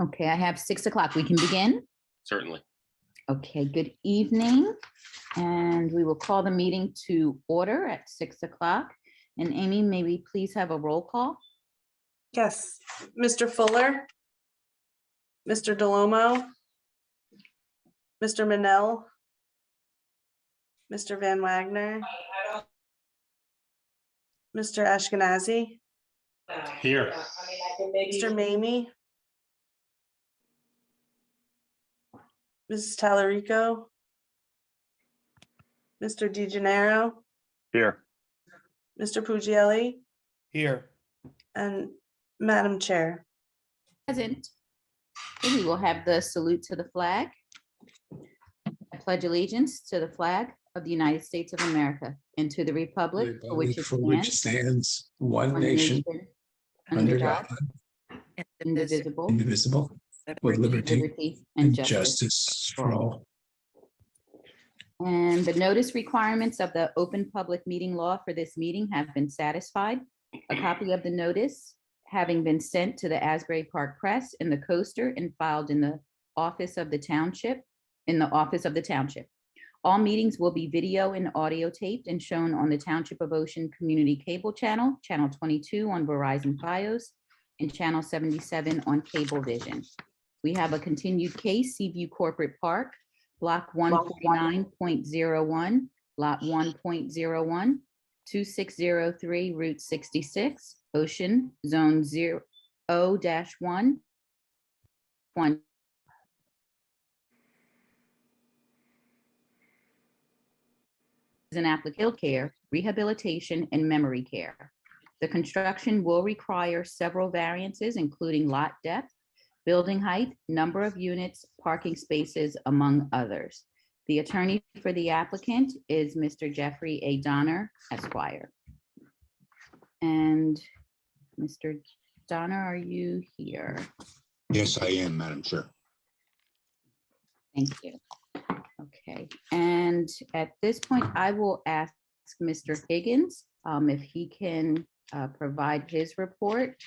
Okay, I have 6 o'clock. We can begin. Certainly. Okay, good evening. And we will call the meeting to order at 6 o'clock. And Amy, may we please have a roll call? Yes, Mr. Fuller, Mr. DeLomo, Mr. Manel, Mr. Van Wagner, Mr. Ashkenazi, Here. Mr. Mamie, Mrs. Tallarico, Mr. DeGennaro, Here. Mr. Puglielli, Here. and Madam Chair. Present. Okay, we will have the salute to the flag. I pledge allegiance to the flag of the United States of America and to the republic for which it stands one one nation under under God, God, indivisible, indivisible, with liberty liberty, and and justice. justice for all. And the notice requirements of the open public meeting law for this meeting have been satisfied. A copy of the notice having been sent to the Asbury Park Press and the Coaster and filed in the office of the Township, All meetings will be video and audio taped and shown on the Township of Ocean Community Cable Channel, Channel 22 on Verizon Fios, and Channel 77 on Cablevision. We have a continued case, Seaview Corporate Park, Block 149.01, Lot 1.01, 2603 Route 66, Ocean Zone 0-1, 1. An applicable care, rehabilitation, and memory care. The construction will require several variances, including lot depth, building height, number of units, parking spaces, among others. The attorney for the applicant is Mr. Jeffrey A. Donner, Esquire. And Mr. Donner, are you here? Yes, I am, Madam Chair. Thank you. Okay, and at this point, I will ask Mr. Higgins if he can provide his report.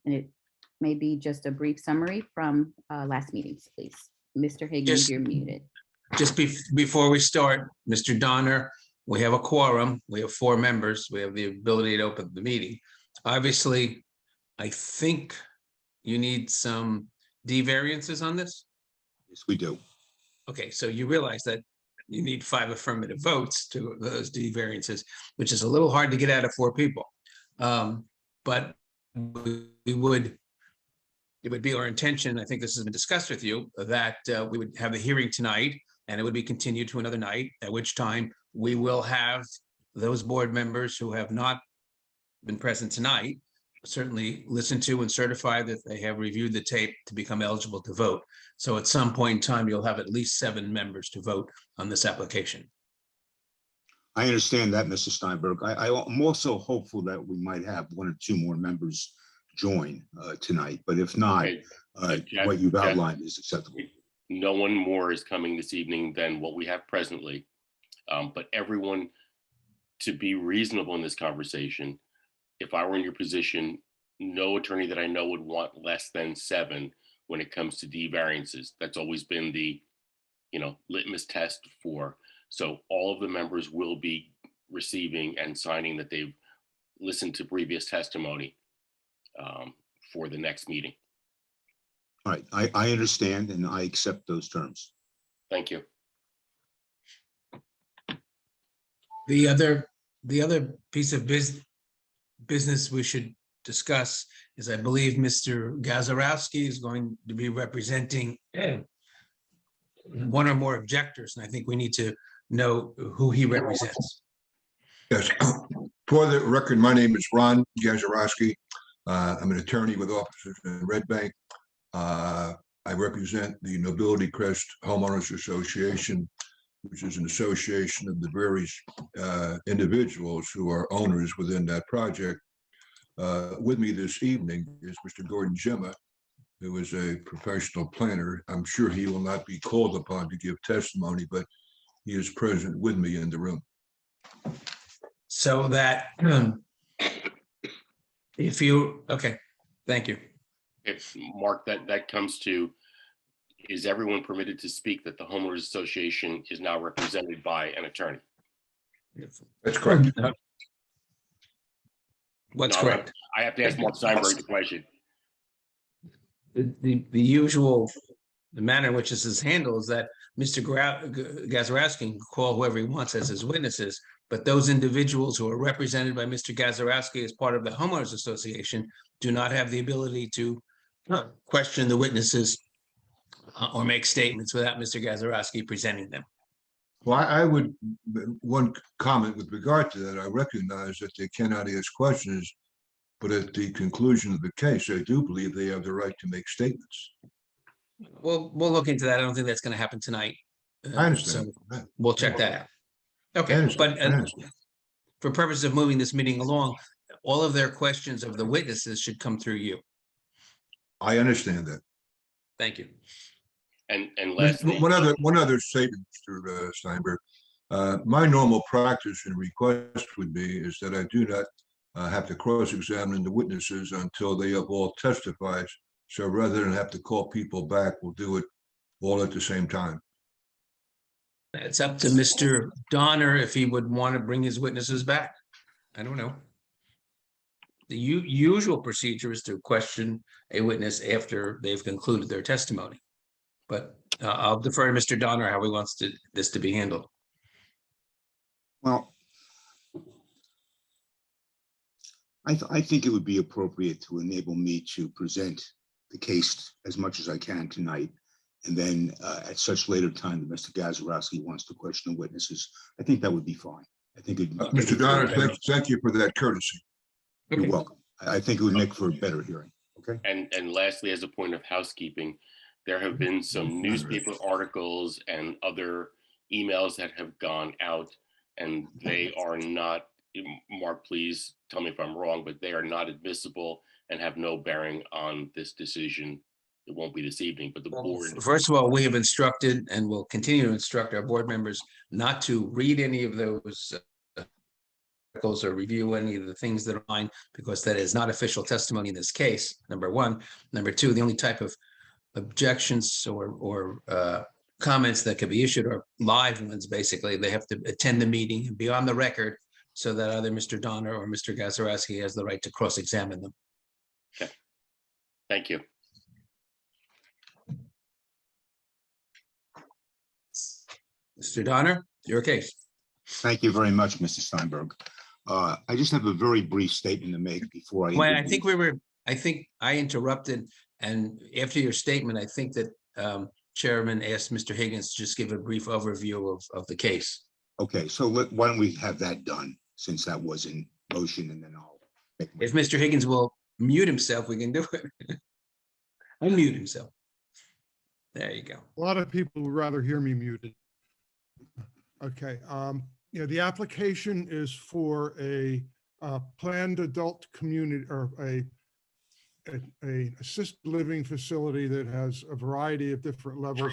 And it may be just a brief summary from last meetings, please. Mr. Higgins, Yes. you're muted. Just before we start, Mr. Donner, we have a quorum. We have 4 members. We have the ability to open the meeting. Obviously, I think you need some D variances on this. Yes, we do. Okay, so you realize that you need 5 affirmative votes to those D variances, which is a little hard to get out of 4 people. But it would be our intention, I think this has been discussed with you, that we would have the hearing tonight and it would be continued to another night, at which time we will have those board members who have not been present tonight certainly listen to and certify that they have reviewed the tape to become eligible to vote. So at some point in time, you'll have at least 7 members to vote on this application. I understand that, Mr. Steinberg. I'm also hopeful that we might have 1 or 2 more members join tonight, but if not, Jeff, what you've outlined is acceptable. No one more is coming this evening than what we have presently. But everyone, to be reasonable in this conversation, if I were in your position, no attorney that I know would want less than 7 when it comes to D variances. That's always been the, litmus test for. So all of the members will be receiving and signing that they've listened to previous testimony for the next meeting. All right, I understand and I accept those terms. Thank you. The other piece of business we should discuss is, I believe Mr. Gazarovski is going to be representing 1 or more objectors, and I think we need to know who he represents. Yes, for the record, my name is Ron Gazarovski. I'm an attorney with offices in Red Bank. I represent the Nobility Crest Homeowners Association, which is an association of the various individuals who are owners within that project. With me this evening is Mr. Gordon Gemma, who is a professional planner. I'm sure he will not be called upon to give testimony, but he is present with me in the room. So that if you, okay, thank you. If, Mark, that comes to, is everyone permitted to speak that the homeowners association is now represented by an attorney? That's correct. What's No, correct? I have to ask Mark Steinberg the question. The usual, the manner in which this is handled is that Mr. Gazarovski can call whoever he wants as his witnesses, but those individuals who are represented by Mr. Gazarovski as part of the homeowners association do not have the ability to question the witnesses or make statements without Mr. Gazarovski presenting them. Well, I would, one comment with regard to that, I recognize that they cannot ask questions, but at the conclusion of the case, I do believe they have the right to make statements. We'll look into that. I don't think that's going to happen tonight. I understand. So we'll check that out. I Okay, understand. but I understand. for purposes of moving this meeting along, all of their questions of the witnesses should come through you. I understand that. Thank you. And lastly, One other statement, Mr. Steinberg. My normal practice and request would be is that I do not have to cross-examine the witnesses until they have all testified. So rather than have to call people back, we'll do it all at the same time. It's up to Mr. Donner if he would want to bring his witnesses back. I don't know. The usual procedure is to question a witness after they've concluded their testimony. But I'll defer to Mr. Donner how he wants this to be handled. Well, I think it would be appropriate to enable me to present the case as much as I can tonight. And then at such later time that Mr. Gazarovski wants to question the witnesses, I think that would be fine. I think it. Mr. Donner, thank you for that courtesy. You're welcome. I think it would make for a better hearing. Okay. and lastly, as a point of housekeeping, there have been some newspaper articles and other emails that have gone out, and they are not, Mark, please tell me if I'm wrong, but they are not admissible and have no bearing on this decision. It won't be this evening, but the board. First of all, we have instructed and will continue to instruct our board members not to read any of those articles or review any of the things that are online, because that is not official testimony in this case, number one. Number two, the only type of objections or comments that could be issued are live ones. Basically, they have to attend the meeting and be on the record so that either Mr. Donner or Mr. Gazarovski has the right to cross-examine them. Okay. Thank you. Mr. Donner, your case. Thank you very much, Mr. Steinberg. I just have a very brief statement to make before I. Well, I think I interrupted, and after your statement, I think that Chairman asked Mr. Higgins to just give a brief overview of the case. Okay, so why don't we have that done, since that was in motion, and then I'll. If Mr. Higgins will mute himself, we can do it. Unmute himself. There you go. A lot of people would rather hear me muted. Okay, the application is for a planned adult community, or a assisted living facility that has a variety of different levels.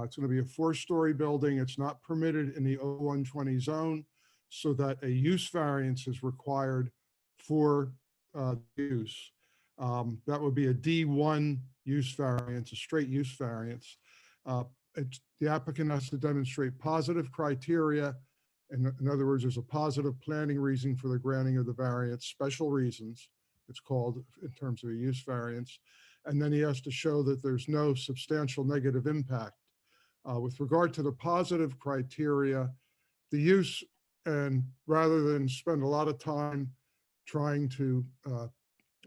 It's going to be a 4-story building. It's not permitted in the O120 zone, so that a use variance is required for use. That would be a D1 use variance, a straight use variance. The applicant has to demonstrate positive criteria. In other words, there's a positive planning reason for the granting of the variance, special reasons, it's called in terms of a use variance. And then he has to show that there's no substantial negative impact. With regard to the positive criteria, the use, and rather than spend a lot of time trying to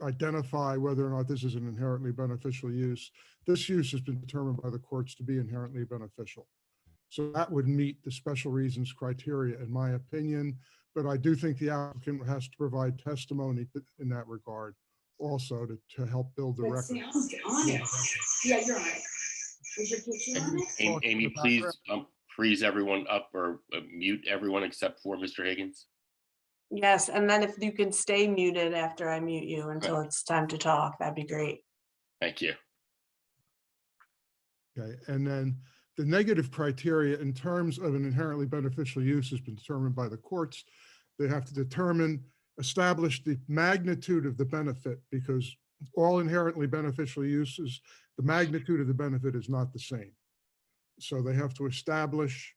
identify whether or not this is an inherently beneficial use, this use has been determined by the courts to be inherently beneficial. So that would meet the special reasons criteria, in my opinion. But I do think the applicant has to provide testimony in that regard also to help build the record. Yeah, you're on it. Is your picture on it? Amy, please freeze everyone up or mute everyone except for Mr. Higgins. Yes, and then if you can stay muted after I mute you until it's time to talk, that'd be great. Thank you. Okay, and then the negative criteria in terms of an inherently beneficial use has been determined by the courts. They have to establish the magnitude of the benefit, because all inherently beneficial uses, the magnitude of the benefit is not the same. So they have to establish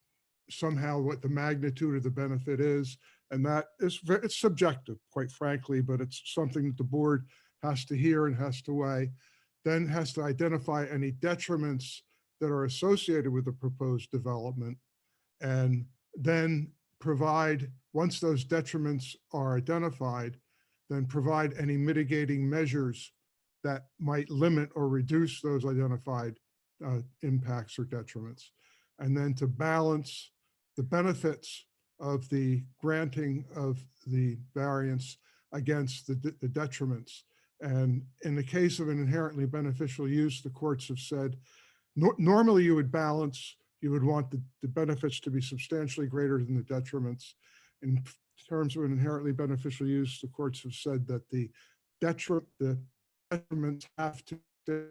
somehow what the magnitude of the benefit is. And that is, it's subjective, quite frankly, but it's something that the board has to hear and has to weigh, then has to identify any detriments that are associated with the proposed development, and then provide, once those detriments are identified, then provide any mitigating measures that might limit or reduce those identified impacts or detriments. And then to balance the benefits of the granting of the variance against the detriments. And in the case of an inherently beneficial use, the courts have said, normally you would balance, you would want the benefits to be substantially greater than the detriments. In terms of an inherently beneficial use, the courts have said that the detriments have to stay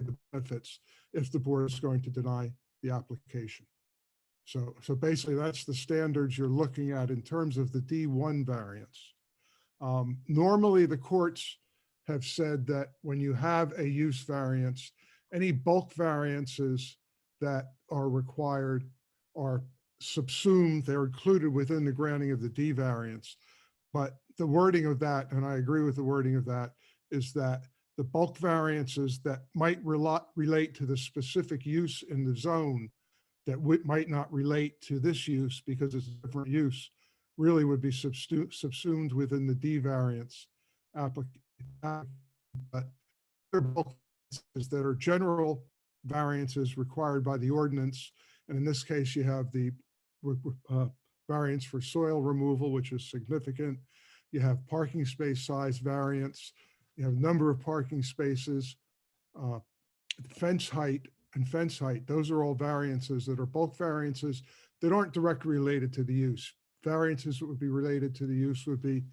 the benefits if the board is going to deny the application. So basically that's the standards you're looking at in terms of the D1 variance. Normally the courts have said that when you have a use variance, any bulk variances that are required are subsumed, they're included within the granting of the D variance. But the wording of that, and I agree with the wording of that, is that the bulk variances that might relate to the specific use in the zone that might not relate to this use because it's a different use, really would be subsumed within the D variance application. But other bulk variances that are general variances required by the ordinance, and in this case you have the variance for soil removal, which is significant. You have parking space size variance. You have number of parking spaces, fence height, and fence height. Those are all variances that are bulk variances that aren't directly related to the use. Variances that would be related to the use would be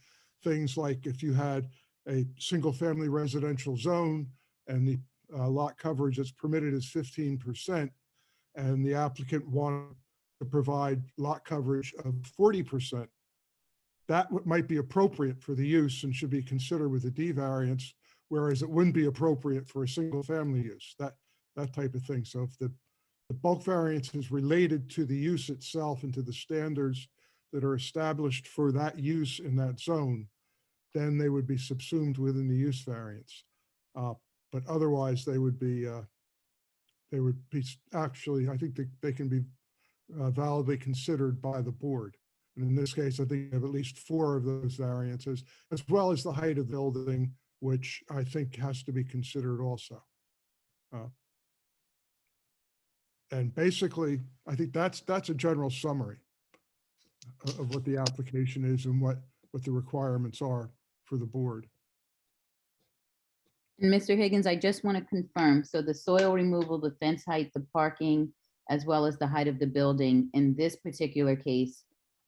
things like if you had a single family residential zone and the lot coverage that's permitted is 15%, and the applicant wanted to provide lot coverage of 40%. That might be appropriate for the use and should be considered with a D variance, whereas it wouldn't be appropriate for a single family use, that type of thing. So if the bulk variance is related to the use itself and to the standards that are established for that use in that zone, then they would be subsumed within the use variance. But otherwise they would be actually, I think they can be validly considered by the board. And in this case, I think you have at least 4 of those variances, as well as the height of the building, which I think has to be considered also. And basically, I think that's a general summary of what the application is and what the requirements are for the board. And Mr. Higgins, I just want to confirm, so the soil removal, the fence height, the parking, as well as the height of the building, in this particular case,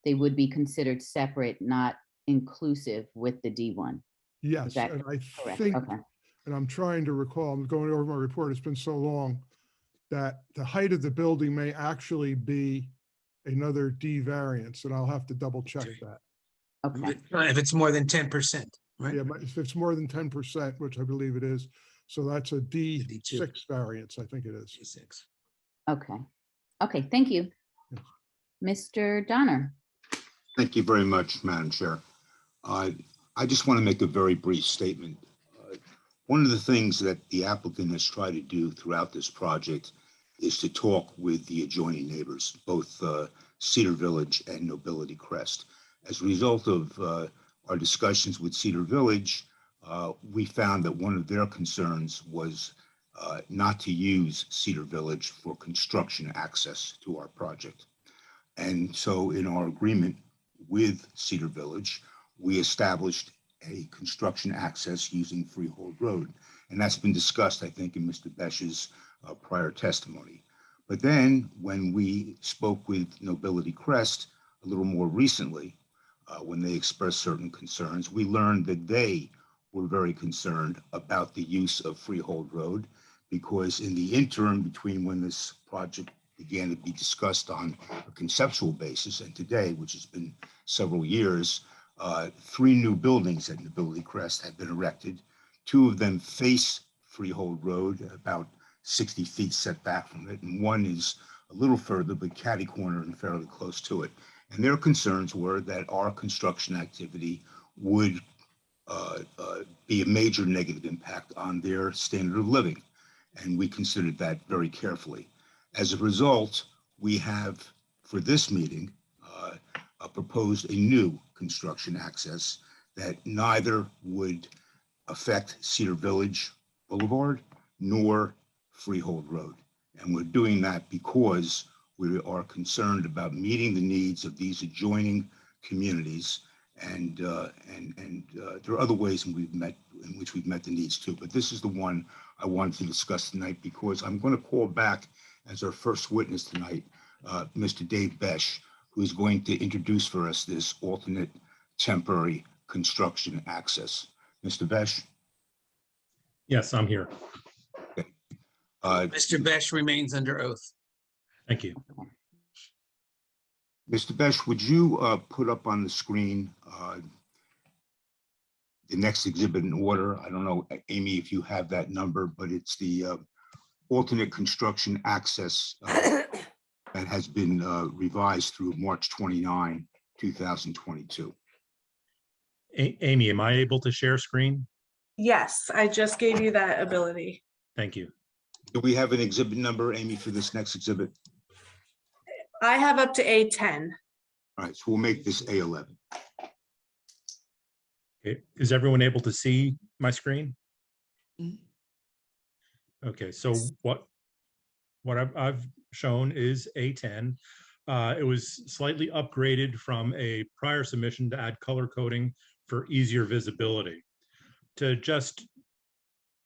they would be considered separate, not inclusive with the D1. Yes, that and I correct? think, Okay. and I'm trying to recall, I'm going over my report, it's been so long, that the height of the building may actually be another D variance, and I'll have to double check that. Okay. If it's more than 10%, right? Yeah, but if it's more than 10%, which I believe it is, so that's a D2. D6 variance, I think it is. D6. Okay. Okay, thank you. Yes. Mr. Donner. Thank you very much, Madam Chair. I just want to make a very brief statement. One of the things that the applicant has tried to do throughout this project is to talk with the adjoining neighbors, both Cedar Village and Nobility Crest. As a result of our discussions with Cedar Village, we found that one of their concerns was not to use Cedar Village for construction access to our project. And so in our agreement with Cedar Village, we established a construction access using Freehold Road. And that's been discussed, I think, in Mr. Besh's prior testimony. But then when we spoke with Nobility Crest a little more recently, when they expressed certain concerns, we learned that they were very concerned about the use of Freehold Road, because in the interim between when this project began to be discussed on a conceptual basis and today, which has been several years, 3 new buildings at Nobility Crest have been erected, Two of them face Freehold Road, about 60 feet set back from it, and one is a little further, but catty corner and fairly close to it. And their concerns were that our construction activity would be a major negative impact on their standard of living. And we considered that very carefully. As a result, we have, for this meeting, proposed a new construction access that neither would affect Cedar Village Boulevard nor Freehold Road. And we're doing that because we are concerned about meeting the needs of these adjoining communities. And there are other ways in which we've met the needs too. But this is the one I wanted to discuss tonight because I'm going to call back as our first witness tonight, Mr. Dave Besh, who is going to introduce for us this alternate temporary construction access. Mr. Besh? Yes, I'm here. Okay. Mr. Besh remains under oath. Thank you. Mr. Besh, would you put up on the screen the next exhibit in order? I don't know, Amy, if you have that number, but it's the alternate construction access that has been revised through March 29, 2022. Amy, am I able to share screen? Yes, I just gave you that ability. Thank you. Do we have an exhibit number, Amy, for this next exhibit? I have up to A10. All right, so we'll make this A11. Okay. Is everyone able to see my screen? Okay, so what I've shown is A10. It was slightly upgraded from a prior submission to add color coding for easier visibility. To just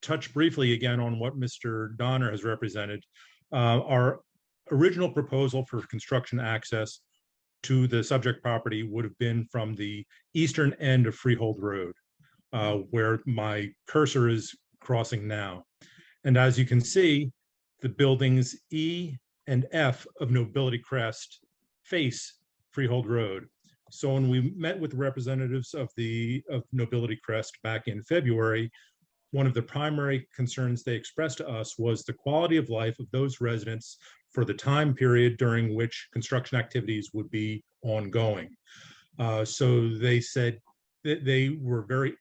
touch briefly again on what Mr. Donner has represented, our original proposal for construction access to the subject property would have been from the eastern end of Freehold Road, where my cursor is crossing now. And as you can see, the buildings E and F of Nobility Crest face Freehold Road. So when we met with representatives of Nobility Crest back in February, one of the primary concerns they expressed to us was the quality of life of those residents for the time period during which construction activities would be ongoing. So they said that they were very,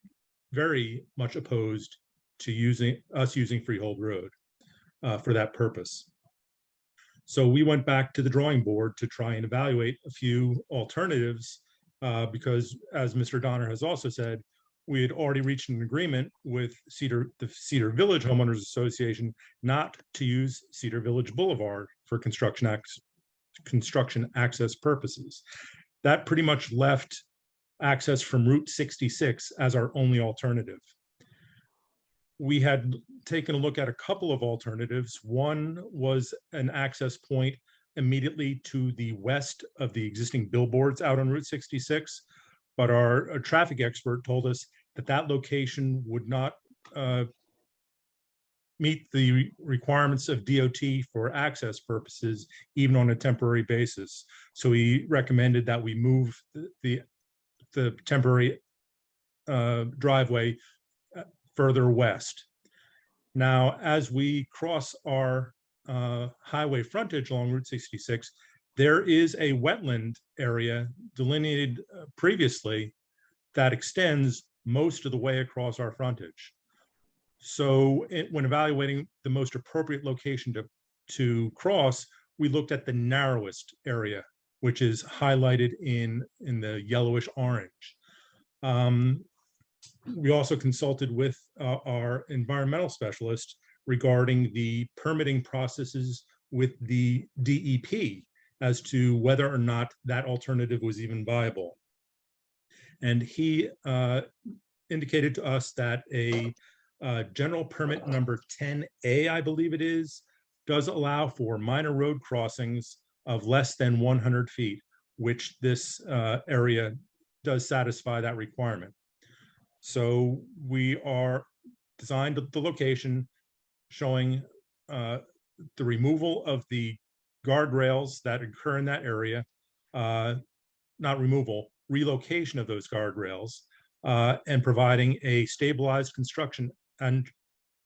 very much opposed to using Freehold Road for that purpose. So we went back to the drawing board to try and evaluate a few alternatives because, as Mr. Donner has also said, we had already reached an agreement with the Cedar Village Homeowners Association not to use Cedar Village Boulevard for construction access purposes. That pretty much left access from Route 66 as our only alternative. We had taken a look at a couple of alternatives. One was an access point immediately to the west of the existing billboards out on Route 66. But our traffic expert told us that that location would not meet the requirements of DOT for access purposes, even on a temporary basis. So he recommended that we move the temporary driveway further west. Now, as we cross our highway frontage along Route 66, there is a wetland area delineated previously that extends most of the way across our frontage. So when evaluating the most appropriate location to cross, we looked at the narrowest area, which is highlighted in the yellowish orange. We also consulted with our environmental specialist regarding the permitting processes with the DEP as to whether or not that alternative was even viable. And he indicated to us that a general permit number 10A, I believe it is, does allow for minor road crossings of less than 100 feet, which this area does satisfy that requirement. So we are designed the location showing the removal of the guardrails that occur in that area, not removal, relocation of those guardrails, and providing a stabilized construction and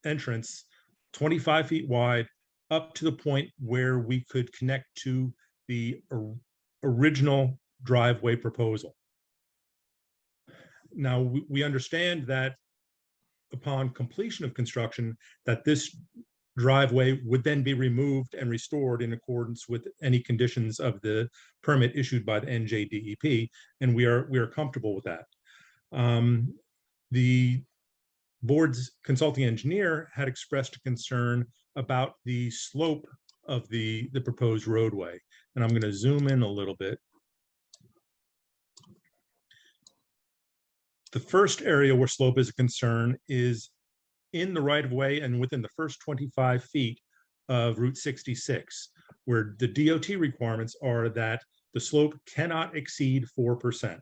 entrance 25 feet wide up to the point where we could connect to the original driveway proposal. Now, we understand that upon completion of construction, that this driveway would then be removed and restored in accordance with any conditions of the permit issued by the NJDEP, and we are comfortable with that. The board's consulting engineer had expressed a concern about the slope of the proposed roadway, and I'm going to zoom in a little bit. The first area where slope is a concern is in the right of way and within the first 25 feet of Route 66, where the DOT requirements are that the slope cannot exceed 4%.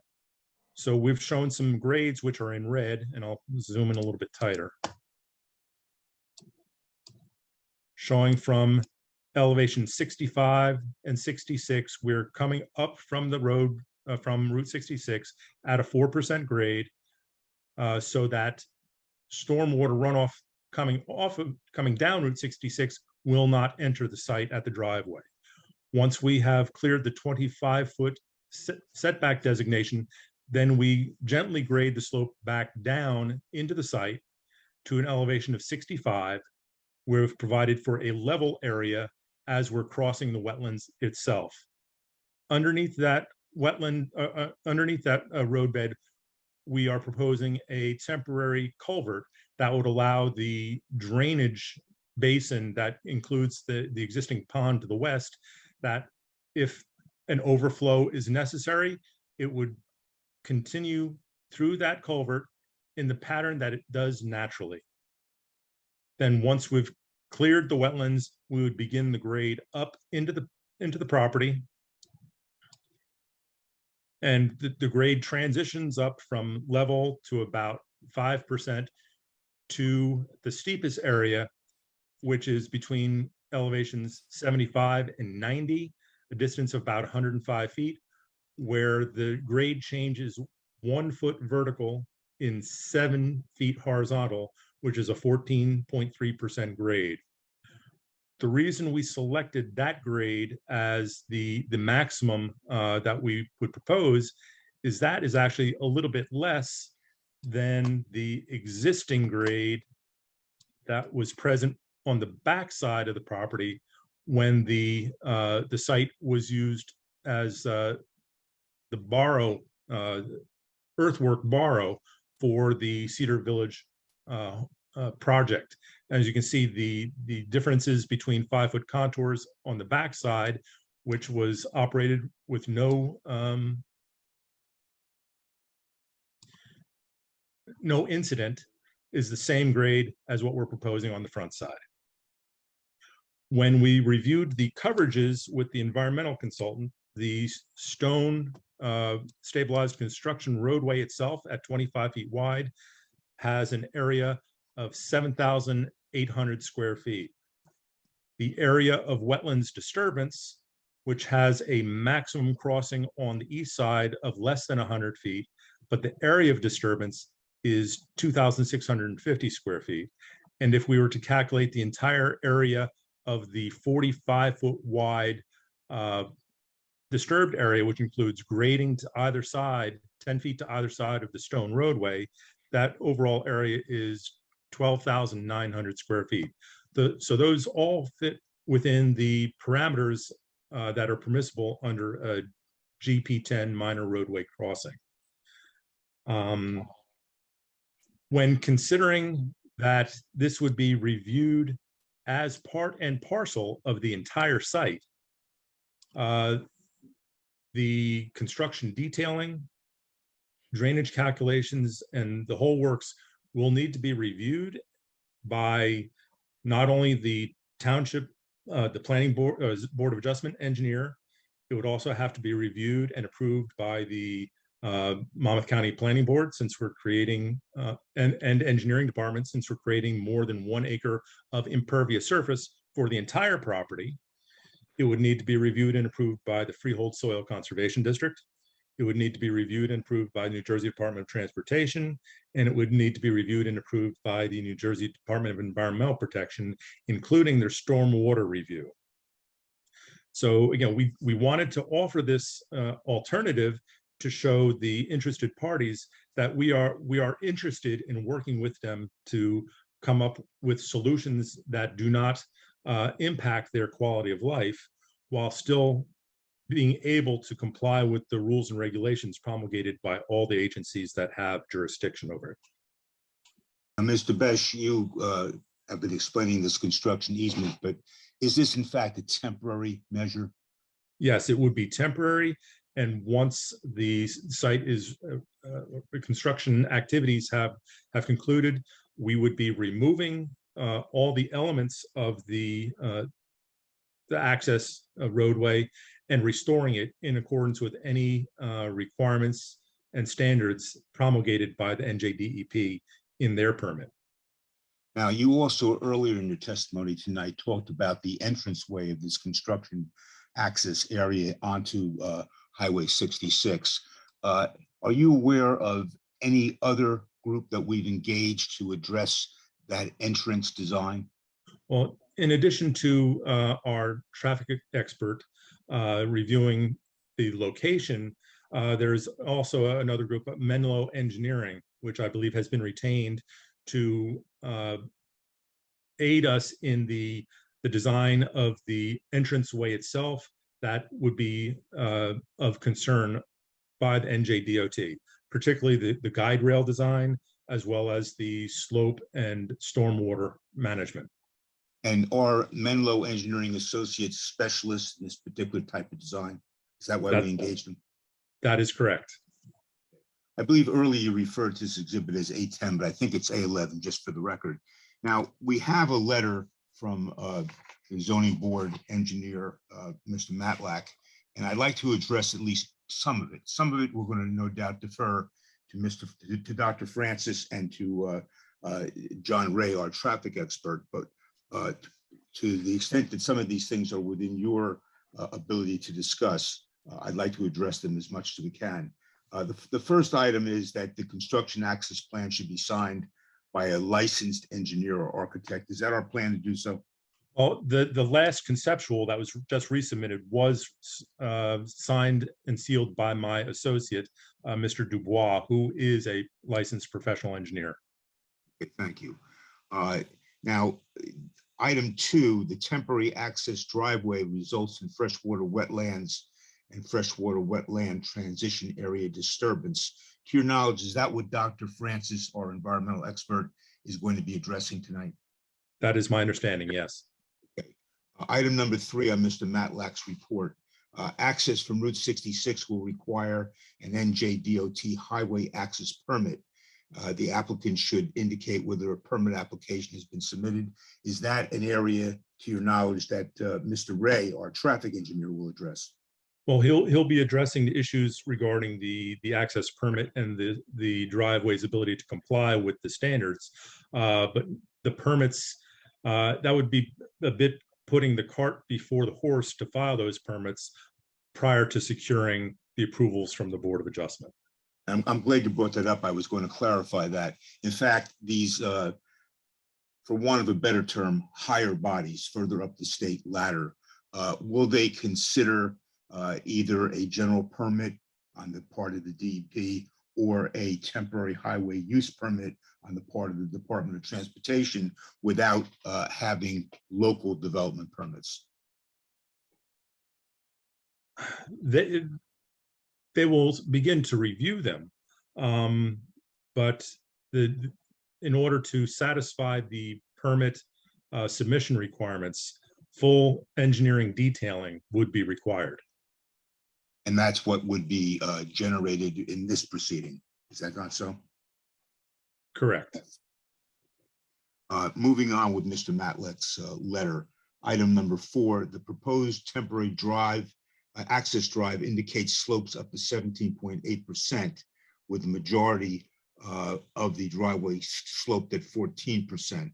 So we've shown some grades which are in red, and I'll zoom in a little bit tighter. Showing from elevation 65 and 66, we're coming up from the road from Route 66 at a 4% grade, so that stormwater runoff coming down Route 66 will not enter the site at the driveway. Once we have cleared the 25-foot setback designation, then we gently grade the slope back down into the site to an elevation of 65, where we've provided for a level area as we're crossing the wetlands itself. Underneath that wetland, roadbed, we are proposing a temporary culvert that would allow the drainage basin that includes the existing pond to the west, that if an overflow is necessary, it would continue through that culvert in the pattern that it does naturally. Then once we've cleared the wetlands, we would begin the grade up into the property. And the grade transitions up from level to about 5% to the steepest area, which is between elevations 75 and 90, a distance of about 105 feet, where the grade changes 1 foot vertical in 7 feet horizontal, which is a 14.3% grade. The reason we selected that grade as the maximum that we would propose is that is actually a little bit less than the existing grade that was present on the back side of the property when the site was used as the earthwork borrow for the Cedar Village project. As you can see, the differences between 5-foot contours on the backside, which was operated with no incident, is the same grade as what we're proposing on the front side. When we reviewed the coverages with the environmental consultant, the stone stabilized construction roadway itself at 25 feet wide has an area of 7,800 square feet. The area of wetlands disturbance, which has a maximum crossing on the east side of less than 100 feet, but the area of disturbance is 2,650 square feet. And if we were to calculate the entire area of the 45-foot wide disturbed area, which includes grading to either side, 10 feet to either side of the stone roadway, that overall area is 12,900 square feet. So those all fit within the parameters that are permissible under a GP10 minor roadway crossing. When considering that this would be reviewed as part and parcel of the entire site, the construction detailing, drainage calculations, and the whole works will need to be reviewed by not only the township, the planning board, board of adjustment engineer. It would also have to be reviewed and approved by the Monmouth County Planning Board, since we're creating, and engineering department, since we're creating more than 1 acre of impervious surface for the entire property. It would need to be reviewed and approved by the Freehold Soil Conservation District. it would need to be reviewed and approved by New Jersey Department of Transportation, and it would need to be reviewed and approved by the New Jersey Department of Environmental Protection, including their stormwater review. So again, we wanted to offer this alternative to show the interested parties that we are interested in working with them to come up with solutions that do not impact their quality of life, while still being able to comply with the rules and regulations promulgated by all the agencies that have jurisdiction over it. Mr. Besh, you have been explaining this construction easement, but is this in fact a temporary measure? Yes, it would be temporary. And once the site is, construction activities have concluded, we would be removing all the elements of the access roadway and restoring it in accordance with any requirements and standards promulgated by the NJDEP in their permit. Now, you also earlier in your testimony tonight talked about the entranceway of this construction access area onto Highway 66. Are you aware of any other group that we've engaged to address that entrance design? Well, in addition to our traffic expert reviewing the location, there's also another group, Menlo Engineering, which I believe has been retained to aid us in the design of the entranceway itself. That would be of concern by the NJDOT, particularly the guide rail design, as well as the slope and stormwater management. And are Menlo Engineering Associates specialists in this particular type of design? Is that why we engaged them? That is correct. I believe earlier you referred to this exhibit as A10, but I think it's A11, just for the record. Now, we have a letter from the zoning board engineer, Mr. Matlack, and I'd like to address at least some of it. Some of it we're going to no doubt defer to Dr. Francis and to John Ray, our traffic expert, but to the extent that some of these things are within your ability to discuss, I'd like to address them as much as we can. The first item is that the construction access plan should be signed by a licensed engineer or architect. Is that our plan to do so? Well, the last conceptual that was just resubmitted was signed and sealed by my associate, Mr. Dubois, who is a licensed professional engineer. Okay, thank you. Now, item 2, the temporary access driveway results in freshwater wetlands and freshwater wetland transition area disturbance. To your knowledge, is that what Dr. Francis, our environmental expert, is going to be addressing tonight? That is my understanding, yes. Okay. Item number 3 on Mr. Matlack's report. Access from Route 66 will require an NJDOT highway access permit. The applicant should indicate whether a permit application has been submitted. Is that an area, to your knowledge, that Mr. Ray, our traffic engineer, will address? Well, he'll be addressing the issues regarding the access permit and the driveway's ability to comply with the standards. But the permits, that would be a bit putting the cart before the horse to file those permits prior to securing the approvals from the Board of Adjustment. I'm glad you brought that up. I was going to clarify that. In fact, these, for want of a better term, higher bodies further up the state ladder, will they consider either a general permit on the part of the DEP or a temporary highway use permit on the part of the Department of Transportation without having local development permits? They will begin to review them, but in order to satisfy the permit submission requirements, full engineering detailing would be required. And that's what would be generated in this proceeding. Is that not so? Correct. Moving on with Mr. Matlack's letter, item number 4, the proposed temporary drive, access drive indicates slopes up to 17.8%, with the majority of the driveway sloped at 14%.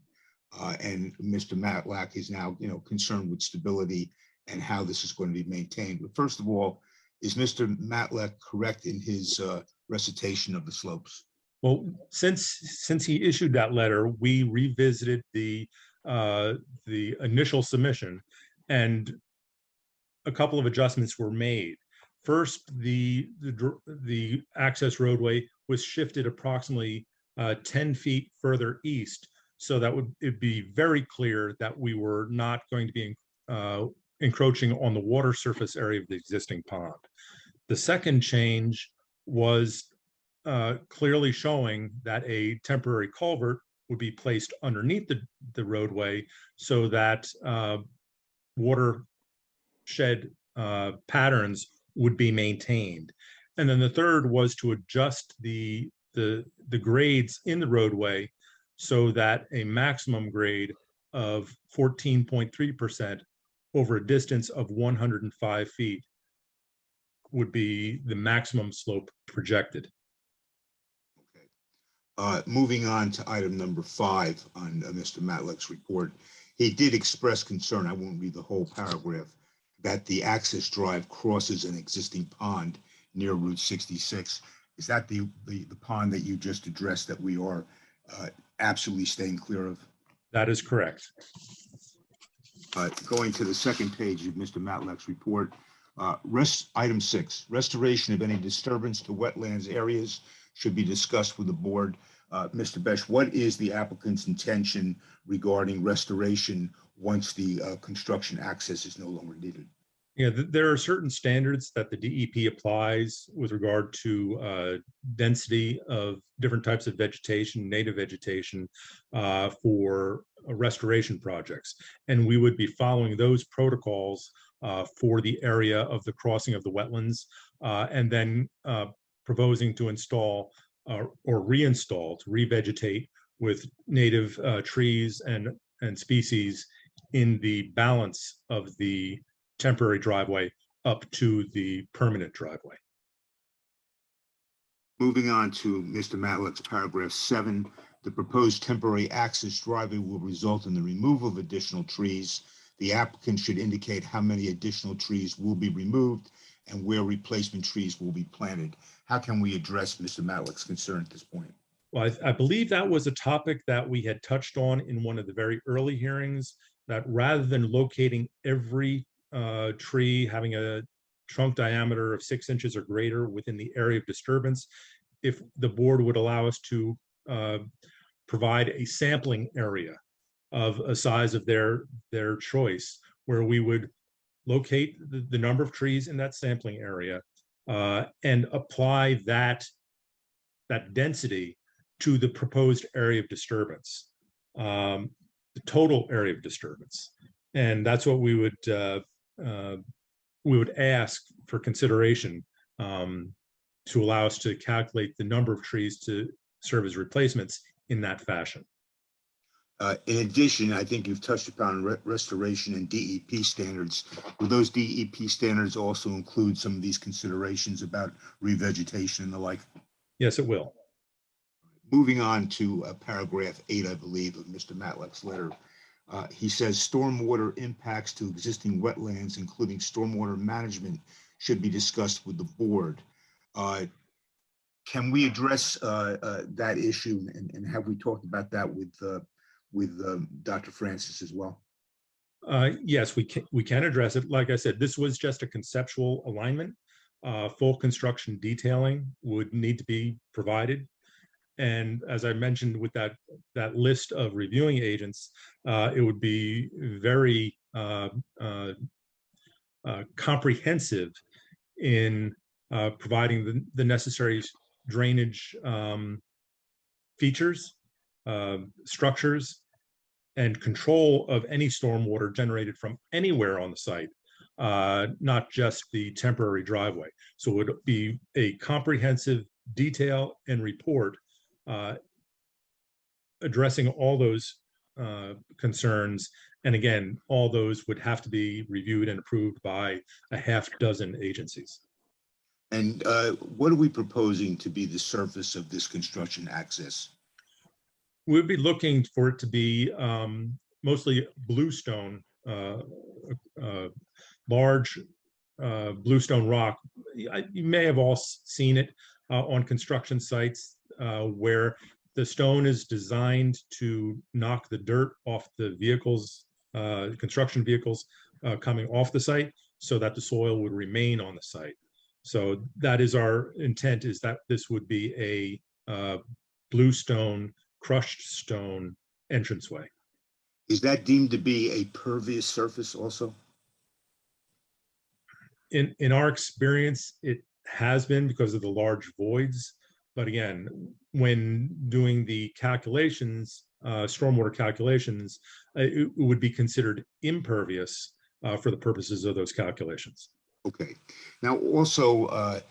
And Mr. Matlack is now, concerned with stability and how this is going to be maintained. But first of all, Is Mr. Matlack correct in his recitation of the slopes? Well, since he issued that letter, we revisited the initial submission, and a couple of adjustments were made. First, the access roadway was shifted approximately 10 feet further east, so that it'd be very clear that we were not going to be encroaching on the water surface area of the existing pond. The second change was clearly showing that a temporary culvert would be placed underneath the roadway so that watershed patterns would be maintained. And then the third was to adjust the grades in the roadway so that a maximum grade of 14.3% over a distance of 105 feet would be the maximum slope projected. Okay. Moving on to item number 5 on Mr. Matlack's report, he did express concern, I won't read the whole paragraph, that the access drive crosses an existing pond near Route 66. Is that the pond that you just addressed that we are absolutely staying clear of? That is correct. Going to the second page of Mr. Matlack's report, item 6, restoration of any disturbance to wetlands areas should be discussed with the board. Mr. Besh, what is the applicant's intention regarding restoration once the construction access is no longer needed? Yeah, there are certain standards that the DEP applies with regard to density of different types of vegetation, native vegetation, for restoration projects. And we would be following those protocols for the area of the crossing of the wetlands, and then proposing to install or reinstall, to revegetate with native trees and species in the balance of the temporary driveway up to the permanent driveway. Moving on to Mr. Matlack's paragraph 7, the proposed temporary access driveway will result in the removal of additional trees. The applicant should indicate how many additional trees will be removed and where replacement trees will be planted. How can we address Mr. Matlack's concern at this point? Well, I believe that was a topic that we had touched on in one of the very early hearings, that rather than locating every tree having a trunk diameter of 6 inches or greater within the area of disturbance, if the board would allow us to provide a sampling area of a size of their choice, where we would locate the number of trees in that sampling area and apply that density to the proposed area of disturbance, the total area of disturbance. And that's what we would ask for consideration to allow us to calculate the number of trees to serve as replacements in that fashion. In addition, I think you've touched upon restoration and DEP standards. Will those DEP standards also include some of these considerations about revegetation and the like? Yes, it will. Moving on to paragraph 8, I believe, of Mr. Matlack's letter. He says stormwater impacts to existing wetlands, including stormwater management, should be discussed with the board. Can we address that issue, and have we talked about that with Dr. Francis as well? Yes, we can address it. Like I said, this was just a conceptual alignment. Full construction detailing would need to be provided. And as I mentioned with that list of reviewing agents, it would be very comprehensive in providing the necessary drainage features, structures, and control of any stormwater generated from anywhere on the site, not just the temporary driveway. So it would be a comprehensive detail and report addressing all those concerns. And again, all those would have to be reviewed and approved by a half dozen agencies. And what are we proposing to be the surface of this construction access? We'd be looking for it to be mostly bluestone, large bluestone rock you may have all seen it on construction sites where the stone is designed to knock the dirt off the vehicles, construction vehicles coming off the site, so that the soil would remain on the site. So that is our intent, is that this would be a blue stone, crushed stone entranceway. Is that deemed to be a pervious surface also? In our experience, it has been because of the large voids. But again, when doing the calculations, stormwater calculations, it would be considered impervious for the purposes of those calculations. Okay. Now, also,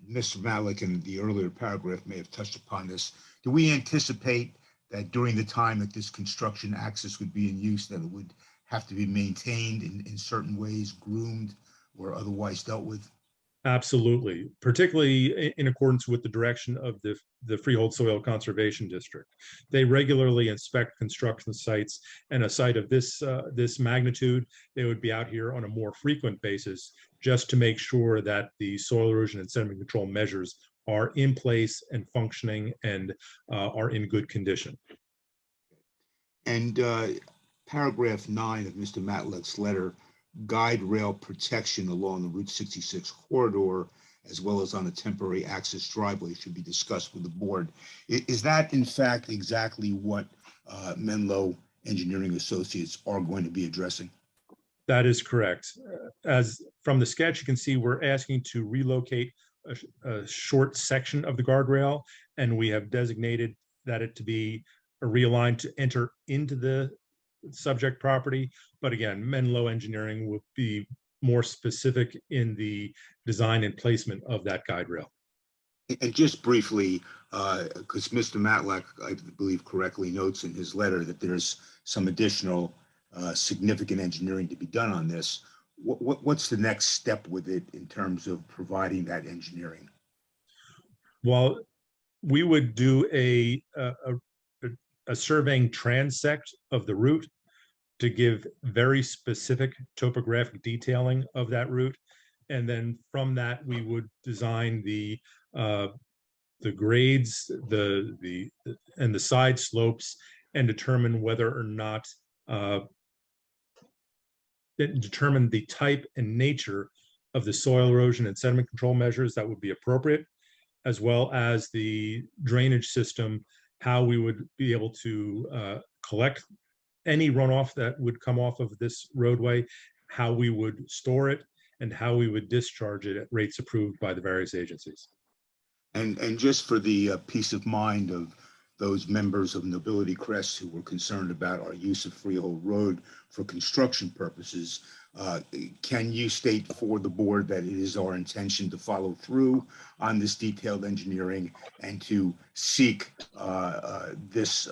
Mr. Malik in the earlier paragraph may have touched upon this. Do we anticipate that during the time that this construction access would be in use, that it would have to be maintained in certain ways, groomed or otherwise dealt with? Absolutely, particularly in accordance with the direction of the Freehold Soil Conservation District. They regularly inspect construction sites, and a site of this magnitude, they would be out here on a more frequent basis just to make sure that the soil erosion and sediment control measures are in place and functioning and are in good condition. And paragraph 9 of Mr. Matlack's letter, guide rail protection along the Route 66 corridor, as well as on a temporary access driveway, should be discussed with the board. Is that in fact exactly what Menlo Engineering Associates are going to be addressing? That is correct. As from the sketch, you can see we're asking to relocate a short section of the guardrail, and we have designated that it to be realigned to enter into the subject property. But again, Menlo Engineering will be more specific in the design and placement of that guide rail. And just briefly, because Mr. Matlack, I believe correctly notes in his letter that there's some additional significant engineering to be done on this. What's the next step with it in terms of providing that engineering? Well, we would do a surveying transect of the route to give very specific topographic detailing of that route. And then from that, we would design the grades, and the side slopes, and determine whether or not determine the type and nature of the soil erosion and sediment control measures that would be appropriate, as well as the drainage system, how we would be able to collect any runoff that would come off of this roadway, how we would store it, and how we would discharge it at rates approved by the various agencies. And just for the peace of mind of those members of Nobility Crest who were concerned about our use of Freehold Road for construction purposes, can you state for the board that it is our intention to follow through on this detailed engineering and to seek this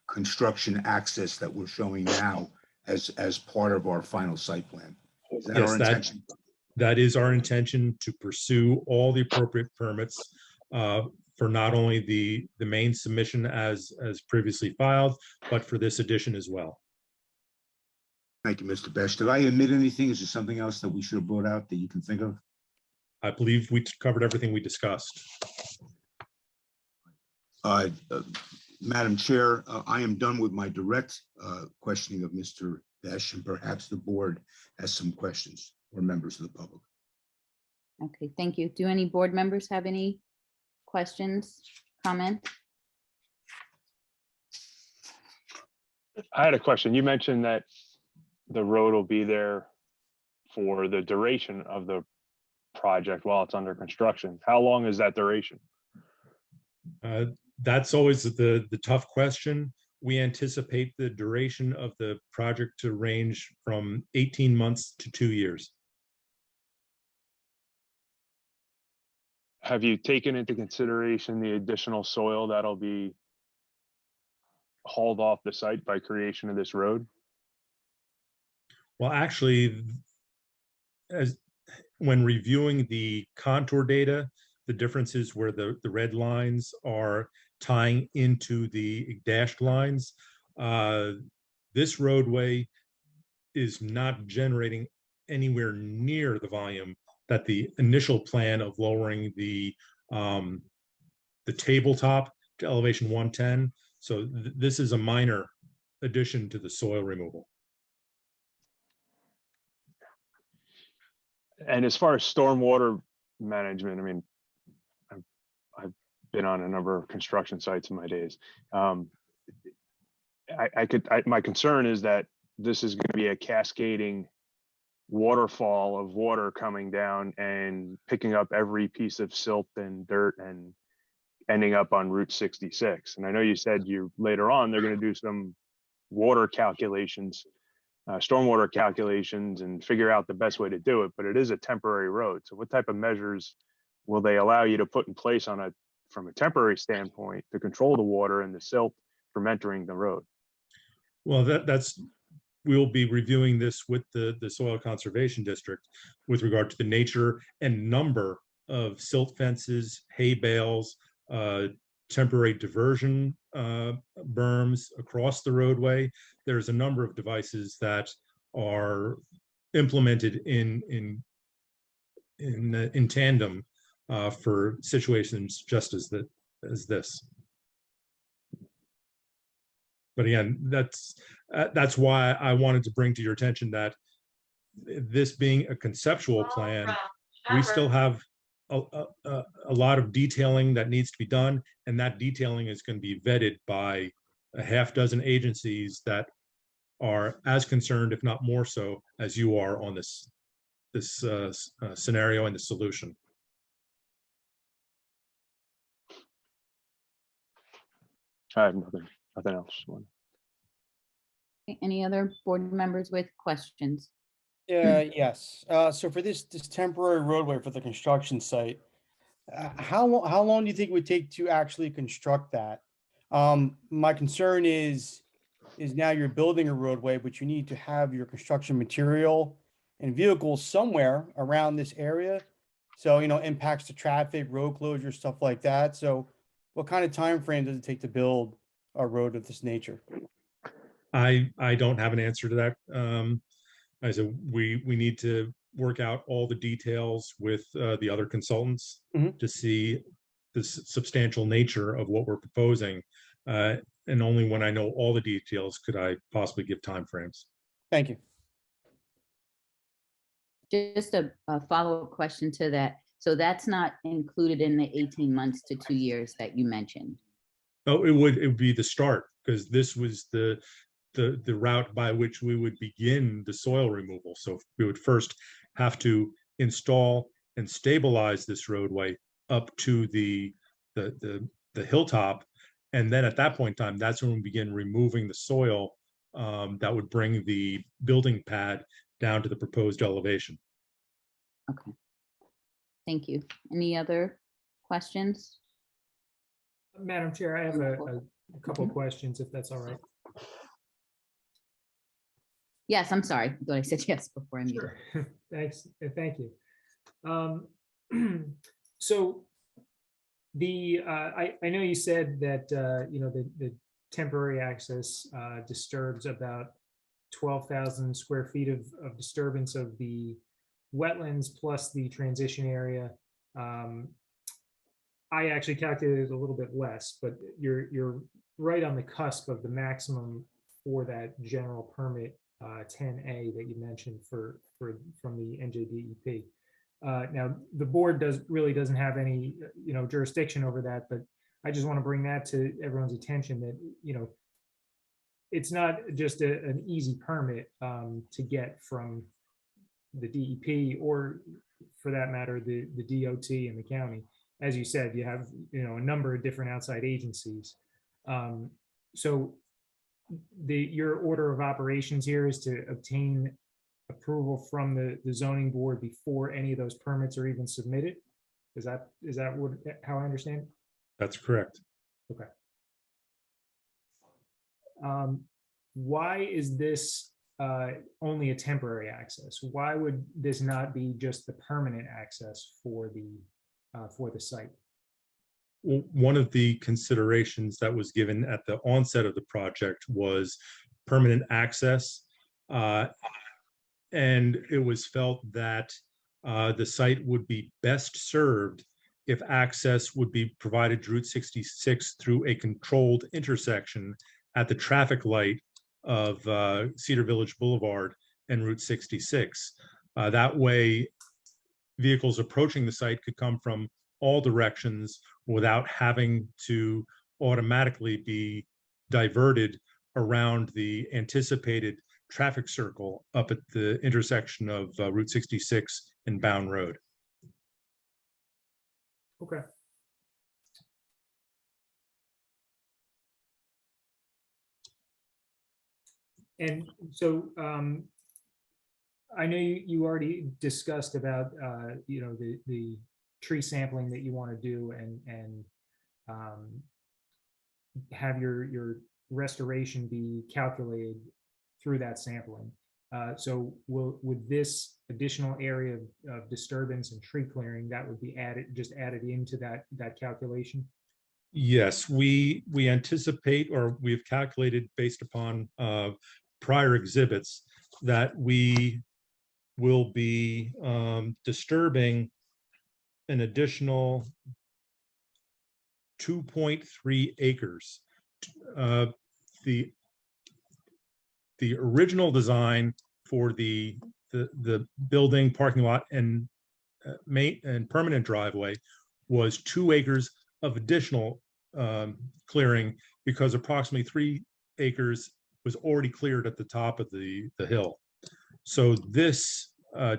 construction access that we're showing now as part of our final site plan? Is that our intention? That is our intention, to pursue all the appropriate permits for not only the main submission as previously filed, but for this addition as well. Thank you, Mr. Besh. Did I omit anything? Is there something else that we should have brought out that you can think of? I believe we covered everything we discussed. Madam Chair, I am done with my direct questioning of Mr. Besh, and perhaps the board has some questions, or members of the public. Okay, thank you. Do any board members have any questions, comments? I had a question. You mentioned that the road will be there for the duration of the project while it's under construction. How long is that duration? That's always the tough question. We anticipate the duration of the project to range from 18 months to 2 years. Have you taken into consideration the additional soil that'll be hauled off the site by creation of this road? Well, actually, when reviewing the contour data, the difference is where the red lines are tying into the dashed lines. This roadway is not generating anywhere near the volume that the initial plan of lowering the tabletop to elevation 110. So this is a minor addition to the soil removal. And as far as stormwater management, I mean, I've been on a number of construction sites in my days. My concern is that this is going to be a cascading waterfall of water coming down and picking up every piece of silt and dirt and ending up on Route 66. And I know you said later on they're going to do some water calculations, stormwater calculations, and figure out the best way to do it, but it is a temporary road. So what type of measures will they allow you to put in place from a temporary standpoint to control the water and the silt from entering the road? Well, we'll be reviewing this with the Soil Conservation District with regard to the nature and number of silt fences, hay bales, temporary diversion berms across the roadway. There's a number of devices that are implemented in tandem for situations just as this. But again, that's why I wanted to bring to your attention that this being a conceptual plan, we still have a lot of detailing that needs to be done, and that detailing is going to be vetted by a half dozen agencies that are as concerned, if not more so, as you are on this scenario and the solution. I have nothing else. Any other board members with questions? Yes. So for this temporary roadway for the construction site, how long do you think it would take to actually construct that? My concern is now you're building a roadway, but you need to have your construction material and vehicles somewhere around this area. So, impacts to traffic, road closure, stuff like that. So what kind of time frame does it take to build a road of this nature? I don't have an answer to that. I said we need to work out all the details with the other consultants to see the substantial nature of what we're proposing. And only when I know all the details could I possibly give timeframes. Thank you. Just a follow-up question to that. So that's not included in the 18 months to 2 years that you mentioned? Oh, it would be the start, because this was the route by which we would begin the soil removal. So we would first have to install and stabilize this roadway up to the hilltop. And then at that point in time, that's when we begin removing the soil that would bring the building pad down to the proposed elevation. Okay. Thank you. Any other questions? Madam Chair, I have a couple of questions, if that's all right. Yes, I'm sorry. I thought I said yes before I muted. Sure. Thanks. Thank you. So I know you said that the temporary access disturbs about 12,000 square feet of disturbance of the wetlands plus the transition area. I actually calculated a little bit less, but you're right on the cusp of the maximum for that general permit 10A that you mentioned from the NJDEP. Now the board doesn't have any jurisdiction over that, but I just want to bring that to everyone's attention that it's not just an easy permit to get from the DEP or, for that matter, the DOT and the county. As you said, you have a number of different outside agencies. So your order of operations here is to obtain approval from the zoning board before any of those permits are even submitted. Is that how I understand it? That's correct. Okay. Why is this only a temporary access? Why would this not be just the permanent access for the site? One of the considerations that was given at the onset of the project was permanent access. And it was felt that The site would be best served if access would be provided to Route 66 through a controlled intersection at the traffic light of Cedar Village Boulevard and Route 66. That way, vehicles approaching the site could come from all directions without having to automatically be diverted around the anticipated traffic circle up at the intersection of Route 66 and Bound Road. Okay. And so I know you already discussed about the tree sampling that you want to do and have your restoration be calculated through that sampling. So would this additional area of disturbance and tree clearing that would be added into that calculation? Yes, we anticipate, or we've calculated based upon prior exhibits, that we will be disturbing an additional 2.3 acres. The original design for the building, parking lot, and permanent driveway was 2 acres of additional clearing, because approximately 3 acres was already cleared at the top of the hill. So this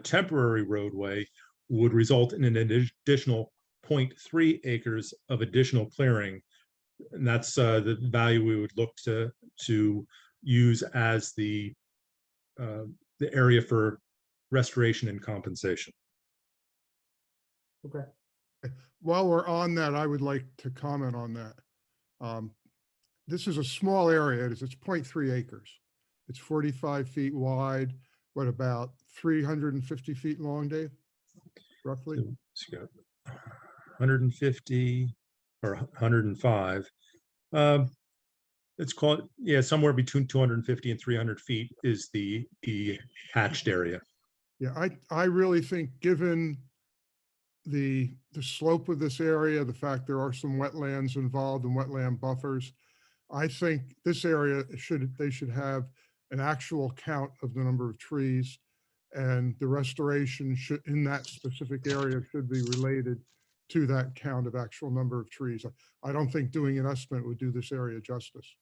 temporary roadway would result in an additional 0.3 acres of additional clearing. And that's the value we would look to use as the area for restoration and compensation. Okay. While we're on that, I would like to comment on that. This is a small area. It's 0.3 acres. It's 45 feet wide. What, about 350 feet long, Dave? Roughly? So you got 150 or 105. It's called, yeah, somewhere between 250 and 300 feet is the hatched area. Yeah, I really think, given the slope of this area, the fact there are some wetlands involved and wetland buffers, I think this area they should have an actual count of the number of trees, and the restoration in that specific area should be related to that count of actual number of trees. I don't think doing an estimate would do this area justice.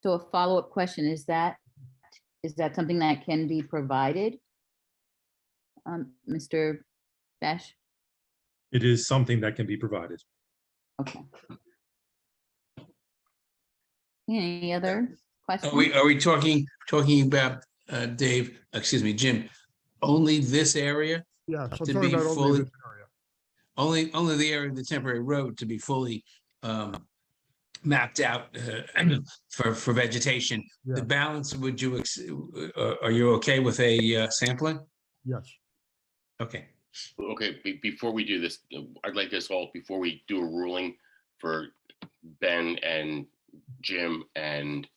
So a follow-up question, is that something that can be provided? Mr. Besh? It is something that can be provided. Okay. Any other questions? Are we talking about Dave, excuse me, Jim, only this area? Yeah, so I'm To talking be about only fully- this area. Only the area of the temporary road to be fully mapped out for vegetation. Yeah. The balance, are you okay with a sampling? Yes. Okay. Okay, before we do this, I'd like us all, before we do a ruling for Ben and Jim and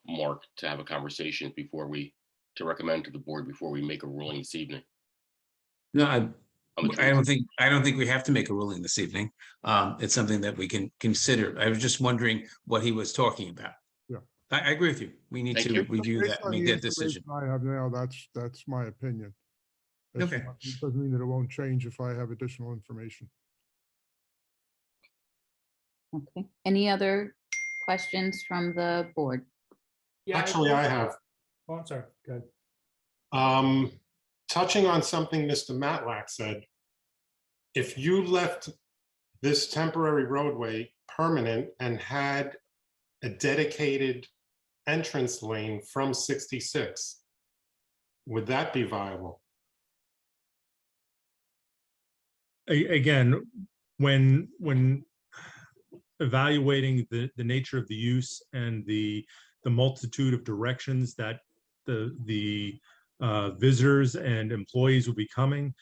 Mark, to have a conversation to recommend to the board before we make a ruling this evening. No, I don't think we have to make a ruling this evening. It's something that we can consider. I was just wondering what he was talking about. Yeah. I agree with you. We need to review Based that, on make the that decision. information I have now, that's my opinion. Okay. It doesn't mean that it won't change if I have additional information. Okay. Any other questions from the board? Yeah, Actually, I have. Oh, I'm sorry. Go ahead. Touching on something Mr. Matlack said, if you left this temporary roadway permanent and had a dedicated entrance lane from 66, would that be viable? Again, when evaluating the nature of the use and the multitude of directions that the visitors and employees will be coming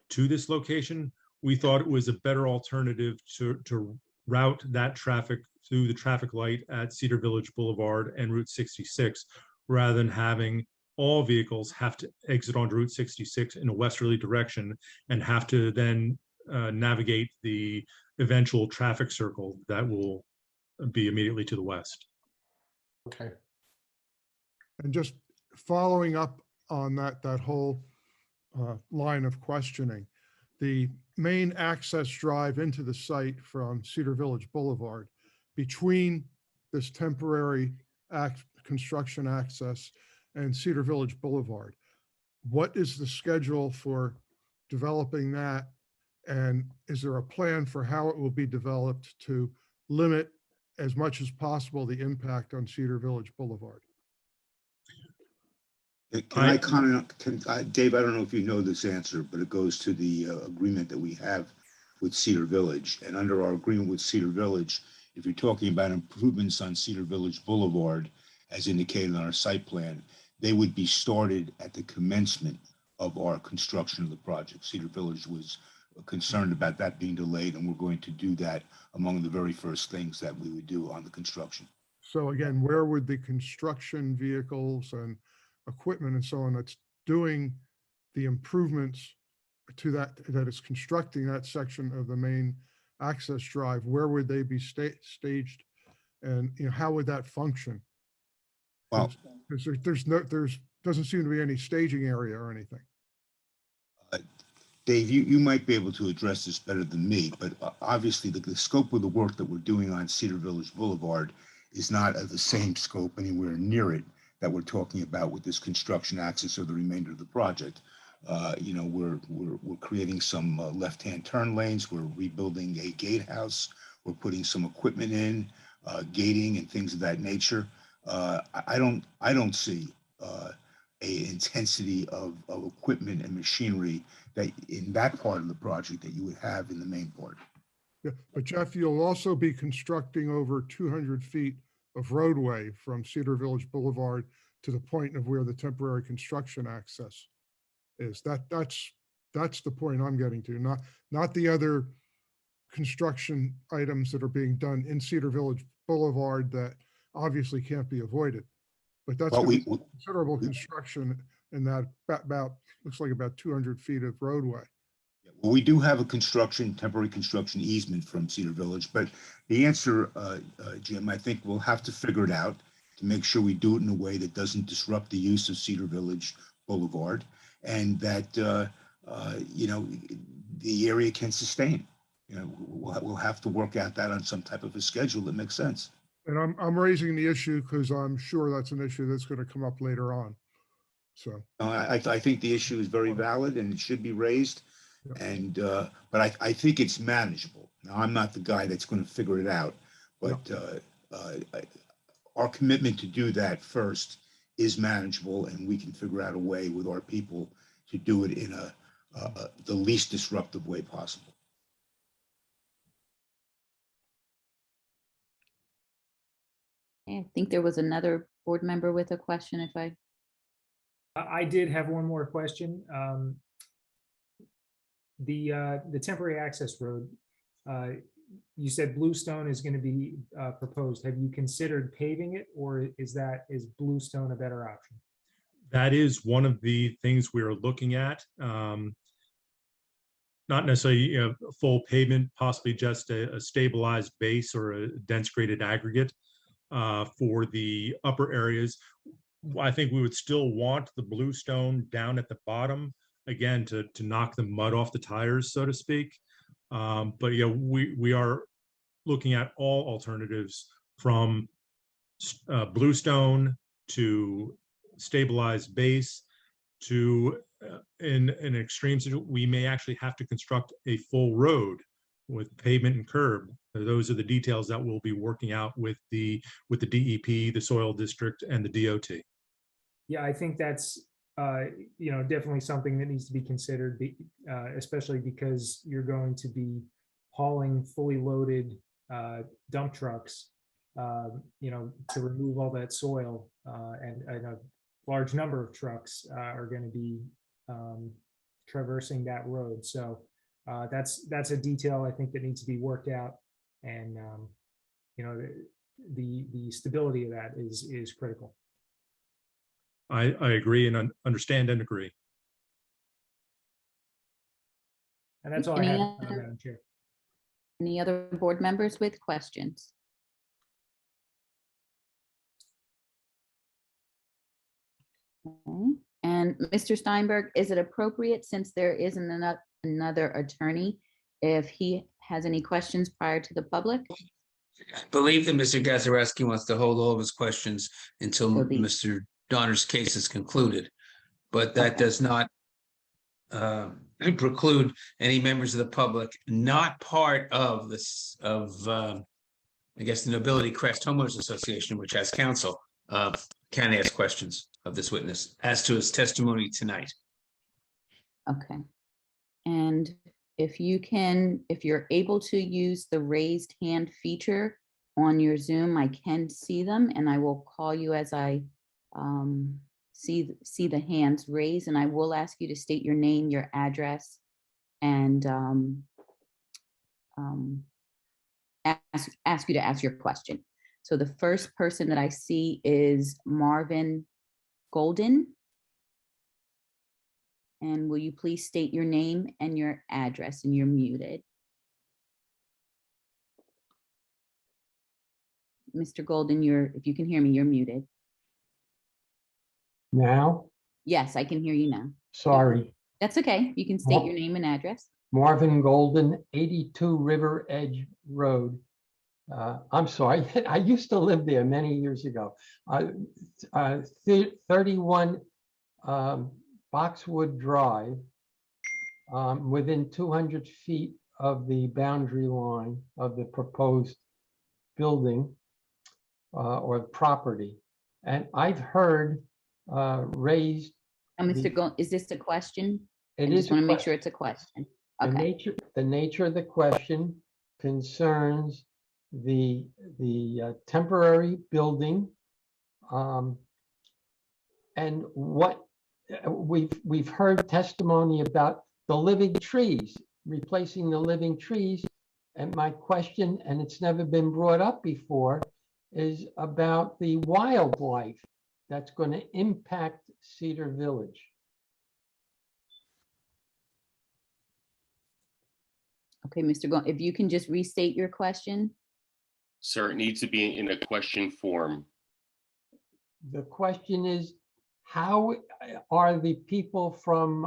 to this location, we thought it was a better alternative to route that traffic through the traffic light at Cedar Village Boulevard and Route 66, rather than having all vehicles have to exit onto Route 66 in a westerly direction and have to then navigate the eventual traffic circle that will be immediately to the west. Okay. And just following up on that whole line of questioning, the main access drive into the site from Cedar Village Boulevard between this temporary construction access and Cedar Village Boulevard, what is the schedule for developing that? And is there a plan for how it will be developed to limit as much as possible the impact on Cedar Village Boulevard? Can I comment? Dave, I don't know if you know this answer, but it goes to the agreement that we have with Cedar Village. And under our agreement with Cedar Village, if you're talking about improvements on Cedar Village Boulevard, as indicated on our site plan, they would be started at the commencement of our construction of the project. Cedar Village was concerned about that being delayed, and we're going to do that among the very first things that we would do on the construction. So again, where would the construction vehicles and equipment and so on that's doing the improvements to that is constructing that section of the main access drive, where would they be staged, and how would that function? Well, because there's doesn't seem to be any staging area or anything. Dave, you might be able to address this better than me, but obviously the scope of the work that we're doing on Cedar Village Boulevard is not of the same scope anywhere near it that we're talking about with this construction access or the remainder of the project. We're creating some left-hand turn lanes. We're rebuilding a gatehouse. We're putting some equipment in, gating and things of that nature. I don't see a intensity of equipment and machinery that in that part of the project that you would have in the main part. Yeah, but Jeff, you'll also be constructing over 200 feet of roadway from Cedar Village Boulevard to the point of where the temporary construction access is. That's the point I'm getting to, not the other construction items that are being done in Cedar Village Boulevard that obviously can't be avoided. But that's considerable construction in that looks like about 200 feet of roadway. Well, we do have a temporary construction easement from Cedar Village, but the answer, Jim, I think we'll have to figure it out to make sure we do it in a way that doesn't disrupt the use of Cedar Village Boulevard, and that the area can sustain. We'll have to work out that on some type of a schedule that makes sense. And I'm raising the issue because I'm sure that's an issue that's going to come up later on. So I think the issue is very valid and it should be raised. And but I think it's manageable. Now, I'm not the guy that's going to figure it out, but our commitment to do that first is manageable, and we can figure out a way with our people to do it in the least disruptive way possible. I think there was another board member with a question. I did have one more question. The temporary access road, you said bluestone is going to be proposed. Have you considered paving it, or is bluestone a better option? That is one of the things we're looking at. Not necessarily a full pavement, possibly just a stabilized base or a dense graded aggregate for the upper areas. I think we would still want the bluestone down at the bottom, again, to knock the mud off the tires, so to speak. But yeah, we are looking at all alternatives from bluestone to stabilized base to in an extreme situation, we may actually have to construct a full road with pavement and curb. Those are the details that we'll be working out with the DEP, the soil district, and the DOT. Yeah, I think that's definitely something that needs to be considered, especially because you're going to be hauling fully loaded dump trucks, to remove all that soil, and a large number of trucks are going to be traversing that road. So that's a detail I think that needs to be worked out. And, you know, the stability of that is critical. I agree and understand and agree. And that's all I Any have, other- Madam Chair. Any other board members with questions? Okay. And Mr. Steinberg, is it appropriate, since there isn't another attorney, if he has any questions prior to the public? I believe that Mr. Gazarovski wants to hold all of his questions until Till the- Mr. Donner's case is concluded. But that Okay. does not preclude any members of the public not part of this, I guess, the Nobility Crest Homeowners Association, which has counsel, can ask questions of this witness as to his testimony tonight. Okay. And if you're able to use the raised hand feature on your Zoom, I can see them, and I will call you as I see the hands raised, and I will ask you to state your name, your address, and ask you to ask your question. So the first person that I see is Marvin Golden. And will you please state your name and your address, and you're muted. Mr. Golden, if you can hear me, you're muted. Now, Yes, I can hear you now. sorry, That's okay. You can state your name and address. Marvin Golden, 82 River Edge Road. I'm sorry, I used to live there many years ago. 31 Boxwood Drive, within 200 feet of the boundary line of the proposed building or property. And I've heard raised. Mr. Gold, is this a question? It I is just want to make sure it's a question. Okay. The nature of the question concerns the temporary building, and what we've heard testimony about the living trees, replacing the living trees. And my question, and it's never been brought up before, is about the wildlife that's going to impact Cedar Village. Okay, Mr. Gold, if you can just restate your question. Sir, it needs to be in a question form. The question is, how are the people from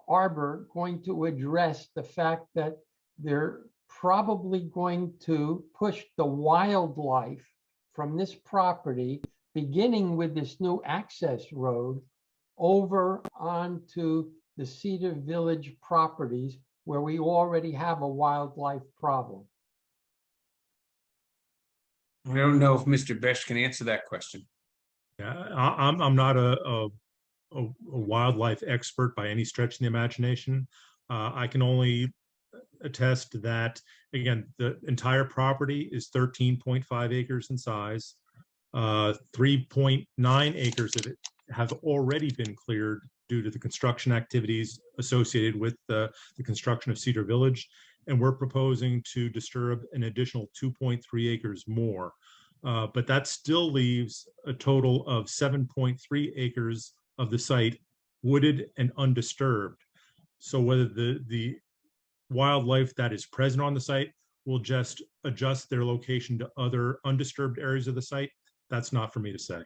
Arbor going to address the fact that they're probably going to push the wildlife from this property, beginning with this new access road, over onto the Cedar Village properties where we already have a wildlife problem? I don't know if Mr. Besh can answer that question. Yeah, I'm not a wildlife expert by any stretch of the imagination. I can only attest that, again, the entire property is 13.5 acres in size. 3.9 acres of it have already been cleared due to the construction activities associated with the construction of Cedar Village. And we're proposing to disturb an additional 2.3 acres more. But that still leaves a total of 7.3 acres of the site wooded and undisturbed. So whether the wildlife that is present on the site will just adjust their location to other undisturbed areas of the site, that's not for me to say.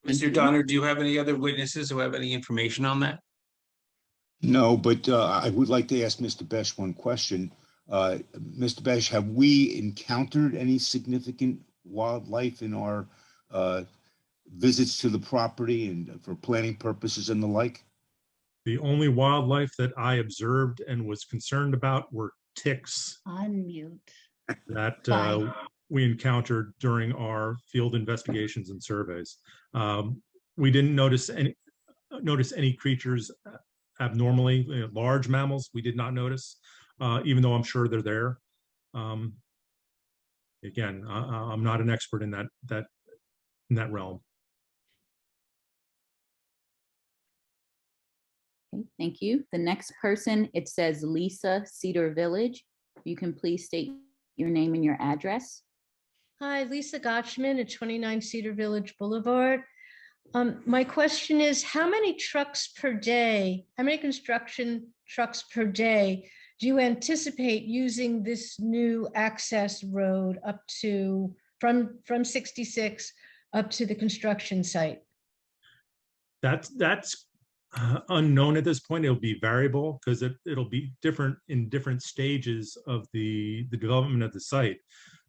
Mr. Donner, do you have any other witnesses who have any information on that? No, but I would like to ask Mr. Besh one question. Mr. Besh, have we encountered any significant wildlife in our visits to the property and for planning purposes and the like? The only wildlife that I observed and was concerned about were ticks Unmute. that Fine. we encountered during our field investigations and surveys. We didn't notice any creatures abnormally, large mammals. We did not notice, even though I'm sure they're there. Again, I'm not an expert in that realm. Okay, thank you. The next person, it says Lisa, Cedar Village. You can please state your name and your address. Hi, Lisa Gotchman at 29 Cedar Village Boulevard. My question is, how many trucks per day, how many construction trucks per day do you anticipate using this new access road up to, from 66 up to the construction site? That's unknown at this point. It'll be variable because it'll be different in different stages of the development of the site.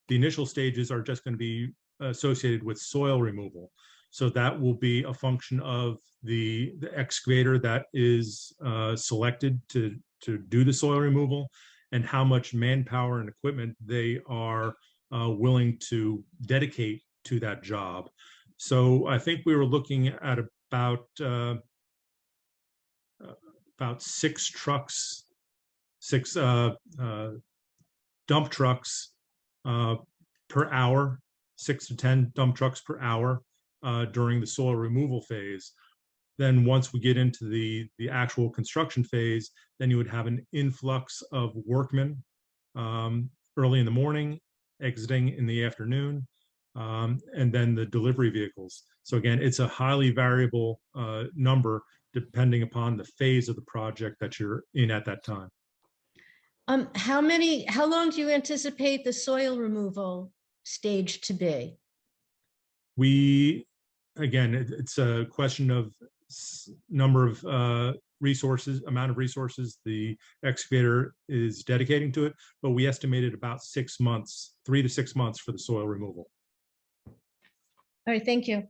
The initial stages are just going to be associated with soil removal. So that will be a function of the excavator that is selected to do the soil removal and how much manpower and equipment they are willing to dedicate to that job. So I think we were looking at about 6 trucks, 6 dump trucks per hour, 6 to 10 dump trucks per hour during the soil removal phase. Then once we get into the actual construction phase, then you would have an influx of workmen early in the morning, exiting in the afternoon, and then the delivery vehicles. So again, it's a highly variable number depending upon the phase of the project that you're in at that time. How long do you anticipate the soil removal stage to be? It's a question of number of resources, amount of resources the excavator is dedicating to it, but we estimated about 6 months, 3 to 6 months for the soil removal. All right, thank you.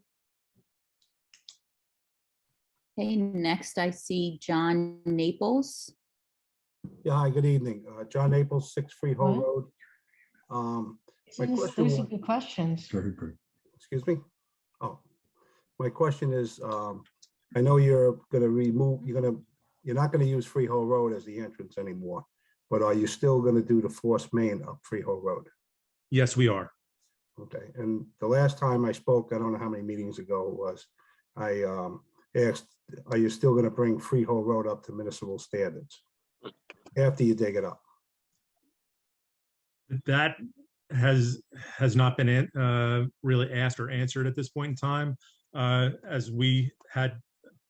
Okay, next I see John Naples. Yeah, hi, good evening. John Naples, 6 Freehold Road. My question Those are good questions. excuse me? Oh, my question is, I know you're gonna remove, you're not gonna use Freehold Road as the entrance anymore, but are you still gonna do the forced main up Freehold Road? Yes, we are. Okay, and the last time I spoke, I don't know how many meetings ago it was, I asked, are you still gonna bring Freehold Road up to municipal standards after you dig it up? That has not been really asked or answered at this point in time. As we had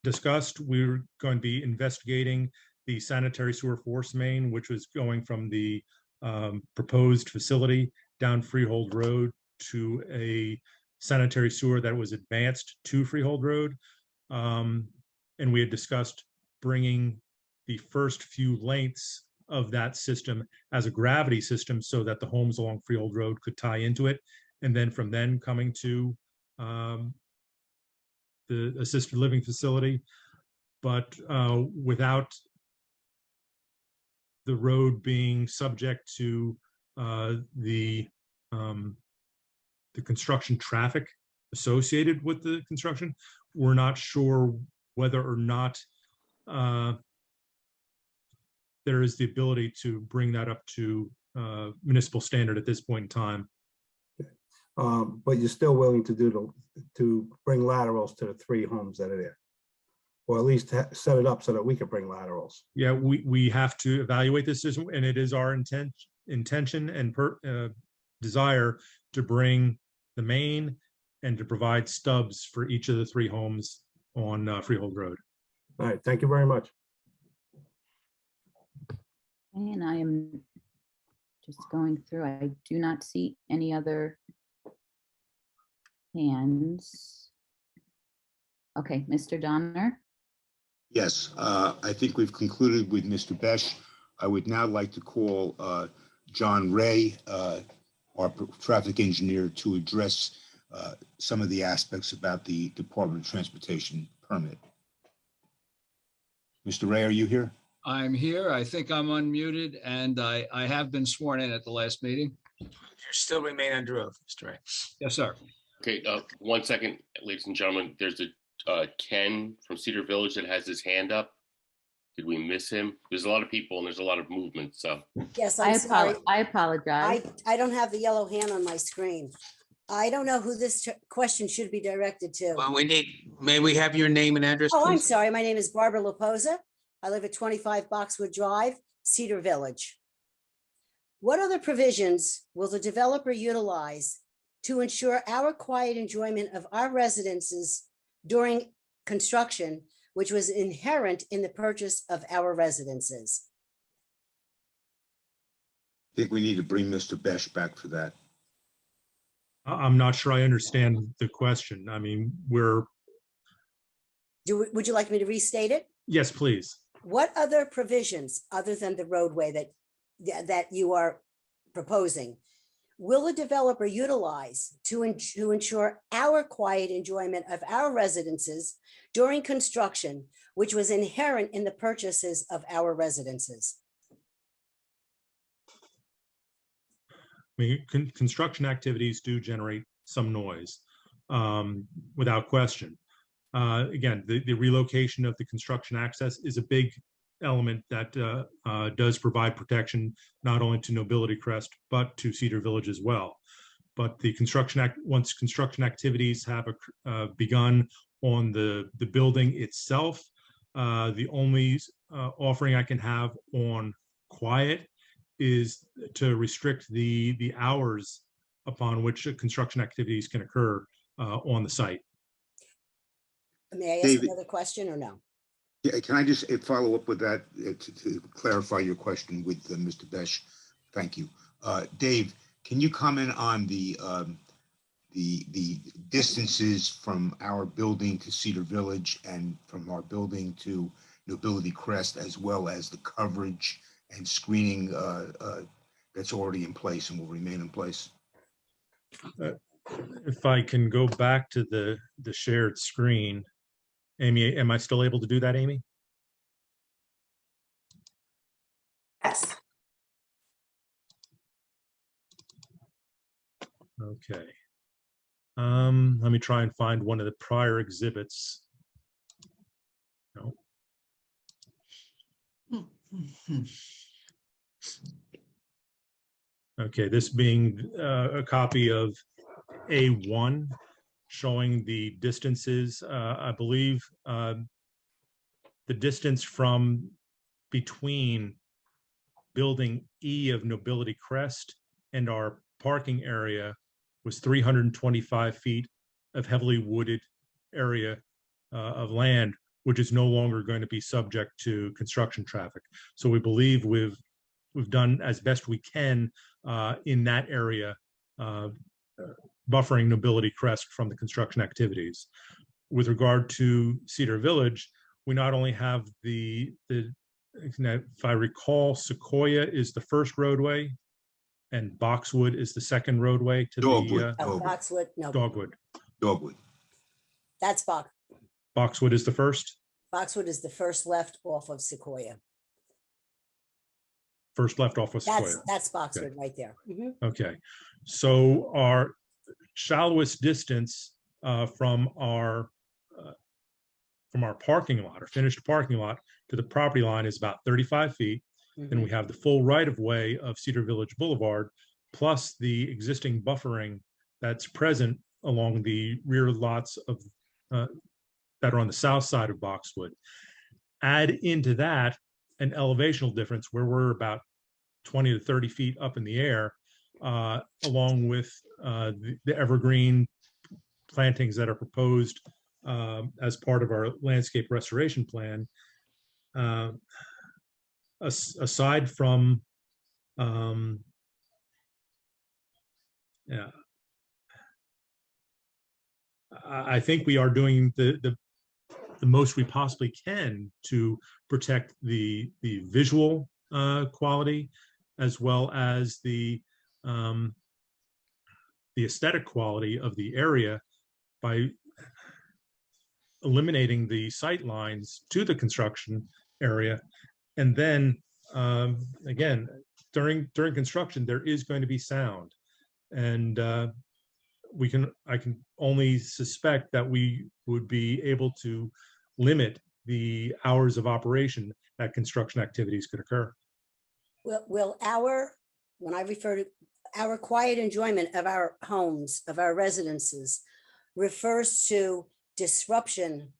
discussed, we were going to be investigating the sanitary sewer force main, which was going from the proposed facility down Freehold Road to a sanitary sewer that was advanced to Freehold Road. And we had discussed bringing the first few lengths of that system as a gravity system so that the homes along Freehold Road could tie into it. And then from then coming to the assisted living facility, but without the road being subject to the construction traffic associated with the construction, we're not sure whether or not there is the ability to bring that up to municipal standard at this point in time. But you're still willing to bring laterals to the 3 homes that are there, or at least set it up so that we can bring laterals. Yeah, we have to evaluate this system, and it is our intention and desire to bring the main and to provide stubs for each of the 3 homes on Freehold Road. All right, thank you very much. And I am just going through, I do not see any other hands. Okay, Mr. Donner. Yes, I think we've concluded with Mr. Besh. I would now like to call John Ray, our traffic engineer, to address some of the aspects about the Department of Transportation permit. Mr. Ray, are you here? I'm here. I think I'm unmuted, and I have been sworn in at the last meeting. You still remain under oath, Mr. Ray. Yes, sir. Okay, 1 second, ladies and gentlemen. There's a Ken from Cedar Village that has his hand up. Did we miss him? There's a lot of people and there's a lot of movement, so. Yes, I'm sorry. I apologize. I don't have the yellow hand on my screen. I don't know who this question should be directed to. Well, may we have your name and address, Oh, I'm please? sorry. My name is Barbara Laposa. I live at 25 Boxwood Drive, Cedar Village. What other provisions will the developer utilize to ensure our quiet enjoyment of our residences during construction, which was inherent in the purchase of our residences? I think we need to bring Mr. Besh back for that. I'm not sure I understand the question. I mean, would you like me to restate it? Yes, please. What other provisions, other than the roadway that you are proposing, will a developer utilize to ensure our quiet enjoyment of our residences during construction, which was inherent in the purchases of our residences? I mean, construction activities do generate some noise, without question. Again, the relocation of the construction access is a big element that does provide protection not only to Nobility Crest, but to Cedar Village as well. But the once construction activities have begun on the building itself, the only offering I can have on quiet is to restrict the hours upon which construction activities can occur on the site. May I ask David, another question or no? Yeah, can I just follow up with that to clarify your question with Mr. Besh? Thank you. Dave, can you comment on the distances from our building to Cedar Village and from our building to Nobility Crest, as well as the coverage and screening that's already in place and will remain in place? If I can go back to the shared screen. Amy, am I still able to do that, Amy? Yes. Okay. Let me try and find one of the prior exhibits. No. Okay, this being a copy of A1 showing the distances. I believe the distance from between building E of Nobility Crest and our parking area was 325 feet of heavily wooded area of land, which is no longer going to be subject to construction traffic. So we believe we've done as best we can in that area, buffering Nobility Crest from the construction activities. With regard to Cedar Village, we not only have if I recall, Sequoia is the first roadway and Boxwood is the second roadway to Dogwood. Boxwood, no. Dogwood. That's Boxwood is the first? Boxwood is the first left off of Sequoia. First left off of Sequoia. That's Boxwood right there. Okay, so our shallowest distance from our parking lot, or finished parking lot, to the property line is about 35 feet. Then we have the full right of way of Cedar Village Boulevard, plus the existing buffering that's present along the rear lots of that are on the south side of Boxwood. Add into that an elevational difference where we're about 20 to 30 feet up in the air, along with the evergreen plantings that are proposed as part of our landscape restoration plan. Aside from, I think we are doing the most we possibly can to protect the visual quality, as well as the aesthetic quality of the area by eliminating the sight lines to the construction area. And then again, during construction, there is going to be sound, and I can only suspect that we would be able to limit the hours of operation that construction activities could occur. Will when I refer to our quiet enjoyment of our homes, of our residences, refers to disruption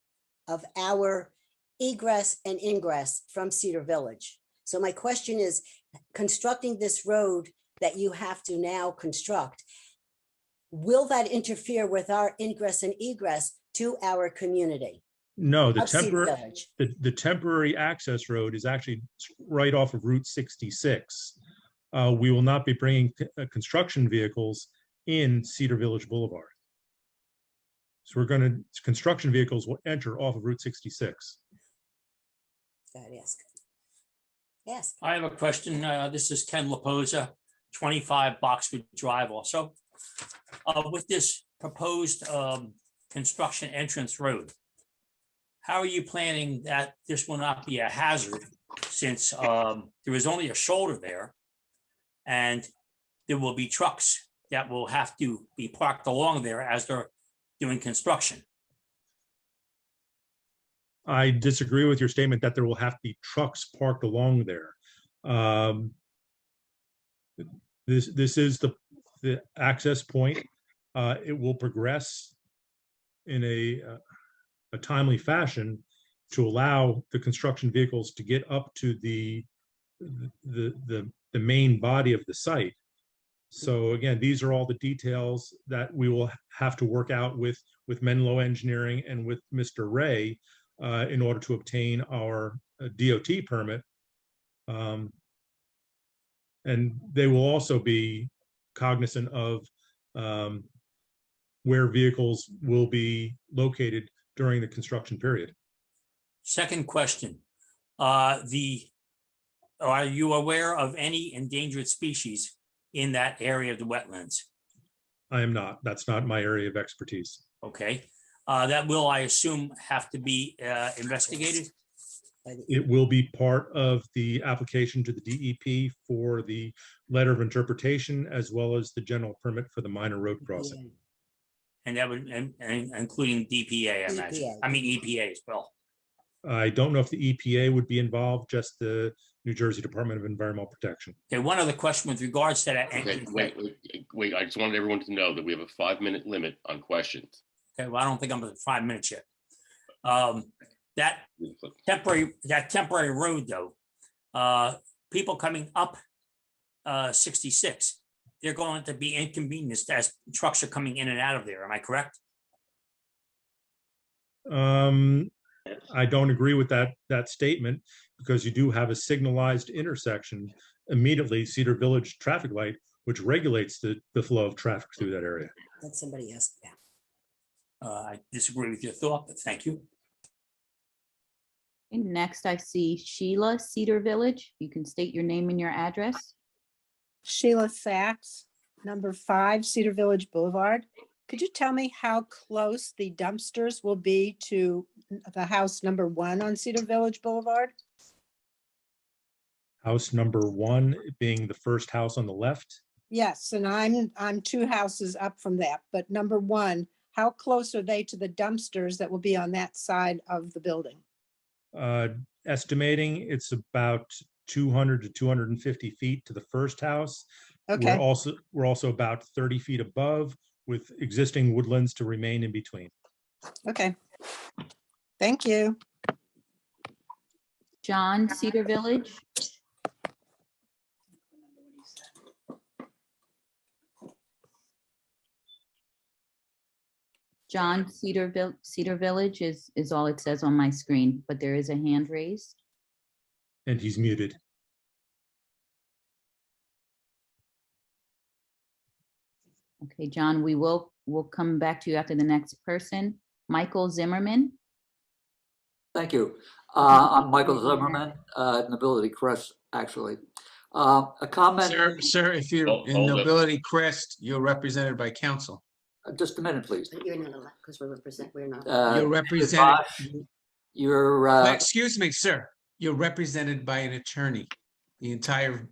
of our egress and ingress from Cedar Village. So my question is, constructing this road that you have to now construct, will that interfere with our ingress and egress to our community? No, the Of Cedar temporary, Village? the temporary access road is actually right off of Route 66. We will not be bringing construction vehicles in Cedar Village Boulevard. So construction vehicles will enter off of Route 66. Go ahead, ask. Yes. I have a question. This is Ken Laposa, 25 Boxwood Drive also. With this proposed construction entrance road, how are you planning that this will not be a hazard, since there is only a shoulder there and there will be trucks that will have to be parked along there as they're doing construction? I disagree with your statement that there will have to be trucks parked along there. This is the access point. It will progress in a timely fashion to allow the construction vehicles to get up to the main body of the site. So again, these are all the details that we will have to work out with Menlo Engineering and with Mr. Ray in order to obtain our DOT permit. And they will also be cognizant of where vehicles will be located during the construction period. Second question, are you aware of any endangered species in that area of the wetlands? I am not. That's not my area of expertise. Okay, that will, I assume, have to be investigated? It will be part of the application to the DEP for the letter of interpretation, as well as the general permit for the minor road crossing. And that would, and including DPA, I imagine. I mean EPA as well. I don't know if the EPA would be involved, just the New Jersey Department of Environmental Protection. Okay, one other question with regards to that. Okay, wait, I just wanted everyone to know that we have a 5-minute limit on questions. Okay, well, I don't think I'm at 5 minutes yet. That temporary road though, people coming up 66, they're going to be inconvenienced as trucks are coming in and out of there. Am I correct? I don't agree with that statement, because you do have a signalized intersection immediately, Cedar Village traffic light, which regulates the flow of traffic through that area. Let somebody ask that. I disagree with your thought, but thank you. And next I see Sheila, Cedar Village. You can state your name and your address. Sheila Sachs, number 5 Cedar Village Boulevard. Could you tell me how close the dumpsters will be to the house number 1 on Cedar Village Boulevard? House number 1 being the first house on the left. Yes, and I'm 2 houses up from that, but number 1, how close are they to the dumpsters that will be on that side of the building? Estimating it's about 200 to 250 feet to the first house. Okay. We're also about 30 feet above, with existing woodlands to remain in between. Okay. Thank you. John, Cedar Village. John, Cedar Village is all it says on my screen, but there is a hand raised. And he's muted. Okay, John, we'll come back to you after the next person. Michael Zimmerman. Thank you. I'm Michael Zimmerman, Nobility Crest, actually. A comment. Sir, if you're in Nobility Crest, you're represented by counsel. Just a minute, please. You're not allowed, because we're not. You're represented. You're. Excuse me, sir. You're represented by an attorney. The entire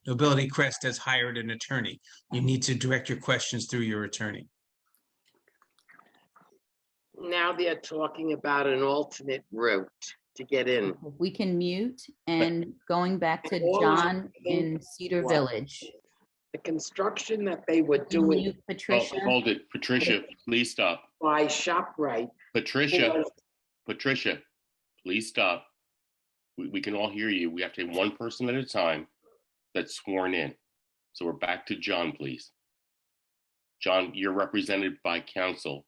Nobility Crest has hired an attorney. You need to direct your questions through your attorney. Now they're talking about an alternate route to get in. We can mute, and going back to John in Cedar Village. The construction that they were doing. Mute, Patricia. Oh, hold it, Patricia, please stop. By ShopRite. Patricia, was- Patricia, Please stop. We can all hear you. We have to have one person at a time that's sworn in. So we're back to John, please. John, you're represented by counsel.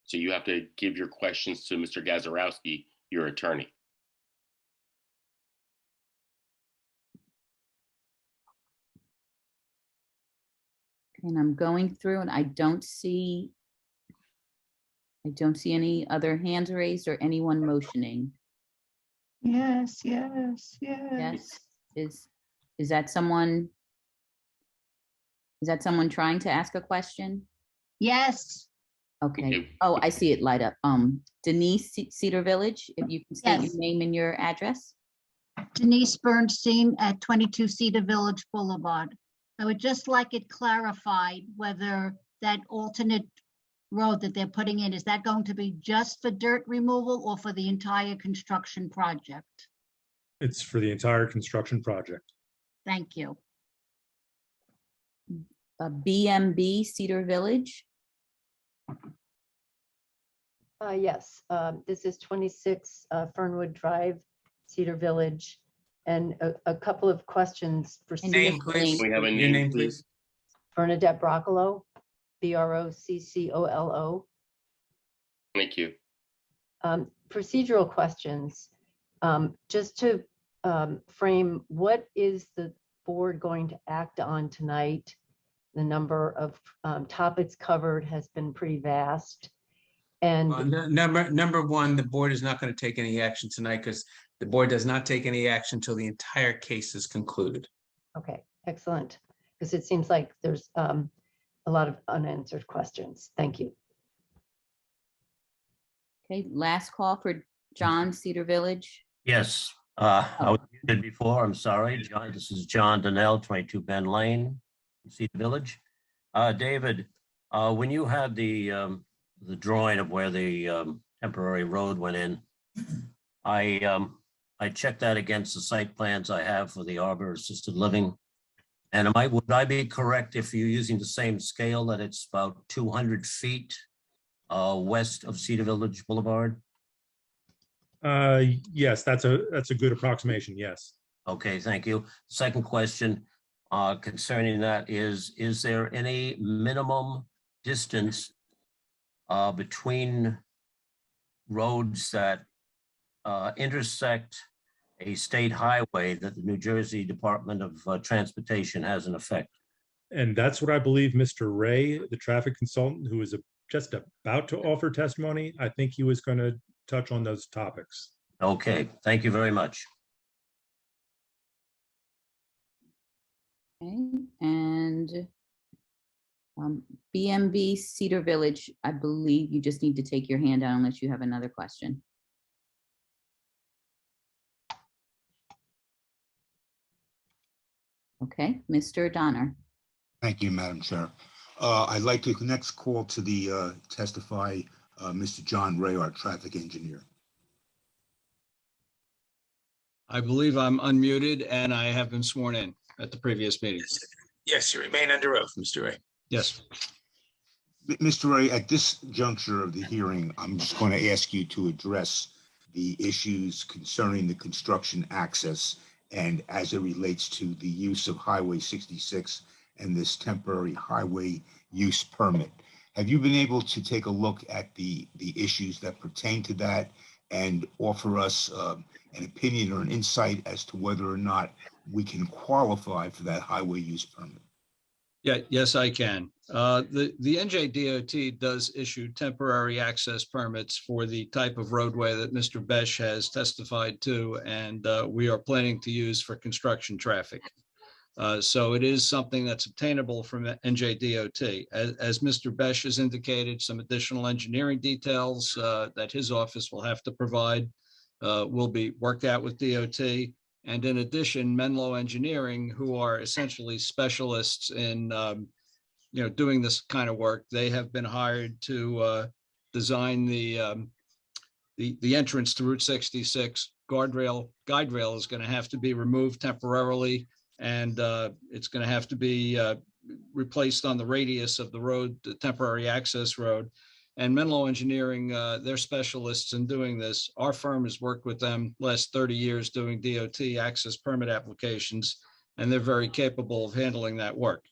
So you have to give your questions to Mr. Gazarovski, your attorney. And I'm going through and I don't see any other hands raised or anyone motioning. Yes, yes, yes. Yes, is that someone? Is that someone trying to ask a question? Yes, Okay. Oh, I see it light up. Denise, Cedar Village, if you can state Yes. your name and your address. Denise Bernstein at 22 Cedar Village Boulevard. I would just like it clarified whether that alternate road that they're putting in, is that going to be just for dirt removal or for the entire construction project? It's for the entire construction project. Thank you. BMB Cedar Village. Yes, this is 26 Fernwood Drive, Cedar Village. And a couple of questions for Name, please. We have a Your name, please. Bernadette Broccolo, Broccolo. Thank you. Procedural questions. Just to frame, what is the board going to act on tonight? The number of topics covered has been pretty vast. And Number one, the board is not going to take any action tonight because the board does not take any action until the entire case is concluded. okay, excellent. Because it seems like there's a lot of unanswered questions. Thank you. Okay, last call for John, Cedar Village. Yes, I was muted before. I'm sorry. John, this is John Donnell, 22 Ben Lane, Cedar Village. David, when you had the drawing of where the temporary road went in, I checked that against the site plans I have for the Arbor Assisted Living. And would I be correct if you're using the same scale that it's about 200 feet west of Cedar Village Boulevard? Yes, that's a good approximation. Yes. Okay, thank you. Second question concerning that is there any minimum distance between roads that intersect a state highway that the New Jersey Department of Transportation has in effect? And that's what I believe Mr. Ray, the traffic consultant who is just about to offer testimony, I think he was going to touch on those topics. Okay, thank you very much. Okay, and BMB Cedar Village, I believe you just need to take your hand down unless you have another question. Okay, Mr. Donner. Thank you, Madam Chair. I'd like to next call to the testify Mr. John Ray, our traffic engineer. I believe I'm unmuted and I have been sworn in at the previous meeting. Yes, you remain under oath, Mr. Ray. Yes. Mr. Ray, at this juncture of the hearing, I'm just going to ask you to address the issues concerning the construction access and as it relates to the use of Highway 66 and this temporary highway use permit. Have you been able to take a look at the issues that pertain to that and offer us an opinion or an insight as to whether or not we can qualify for that highway use permit? Yeah, yes, I can. The NJDOT does issue temporary access permits for the type of roadway that Mr. Besh has testified to, and we are planning to use for construction traffic. So it is something that's obtainable from NJDOT. As Mr. Besh has indicated, some additional engineering details that his office will have to provide will be worked out with DOT. And in addition, Menlo Engineering, who are essentially specialists in doing this kind of work, they have been hired to design the entrance to Route 66. Guide rail is going to have to be removed temporarily, and it's going to have to be replaced on the radius of the road, the temporary access road. And Menlo Engineering, they're specialists in doing this. Our firm has worked with them last 30 years doing DOT access permit applications, and they're very capable of handling that work.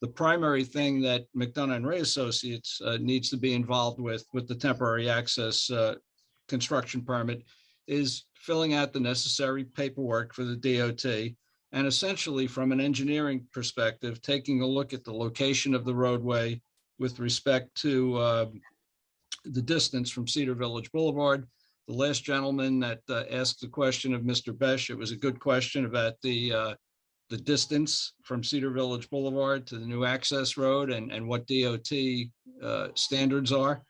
The primary thing that McDonough and Ray Associates needs to be involved with the temporary access construction permit is filling out the necessary paperwork for the DOT, and essentially from an engineering perspective, taking a look at the location of the roadway with respect to the distance from Cedar Village Boulevard. The last gentleman that asked the question of Mr. Besh, it was a good question about the distance from Cedar Village Boulevard to the new access road and what DOT standards are.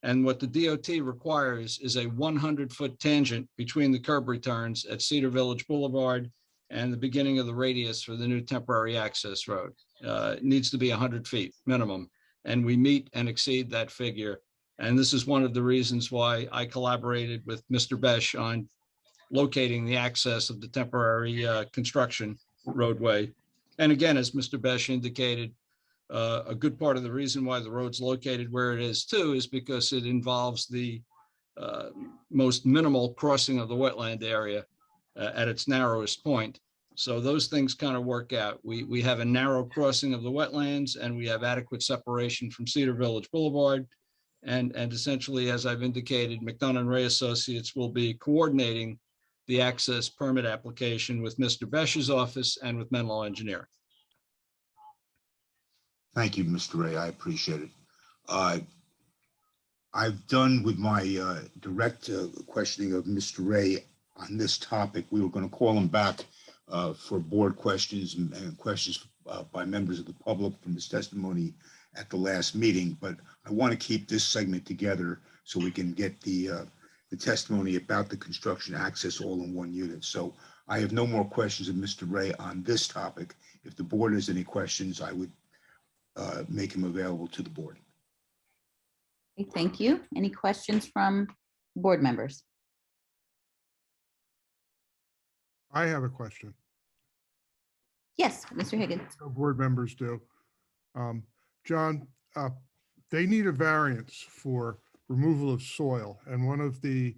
And what the DOT requires is a 100-foot tangent between the curb returns at Cedar Village Boulevard and the beginning of the radius for the new temporary access road. It needs to be 100 feet minimum, and we meet and exceed that figure. And this is one of the reasons why I collaborated with Mr. Besh on locating the access of the temporary construction roadway. And again, as Mr. Besh indicated, a good part of the reason why the road's located where it is too is because it involves the most minimal crossing of the wetland area at its narrowest point. So those things kind of work out. We have a narrow crossing of the wetlands, and we have adequate separation from Cedar Village Boulevard. And essentially, as I've indicated, McDonough and Ray Associates will be coordinating the access permit application with Mr. Besh's office and with Menlo Engineering. Thank you, Mr. Ray. I appreciate it. I've done with my direct questioning of Mr. Ray on this topic. We were going to call him back for board questions and questions by members of the public from his testimony at the last meeting, but I want to keep this segment together so we can get the testimony about the construction access all in one unit. So I have no more questions of Mr. Ray on this topic. If the board has any questions, I would make him available to the board. Okay, thank you. Any questions from board members? I have a question. Yes, Mr. Higgins. So board members do. John, they need a variance for removal of soil, and one of the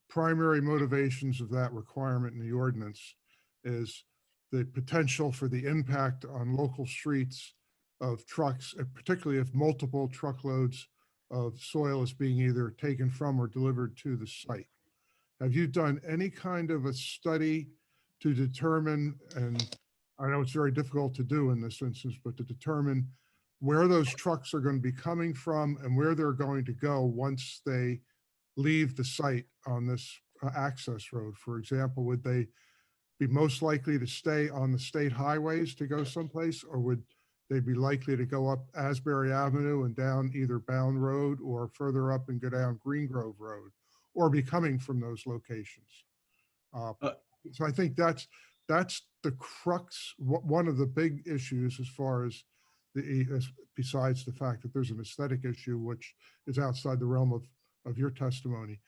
primary motivations of that requirement in the ordinance is the potential for the impact on local streets of trucks, particularly if multiple truckloads of soil is being either taken from or delivered to the site. Have you done any kind of a study to determine, and I know it's very difficult to do in this instance, but to determine where those trucks are going to be coming from and where they're going to go once they leave the site on this access road? For example, would they be most likely to stay on the state highways to go someplace, or would they be likely to go up Asbury Avenue and down either Bound Road, or further up and go down Green Grove Road, or be coming from those locations? So I think that's the crux, one of the big issues as far as besides the fact that there's an aesthetic issue, which is outside the realm of your testimony,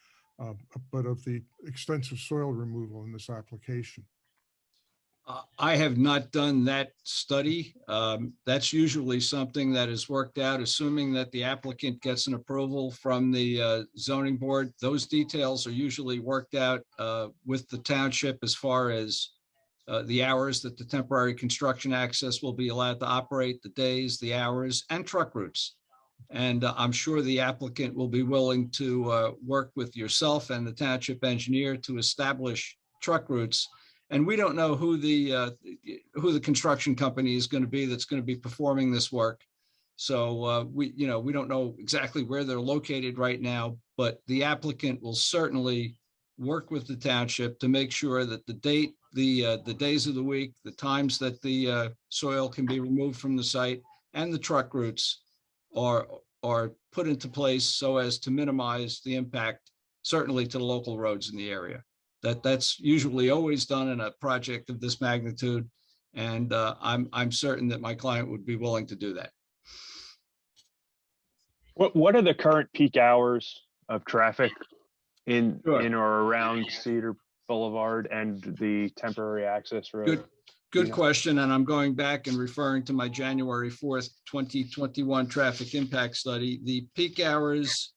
but of the extensive soil removal in this application. I have not done that study. That's usually something that is worked out, assuming that the applicant gets an approval from the zoning board. Those details are usually worked out with the township as far as the hours that the temporary construction access will be allowed to operate, the days, the hours, and truck routes. And I'm sure the applicant will be willing to work with yourself and the township engineer to establish truck routes. And we don't know who the construction company is going to be that's going to be performing this work. So we don't know exactly where they're located right now, but the applicant will certainly work with the township to make sure that the days of the week, the times that the soil can be removed from the site, and the truck routes are put into place so as to minimize the impact, certainly to the local roads in the area. That's usually always done in a project of this magnitude, and I'm certain that my client would be willing to do that. What are the current peak hours of traffic in or around Cedar Boulevard and the temporary access road? Good question, and I'm going back and referring to my January 4th, 2021 traffic impact study. The peak hours,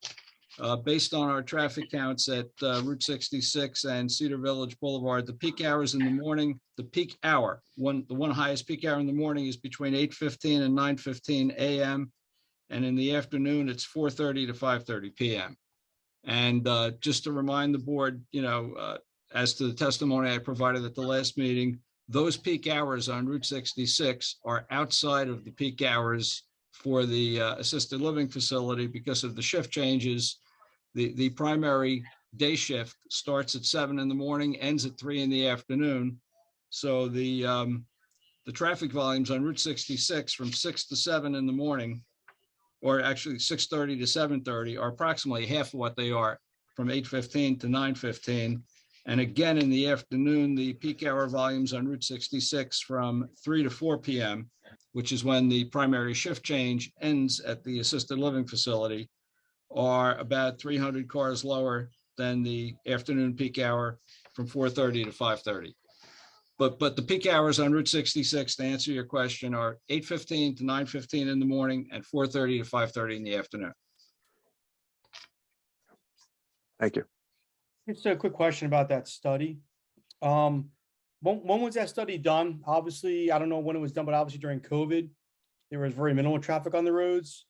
based on our traffic counts at Route 66 and Cedar Village Boulevard, the peak hours in the morning, the peak hour, the one highest peak hour in the morning is between 8:15 and 9:15 a.m. And in the afternoon, it's 4:30 to 5:30 p.m. And just to remind the board, as to the testimony I provided at the last meeting, those peak hours on Route 66 are outside of the peak hours for the assisted living facility because of the shift changes. The primary day shift starts at 7 in the morning, ends at 3 in the afternoon. So the traffic volumes on Route 66 from 6 to 7 in the morning, or actually 6:30 to 7:30, are approximately half of what they are from 8:15 to 9:15. And again, in the afternoon, the peak hour volumes on Route 66 from 3 to 4 p.m., which is when the primary shift change ends at the assisted living facility, are about 300 cars lower than the afternoon peak hour from 4:30 to 5:30. But the peak hours on Route 66, to answer your question, are 8:15 to 9:15 in the morning and 4:30 to 5:30 in the afternoon. Thank you. Just a quick question about that study. When was that study done? Obviously, I don't know when it was done, but obviously during COVID, there was very minimal traffic on the roads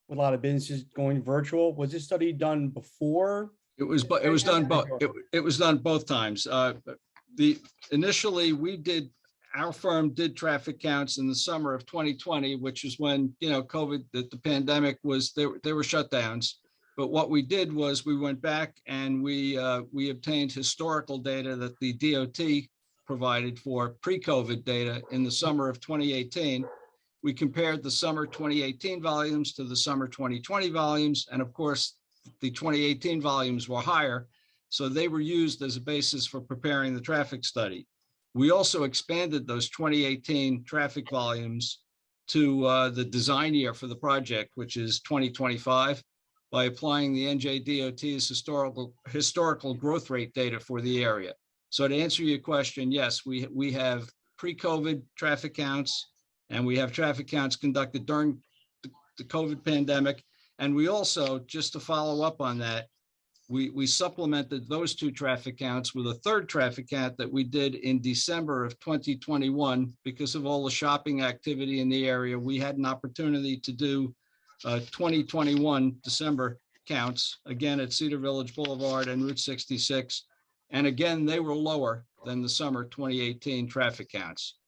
with a lot of businesses going virtual. Was this study done before? It was done both times. Initially our firm did traffic counts in the summer of 2020, which is when, COVID, the pandemic was, there were shutdowns. But what we did was we went back and we obtained historical data that the DOT provided for pre-COVID data in the summer of 2018. We compared the summer 2018 volumes to the summer 2020 volumes. And of course, the 2018 volumes were higher. So they were used as a basis for preparing the traffic study. We also expanded those 2018 traffic volumes to the design year for the project, which is 2025. By applying the NJDOT's historical growth rate data for the area. So to answer your question, yes, we have pre-COVID traffic counts, and we have traffic counts conducted during the COVID pandemic. And we also, just to follow up on that, we supplemented those two traffic counts with a third traffic count that we did in December of 2021. Because of all the shopping activity in the area, we had an opportunity to do 2021 December counts, again at Cedar Village Boulevard and Route 66. And again, they were lower than the summer 2018 traffic counts.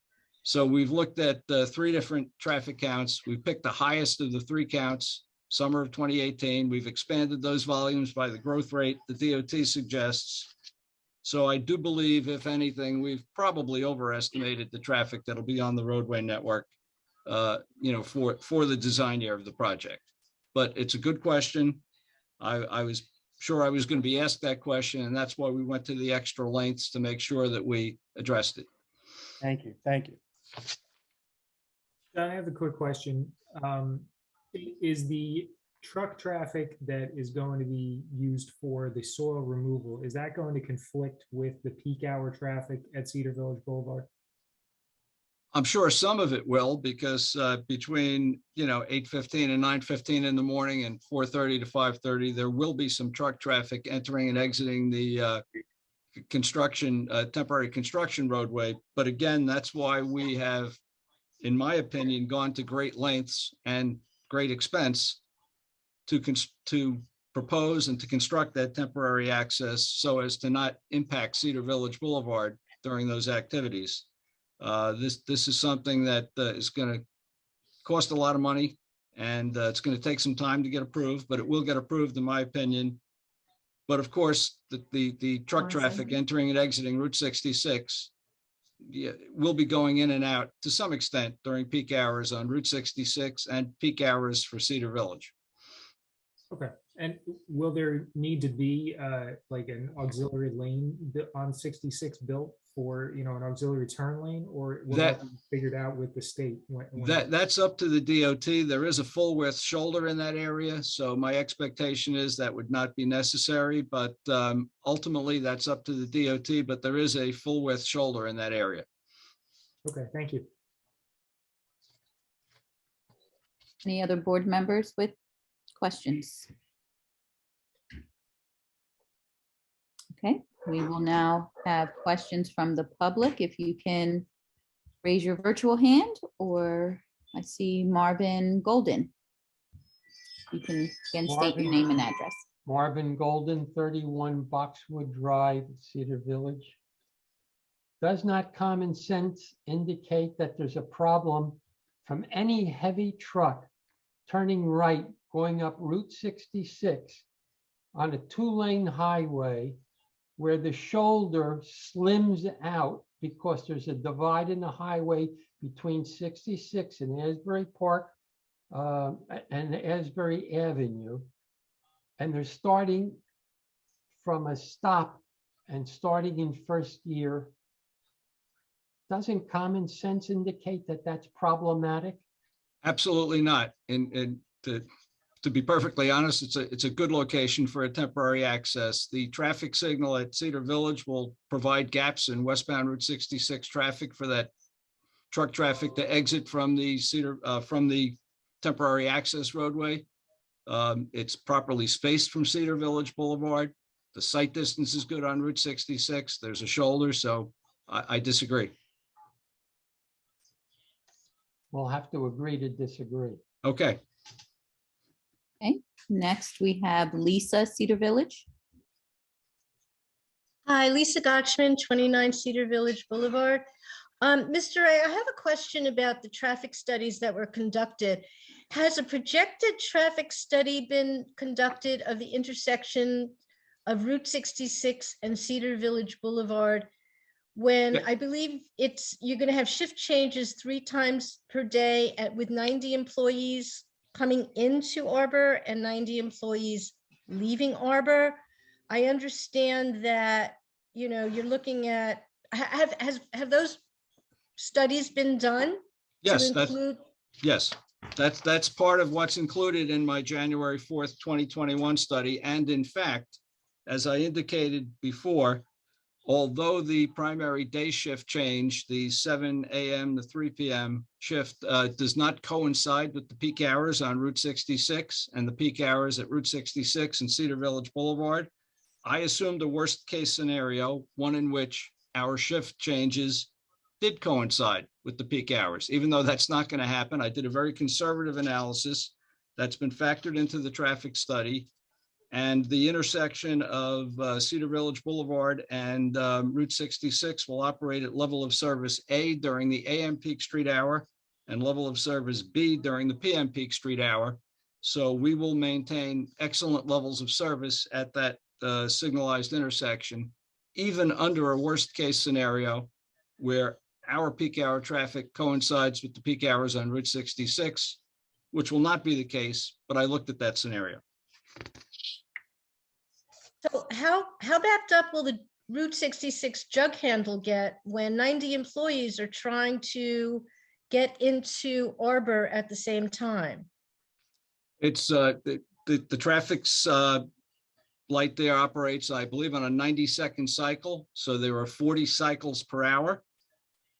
So we've looked at 3 different traffic counts. We picked the highest of the 3 counts, summer of 2018. We've expanded those volumes by the growth rate the DOT suggests. So I do believe, if anything, we've probably overestimated the traffic that'll be on the roadway network for the design year of the project. But it's a good question. I was sure I was going to be asked that question, and that's why we went to the extra lengths to make sure that we addressed it. Thank you. Thank you. John, I have a quick question. Is the truck traffic that is going to be used for the soil removal, is that going to conflict with the peak hour traffic at Cedar Village Boulevard? I'm sure some of it will, because between 8:15 and 9:15 in the morning and 4:30 to 5:30, there will be some truck traffic entering and exiting the temporary construction roadway. But again, that's why we have, in my opinion, gone to great lengths and great expense to propose and to construct that temporary access so as to not impact Cedar Village Boulevard during those activities. This is something that is going to cost a lot of money, and it's going to take some time to get approved, but it will get approved, in my opinion. But of course, the truck traffic entering and exiting Route 66 will be going in and out to some extent during peak hours on Route 66 and peak hours for Cedar Village. Okay. And will there need to be like an auxiliary lane on 66 built for, an auxiliary turn lane, or will that be figured out with the state? That's up to the DOT. There is a full width shoulder in that area. So my expectation is that would not be necessary, but ultimately that's up to the DOT, but there is a full width shoulder in that area. Okay, thank you. Any other board members with questions? Okay, we will now have questions from the public. If you can raise your virtual hand, or I see Marvin Golden. You can again state your name and address. Marvin Golden, 31 Boxwood Drive, Cedar Village. Does not common sense indicate that there's a problem from any heavy truck turning right going up Route 66 on a 2-lane highway where the shoulder slims out because there's a divide in the highway between 66 and Asbury Park and Asbury Avenue. And they're starting from a stop and starting in first gear. Doesn't common sense indicate that that's problematic? Absolutely not. And to be perfectly honest, it's a good location for a temporary access. The traffic signal at Cedar Village will provide gaps in westbound Route 66 traffic for that truck traffic to exit from the temporary access roadway. It's properly spaced from Cedar Village Boulevard. The sight distance is good on Route 66. There's a shoulder, so I disagree. We'll have to agree to disagree. Okay. Okay, next we have Lisa, Cedar Village. Hi, Lisa Gotchman, 29 Cedar Village Boulevard. Mr. Ray, I have a question about the traffic studies that were conducted. Has a projected traffic study been conducted of the intersection of Route 66 and Cedar Village Boulevard? When I believe you're going to have shift changes 3 times per day with 90 employees coming into Arbor and 90 employees leaving Arbor. I understand that, you're looking at, have those studies been done? Yes, to include? yes, that's part of what's included in my January 4th, 2021 study. And in fact, as I indicated before, although the primary day shift change, the 7 a.m. to 3 p.m. shift does not coincide with the peak hours on Route 66 and the peak hours at Route 66 and Cedar Village Boulevard, I assumed a worst case scenario, one in which our shift changes did coincide with the peak hours. Even though that's not going to happen, I did a very conservative analysis that's been factored into the traffic study. And the intersection of Cedar Village Boulevard and Route 66 will operate at level of service A during the AM peak street hour and level of service B during the PM peak street hour. So we will maintain excellent levels of service at that signalized intersection, even under a worst case scenario where our peak hour traffic coincides with the peak hours on Route 66, which will not be the case, but I looked at that scenario. So how backed up will the Route 66 jug handle get when 90 employees are trying to get into Arbor at the same time? It's the traffic's light there operates, I believe, on a 90-second cycle. So there are 40 cycles per hour.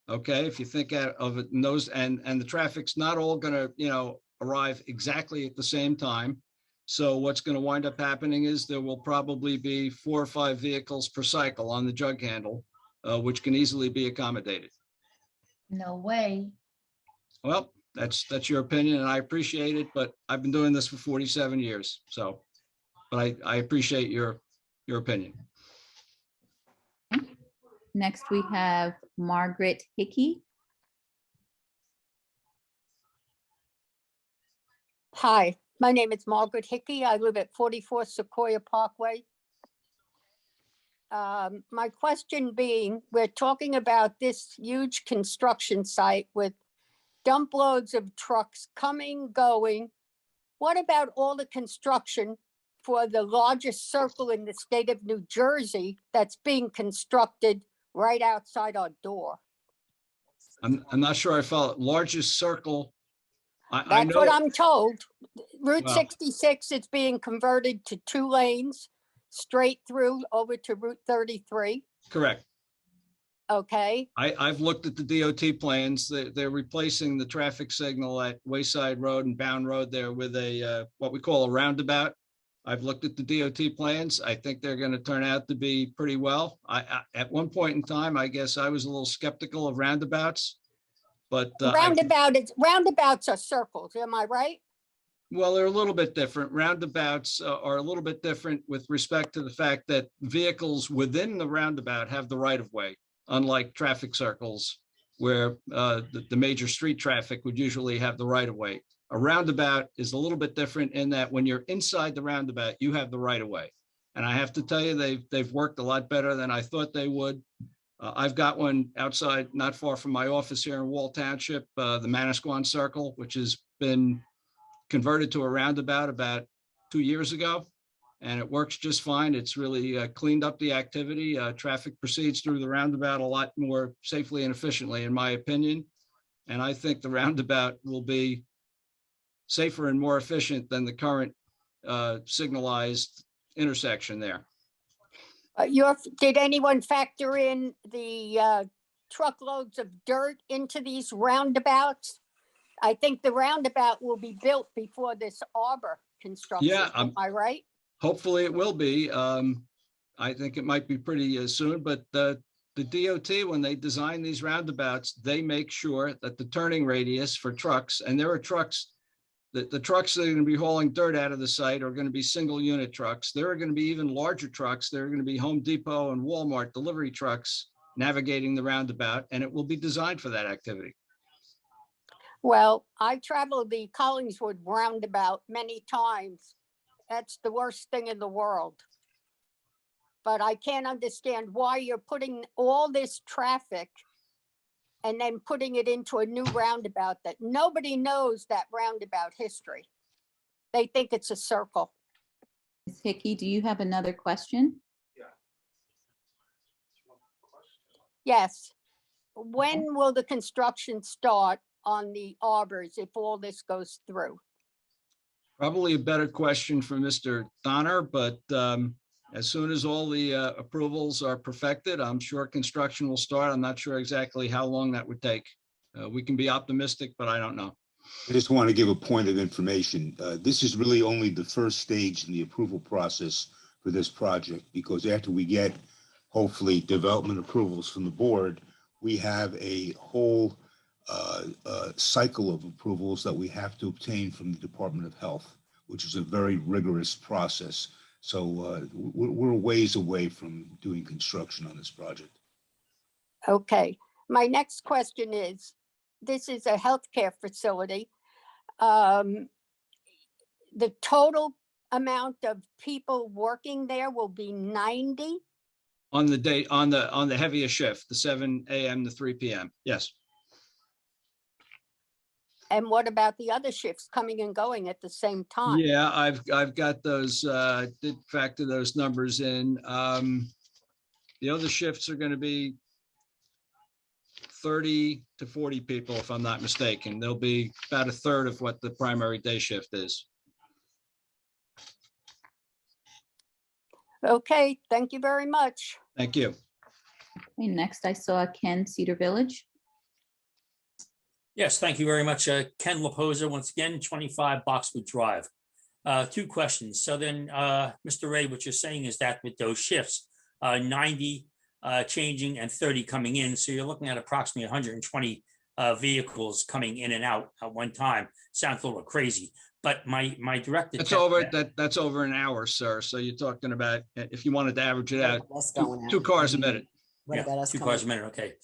Okay, if you think of it in those, and the traffic's not all going to, arrive exactly at the same time. So what's going to wind up happening is there will probably be 4 or 5 vehicles per cycle on the jug handle, which can easily be accommodated. No way. Well, that's your opinion, and I appreciate it, but I've been doing this for 47 years. So, but I appreciate your opinion. Next, we have Margaret Hickey. Hi, my name is Margaret Hickey. I live at 44 Sequoia Parkway. My question being, we're talking about this huge construction site with dump loads of trucks coming, going. What about all the construction for the largest circle in the state of New Jersey that's being constructed right outside our door? I'm not sure I follow. Largest circle. That's know, what I'm told. Route Well- 66 is being converted to 2 lanes straight through over to Route 33. Correct. Okay, I've looked at the DOT plans. They're replacing the traffic signal at Wayside Road and Bound Road there with a, what we call a roundabout. I've looked at the DOT plans. I think they're going to turn out to be pretty well. At one point in time, I guess I was a little skeptical of roundabouts, but roundabouts are circles, am I right? well, they're a little bit different. Roundabouts are a little bit different with respect to the fact that vehicles within the roundabout have the right of way, unlike traffic circles where the major street traffic would usually have the right of way. A roundabout is a little bit different in that when you're inside the roundabout, you have the right of way. And I have to tell you, they've worked a lot better than I thought they would. I've got one outside, not far from my office here in Wall Township, the Manasquan Circle, which has been converted to a roundabout about 2 years ago, and it works just fine. It's really cleaned up the activity. Traffic proceeds through the roundabout a lot more safely and efficiently, in my opinion. And I think the roundabout will be safer and more efficient than the current signalized intersection there. Did anyone factor in the truckloads of dirt into these roundabouts? I think the roundabout will be built before this arbor construction. Yeah, am I right? Hopefully it will be. I think it might be pretty soon, but the DOT, when they design these roundabouts, they make sure that the turning radius for trucks, and there are trucks, the trucks that are going to be hauling dirt out of the site are going to be single unit trucks. There are going to be even larger trucks. There are going to be Home Depot and Walmart delivery trucks navigating the roundabout, and it will be designed for that activity. Well, I traveled the Collingswood roundabout many times. That's the worst thing in the world. But I can't understand why you're putting all this traffic and then putting it into a new roundabout that nobody knows that roundabout history. They think it's a circle. Ms. Hickey, do you have another question? Yes. When will the construction start on the Arbors if all this goes through? Probably a better question for Mr. Donner, but as soon as all the approvals are perfected, I'm sure construction will start. I'm not sure exactly how long that would take. We can be optimistic, but I don't know. I just want to give a point of information. This is really only the first stage in the approval process for this project, because after we get, hopefully, development approvals from the board, we have a whole cycle of approvals that we have to obtain from the Department of Health, which is a very rigorous process. So we're a ways away from doing construction on this project. Okay. My next question is, this is a healthcare facility. The total amount of people working there will be 90? On the day, on the heaviest shift, the 7 a.m. to 3 p.m. Yes. And what about the other shifts coming and going at the same time? Yeah, I've got those, did factor those numbers in. The other shifts are going to be 30 to 40 people, if I'm not mistaken. They'll be about a third of what the primary day shift is. Okay, thank you very much. Thank you. Okay, next I saw Ken, Cedar Village. Yes, thank you very much. Ken Laposa, once again, 25 Boxwood Drive. Two questions. So then, Mr. Ray, what you're saying is that with those shifts, 90 changing and 30 coming in, so you're looking at approximately 120 vehicles coming in and out at one time. Sounds a little crazy, but my direct That's over that's over an hour, sir. So you're talking about, if you wanted to average it out, two cars a minute. Yeah, 2 cars a minute. Okay,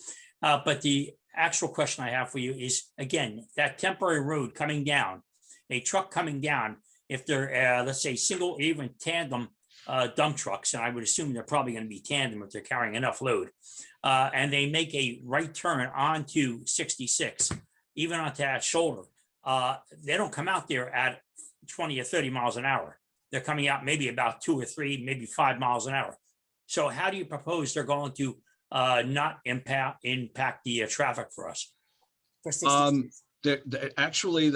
but the actual question I have for you is, again, that temporary road coming down, a truck coming down, if they're, let's say, single or even tandem dump trucks, and I would assume they're probably going to be tandem if they're carrying enough load, and they make a right turn onto 66, even onto that shoulder, they don't come out there at 20 or 30 miles an hour. They're coming out maybe about 2 or 3, maybe 5 miles an hour. So how do you propose they're going to not impact the traffic for us? Actually,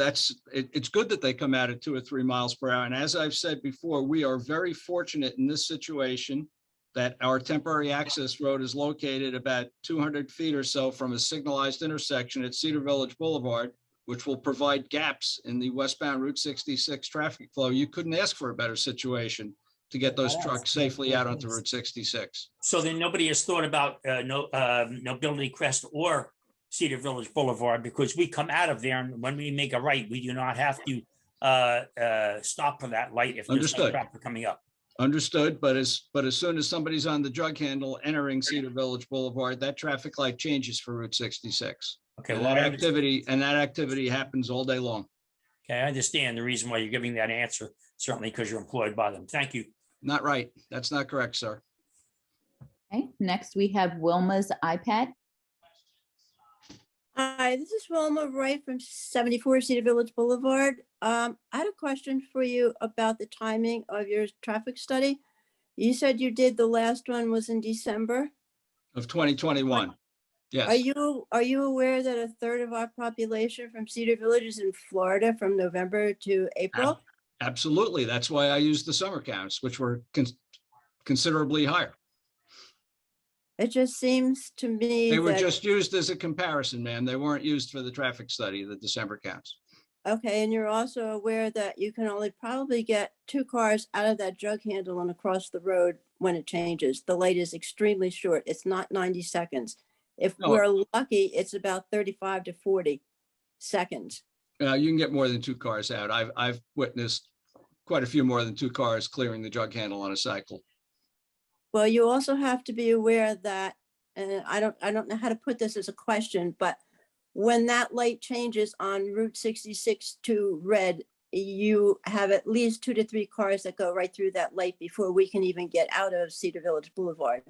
it's good that they come out at 2 or 3 miles per hour. And as I've said before, we are very fortunate in this situation that our temporary access road is located about 200 feet or so from a signalized intersection at Cedar Village Boulevard, which will provide gaps in the westbound Route 66 traffic flow. You couldn't ask for a better situation to get those trucks safely out onto Route 66. So then nobody has thought about Nobility Crest or Cedar Village Boulevard, because we come out of there and when we make a right, we do not have to stop for that light if there's no Understood. traffic coming up. Understood, but as soon as somebody's on the jug handle entering Cedar Village Boulevard, that traffic light changes for Route 66. Okay, And well, that activity happens all day long. Okay, I understand the reason why you're giving that answer, certainly because you're employed by them. Thank you. Not right. That's not correct, sir. Okay, next we have Wilma's iPad. Hi, this is Wilma Wright from 74 Cedar Village Boulevard. I had a question for you about the timing of your traffic study. You said you did, the last one was in December. Of 2021. Yes. Are you aware that a third of our population from Cedar Village is in Florida from November to April? Absolutely. That's why I used the summer counts, which were considerably higher. It just seems to me They were that- just used as a comparison, ma'am. They weren't used for the traffic study, the December counts. Okay, and you're also aware that you can only probably get 2 cars out of that jug handle and across the road when it changes. The light is extremely short. It's not 90 seconds. If No. we're lucky, it's about 35 to 40 seconds. You can get more than 2 cars out. I've witnessed quite a few more than 2 cars clearing the jug handle on a cycle. Well, you also have to be aware that, and I don't know how to put this as a question, but when that light changes on Route 66 to red, you have at least 2 to 3 cars that go right through that light before we can even get out of Cedar Village Boulevard.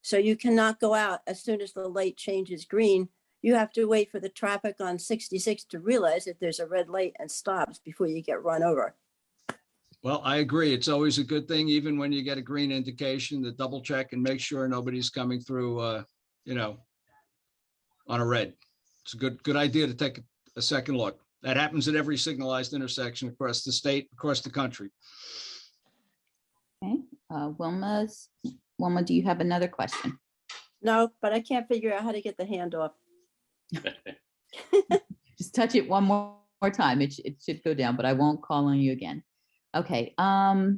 So you cannot go out as soon as the light changes green. You have to wait for the traffic on 66 to realize that there's a red light and stops before you get run over. Well, I agree. It's always a good thing, even when you get a green indication, to double check and make sure nobody's coming through, on a red. It's a good idea to take a second look. That happens at every signalized intersection across the state, across the country. Okay, Wilma, do you have another question? No, but I can't figure out how to get the hand off. Just touch it one more time. It should go down, but I won't call on you again. Okay. I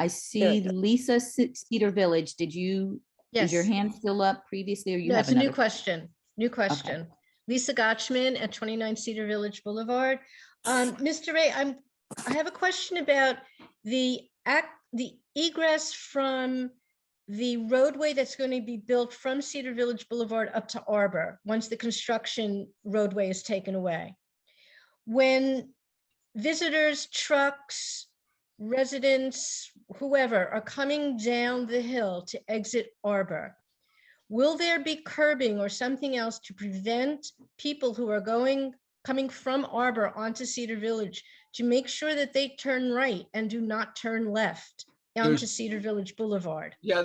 see Lisa Cedar Village. Is your Yes. hand still up previously, or you No, have it's a new another? question. New question. Lisa Gotchman at 29 Cedar Village Boulevard. Mr. Ray, I have a question about the egress from the roadway that's going to be built from Cedar Village Boulevard up to Arbor, once the construction roadway is taken away. When visitors, trucks, residents, whoever are coming down the hill to exit Arbor, will there be curbing or something else to prevent people who are coming from Arbor onto Cedar Village to make sure that they turn right and do not turn left onto Cedar Village Boulevard? Yeah,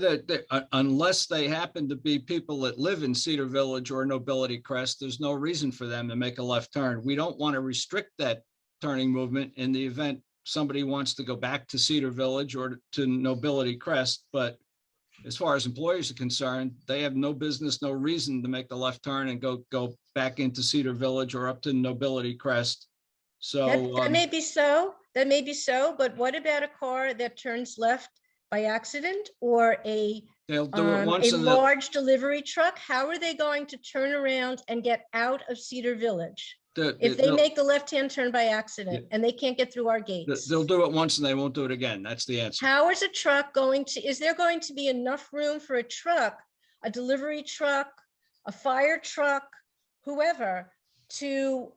unless they happen to be people that live in Cedar Village or Nobility Crest, there's no reason for them to make a left turn. We don't want to restrict that turning movement in the event somebody wants to go back to Cedar Village or to Nobility Crest. But as far as employees are concerned, they have no business, no reason to make the left turn and go back into Cedar Village or up to Nobility Crest. So That may be so. That may be so. But what about a car that turns left by accident, or they'll do it once a in large delivery truck? How are they going to turn around and get out of Cedar Village if they make the left-hand turn by accident and they can't get through our gates? They'll do it once and they won't do it again. That's the answer. How is a truck is there going to be enough room for a truck, a delivery truck, a fire truck, whoever, to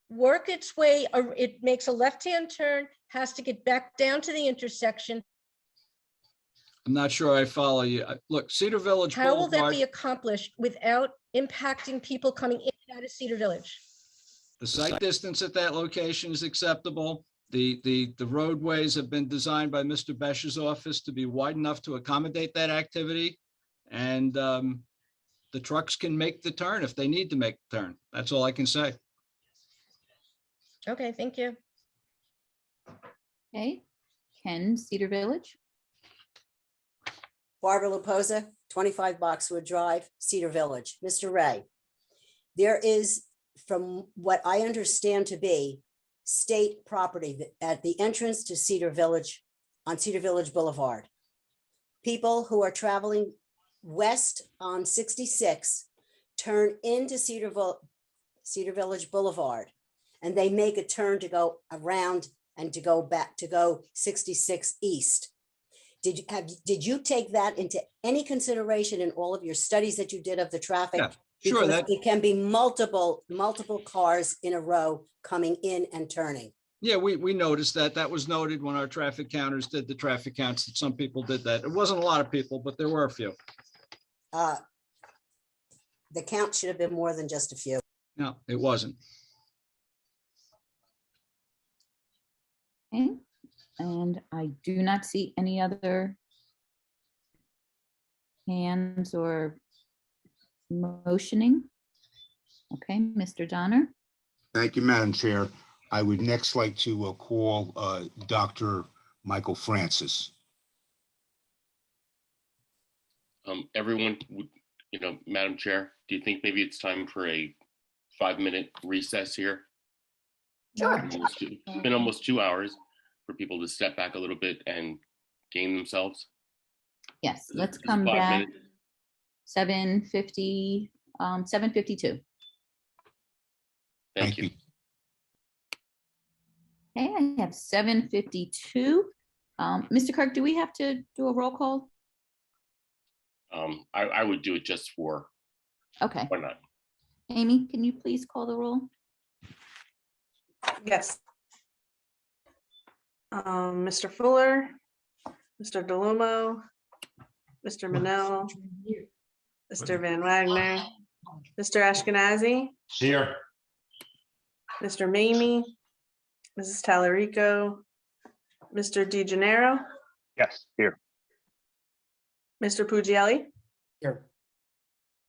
work its way? It makes a left-hand turn, has to get back down to the intersection. I'm not sure I follow you. Look, Cedar Village How will that Boulevard, be accomplished without impacting people coming in and out of Cedar Village? the site distance at that location is acceptable. The roadways have been designed by Mr. Besh's office to be wide enough to accommodate that activity. And the trucks can make the turn if they need to make the turn. That's all I can say. Okay, thank you. Okay, Ken, Cedar Village. Barbara Luposa, 25 Boxwood Drive, Cedar Village. Mr. Ray, there is, from what I understand to be, state property at the entrance to Cedar Village on Cedar Village Boulevard. People who are traveling west on 66 turn into Cedar Village Boulevard, and they make a turn to go around and to go back to go 66 east. Did you take that into any consideration in all of your studies that you did of the traffic? Yeah, sure. Because That, it can be multiple cars in a row coming in and turning. yeah, we noticed that. That was noted when our traffic counters did the traffic counts, that some people did that. It wasn't a lot of people, but there were a few. The count should have been more than just a few. No, it wasn't. Okay, and I do not see any other hands or motioning. Okay, Mr. Donner. Thank you, Madam Chair. I would next like to call Dr. Michael Francis. Everyone, Madam Chair, do you think maybe it's time for a 5-minute recess here? Sure. It's been almost 2 hours for people to step back a little bit and gain themselves. Yes, let's This is come 5 back. minutes. 7:50, 7:52. Thank you. Okay, I have 7:52. Mr. Kirk, do we have to do a roll call? I would do it just for, Okay. why not? Amy, can you please call the roll? Yes. Mr. Fuller, Mr. DeLumo, Mr. Manel, Mr. Van Wagner, Mr. Ashkenazi, Here. Mr. Mamie, Mrs. Talarico, Mr. DeGennaro, Yes, here. Mr. Puglielli, Here.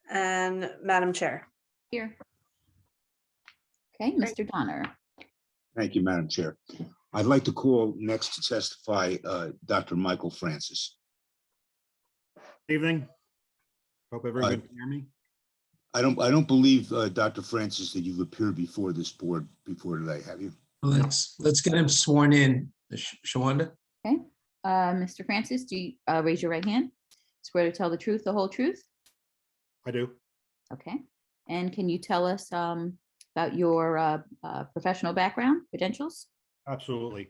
and Madam Chair. Here. Okay, Mr. Donner. Thank you, Madam Chair. I'd like to call next to testify Dr. Michael Francis. Evening. Hope everyone can hear me. I don't believe, Dr. Francis, that you've appeared before this board before today, have you? Let's get him sworn in. Shawanda? Okay, Mr. Francis, do you raise your right hand? Swear to tell the truth, the whole truth? I do. Okay, and can you tell us about your professional background, credentials? Absolutely.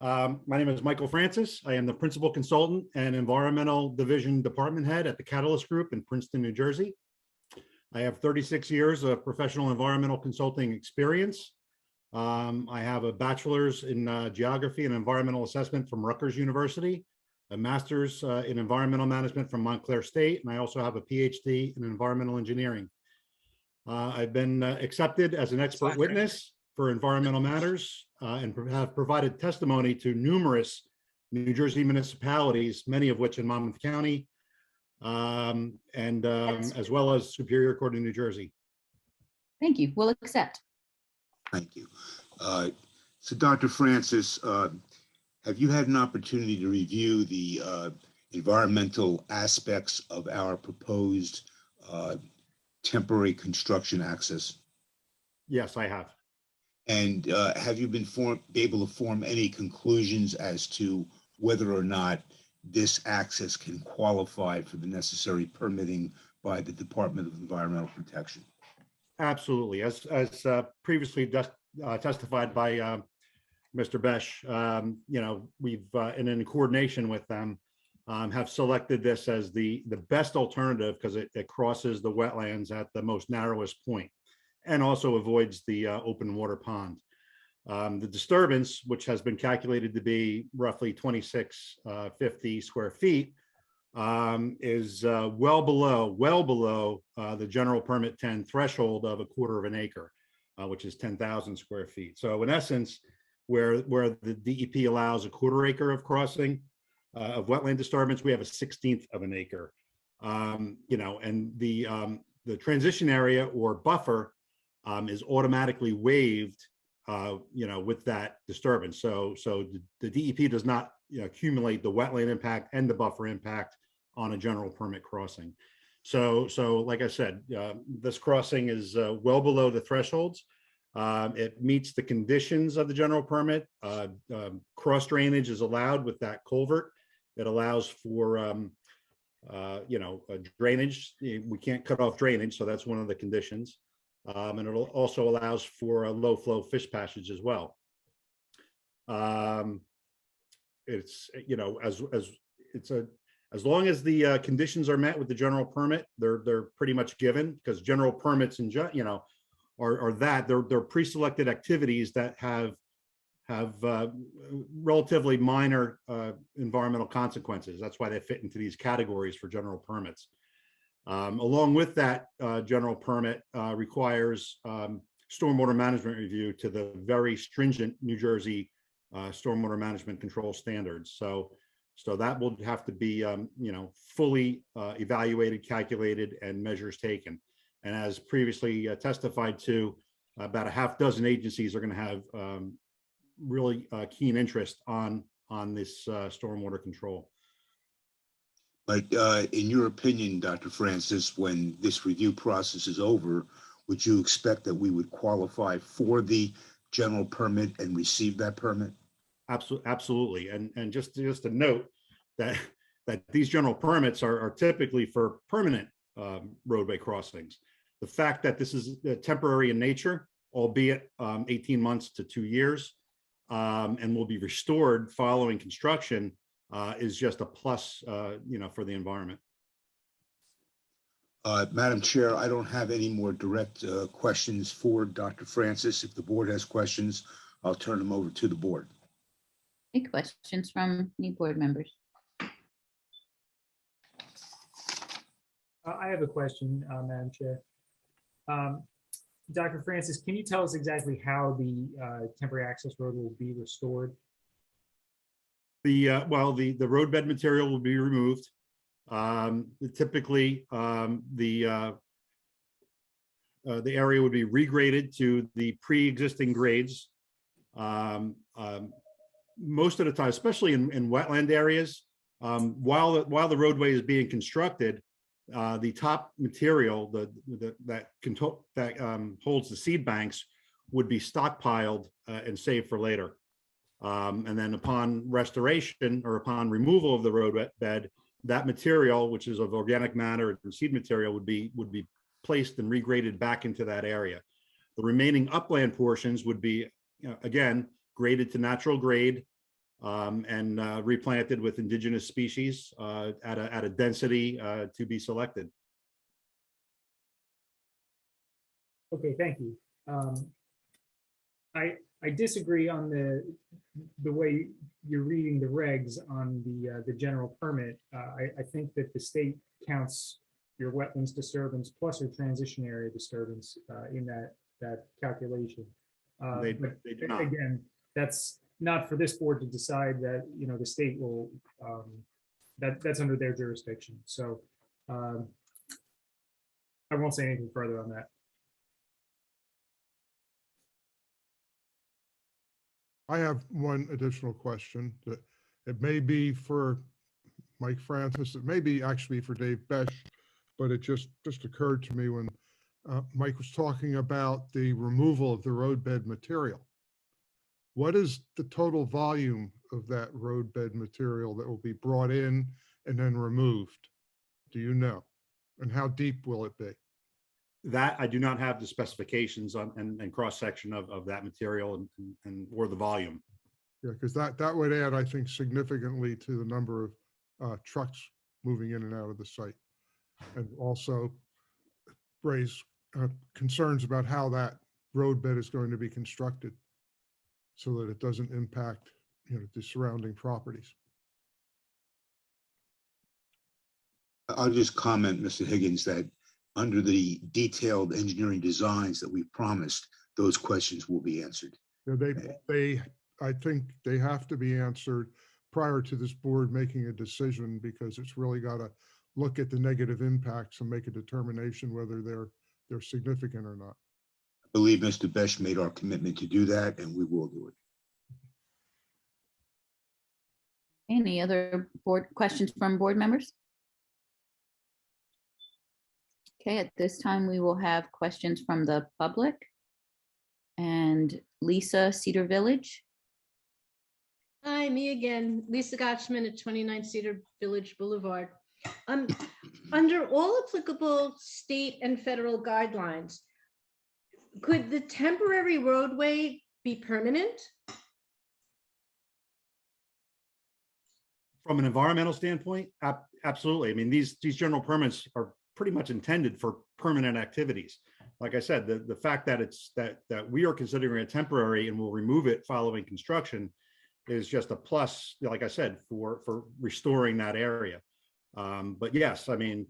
My name is Michael Francis. I am the Principal Consultant and Environmental Division Department Head at the Catalyst Group in Princeton, New Jersey. I have 36 years of professional environmental consulting experience. I have a bachelor's in geography and environmental assessment from Rutgers University, a master's in environmental management from Montclair State, and I also have a PhD in environmental engineering. I've been accepted as an expert witness for environmental matters and have provided testimony to numerous New Jersey municipalities, many of which in Monmouth County, as well as Superior Court in New Jersey. Thank you. We'll accept. Thank you. So Dr. Francis, have you had an opportunity to review the environmental aspects of our proposed temporary construction access? Yes, I have. And have you been able to form any conclusions as to whether or not this access can qualify for the necessary permitting by the Department of Environmental Protection? Absolutely. As previously testified by Mr. Besh, we've, in coordination with them, have selected this as the best alternative because it crosses the wetlands at the most narrowest point and also avoids the open water pond. The disturbance, which has been calculated to be roughly 2650 square feet, is well below the general permit 10 threshold of 1/4 of an acre, which is 10,000 square feet. So in essence, where the DEP allows 1/4 acre of crossing of wetland disturbance, we have 1/16 of an acre. And the transition area or buffer is automatically waived, with that disturbance. So the DEP does not accumulate the wetland impact and the buffer impact on a general permit crossing. So like I said, this crossing is well below the thresholds. It meets the conditions of the general permit. Cross drainage is allowed with that culvert. It allows for, drainage. We can't cut off drainage, so that's one of the conditions. And it also allows for a low flow fish passage as well. It's, as long as the conditions are met with the general permit, they're pretty much given, because general permits are that they're pre-selected activities that have relatively minor environmental consequences. That's why they fit into these categories for general permits. Along with that, general permit requires stormwater management review to the very stringent New Jersey stormwater management control standards. So that will have to be, fully evaluated, calculated, and measures taken. And as previously testified to, about a half dozen agencies are going to have really keen interest on this stormwater control. But in your opinion, Dr. Francis, when this review process is over, would you expect that we would qualify for the general permit and receive that permit? Absolutely. And just a note that these general permits are typically for permanent roadway crossings. The fact that this is temporary in nature, albeit 18 months to 2 years, and will be restored following construction, is just a plus, for the environment. Madam Chair, I don't have any more direct questions for Dr. Francis. If the board has questions, I'll turn them over to the board. Any questions from any board members? I have a question, Madam Chair. Dr. Francis, can you tell us exactly how the temporary access road will be restored? The roadbed material will be removed. Typically, the area would be regraded to the pre-existing grades. Most of the time, especially in wetland areas, while the roadway is being constructed, the top material that holds the seed banks would be stockpiled and saved for later. And then upon restoration or upon removal of the roadbed, that material, which is of organic matter and seed material, would be placed and regraded back into that area. The remaining upland portions would be, again, graded to natural grade and replanted with indigenous species at a density to be selected. Okay, thank you. I disagree on the way you're reading the regs on the general permit. I think that the state counts your wetlands disturbance plus your transition area disturbance in that calculation. They do not. Again, that's not for this board to decide. That the state will that's under their jurisdiction. So I won't say anything further on that. I have one additional question that it may be for Mike Francis, it may be actually for Dave Besh, but it just occurred to me when Mike was talking about the removal of the roadbed material. What is the total volume of that roadbed material that will be brought in and then removed? Do you know? And how deep will it be? That I do not have the specifications on and cross section of that material and or the volume. Yeah, because that would add, I think, significantly to the number of trucks moving in and out of the site, and also raise concerns about how that roadbed is going to be constructed so that it doesn't impact the surrounding properties. I'll just comment, Mr. Higgins, that under the detailed engineering designs that we promised, those questions will be answered. I think they have to be answered prior to this board making a decision, because it's really got to look at the negative impacts and make a determination whether they're significant or not. I believe Mr. Besh made our commitment to do that, and we will do it. Any other board questions from board members? Okay, at this time, we will have questions from the public. And Lisa, Cedar Village. Hi, me again, Lisa Gotchman at 29 Cedar Village Boulevard. Under all applicable state and federal guidelines, could the temporary roadway be permanent? From an environmental standpoint, absolutely. I mean, these general permits are pretty much intended for permanent activities. Like I said, the fact that it's that we are considering it temporary and will remove it following construction is just a plus, like I said, for restoring that area. But yes, I mean,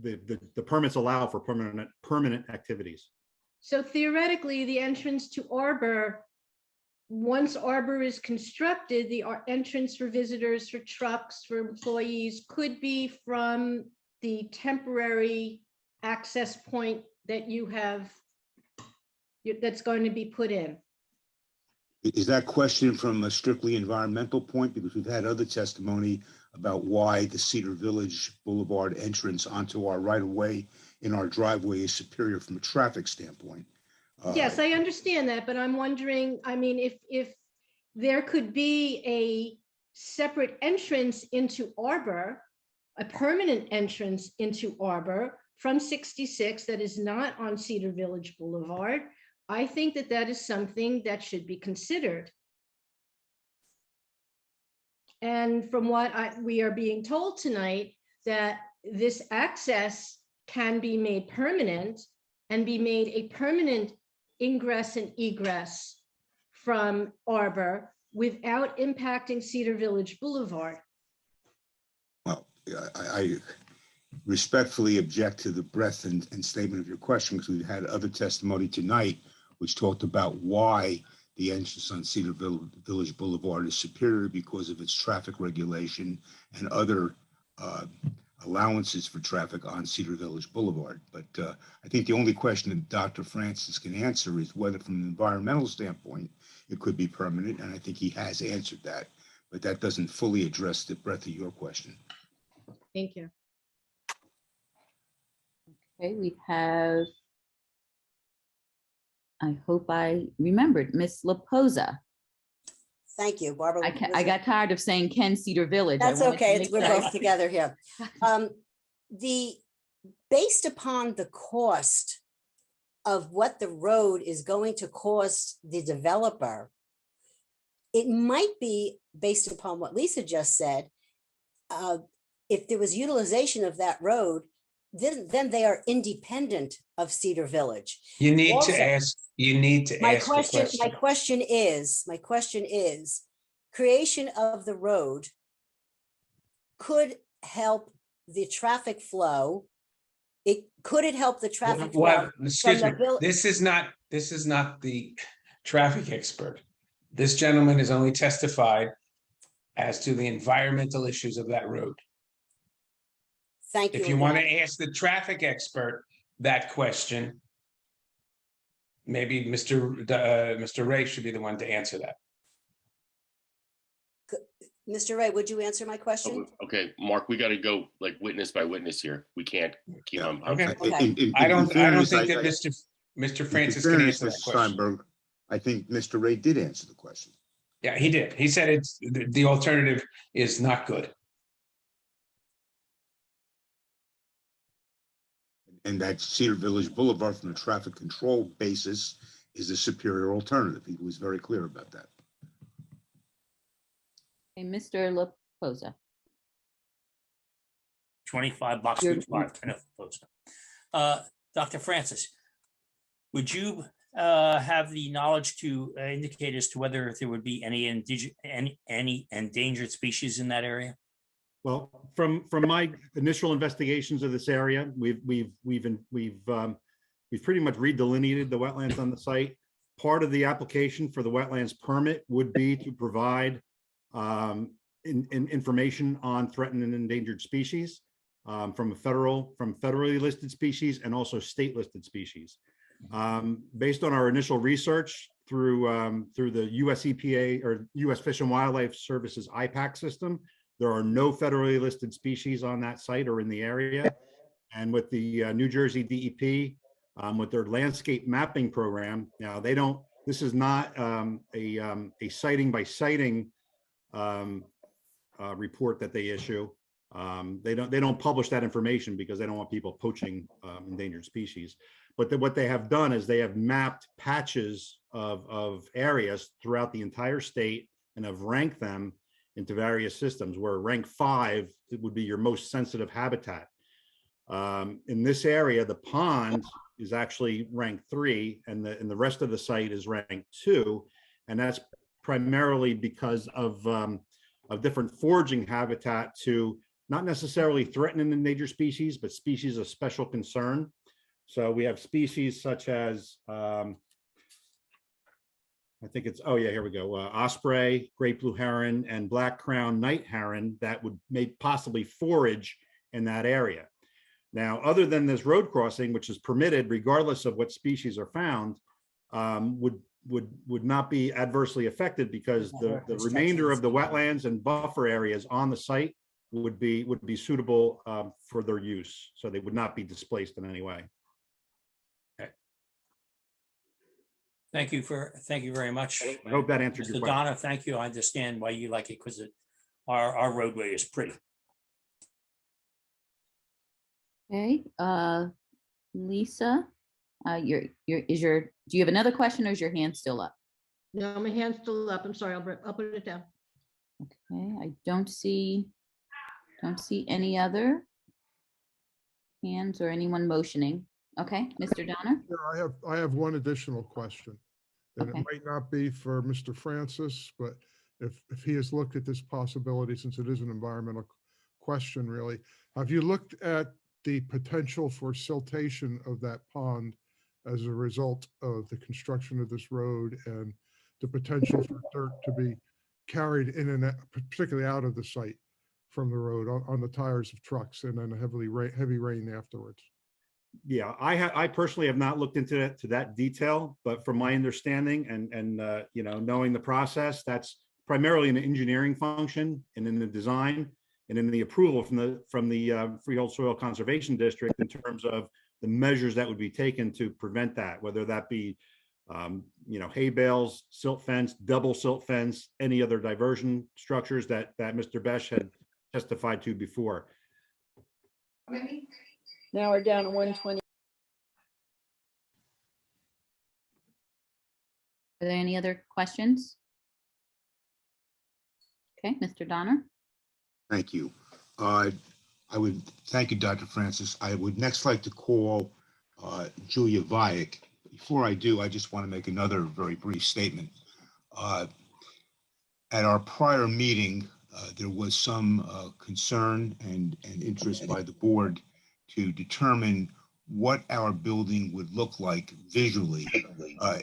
the permits allow for permanent activities. So theoretically, the entrance to Arbor, once Arbor is constructed, the entrance for visitors, for trucks, for employees could be from the temporary access point that you have, that's going to be put in. Is that question from a strictly environmental point? Because we've had other testimony about why the Cedar Village Boulevard entrance onto our right-of-way in our driveway is superior from a traffic standpoint. Yes, I understand that, but I'm wondering, I mean, if there could be a separate entrance into Arbor, a permanent entrance into Arbor from 66 that is not on Cedar Village Boulevard, I think that that is something that should be considered. And from what we are being told tonight, that this access can be made permanent and be made a permanent ingress and egress from Arbor without impacting Cedar Village Boulevard. Well, I respectfully object to the breadth and statement of your question, because we've had other testimony tonight which talked about why the entrance on Cedar Village Boulevard is superior because of its traffic regulation and other allowances for traffic on Cedar Village Boulevard. But I think the only question that Dr. Francis can answer is whether from an environmental standpoint, it could be permanent. And I think he has answered that, but that doesn't fully address the breadth of your question. Thank you. Okay, we have, I hope I remembered, Miss Laposa. Thank you, Barbara. I got tired of saying Ken Cedar Village. That's okay. We're both together here. Based upon the cost of what the road is going to cost the developer, it might be based upon what Lisa just said. If there was utilization of that road, then they are independent of Cedar Village. You need Also, to ask. You need to my ask. question. My question is, creation of the road could help the traffic flow. Could it help the traffic flow? Well, excuse me. From the This is not the traffic expert. This gentleman has only testified as to the environmental issues of that road. Thank you. If you want to ask the traffic expert that question, maybe Mr. Ray should be the one to answer that. Mr. Ray, would you answer my question? Okay, Mark, we got to go like witness by witness here. We can't keep on. Okay. Okay. I don't think that Mr. Francis can answer that Mr. question. Steinberg, I think Mr. Ray did answer the question. Yeah, he did. He said it's the alternative is not good. And that Cedar Village Boulevard from a traffic control basis is a superior alternative. He was very clear about that. Okay, Mr. Laposa. 25 Boxwood Drive, 10 Laposa. Dr. Francis, would you have the knowledge to indicate as to whether there would be any endangered species in that area? Well, from my initial investigations of this area, we've pretty much redelineated the wetlands on the site. Part of the application for the wetlands permit would be to provide information on threatened and endangered species from federally listed species and also state listed species. Based on our initial research through the US EPA or US Fish and Wildlife Services IPAC system, there are no federally listed species on that site or in the area. And with the New Jersey DEP, with their landscape mapping program, now they don't, this is not a sighting by sighting report that they issue. They don't publish that information because they don't want people poaching endangered species. But what they have done is they have mapped patches of areas throughout the entire state and have ranked them into various systems, where rank 5 it would be your most sensitive habitat. In this area, the pond is actually ranked 3, and the rest of the site is ranked 2, and that's primarily because of different foraging habitat to not necessarily threaten an endangered species, but species of special concern. So we have species such as, I think it's, oh yeah, here we go, osprey, great blue heron, and black crown night heron that would possibly forage in that area. Now, other than this road crossing, which is permitted regardless of what species are found, would not be adversely affected because the remainder of the wetlands and buffer areas on the site would be suitable for their use. So they would not be displaced in any way. Okay. Thank you very much. I hope that answered your Mr. question. Donna, thank you. I understand why you like it, because our roadway is pretty. Okay, Lisa, do you have another question, or is your hand still up? No, my hand's still up. I'm sorry. I'll put it down. Okay, I don't see any other hands or anyone motioning. Okay, Mr. Donner? Yeah, I have one additional question. And Okay. it might not be for Mr. Francis, but if he has looked at this possibility, since it is an environmental question, really, have you looked at the potential for siltation of that pond as a result of the construction of this road and the potential for dirt to be carried in and out, particularly out of the site from the road on the tires of trucks and then heavy rain afterwards? Yeah, I personally have not looked into that to that detail, but from my understanding and you know, knowing the process, that's primarily an engineering function, and in the design and in the approval from the Freehold Soil Conservation District in terms of the measures that would be taken to prevent that, whether that be you know, hay bales, silt fence, double silt fence, any other diversion structures that Mr. Besh had testified to before. Now we're down to 120. Are there any other questions? Okay, Mr. Donner? Thank you. I would thank you, Dr. Francis. I would next like to call Julia Vajek. Before I do, I just want to make another very brief statement. At our prior meeting, there was some concern and interest by the board to determine what our building would look like visually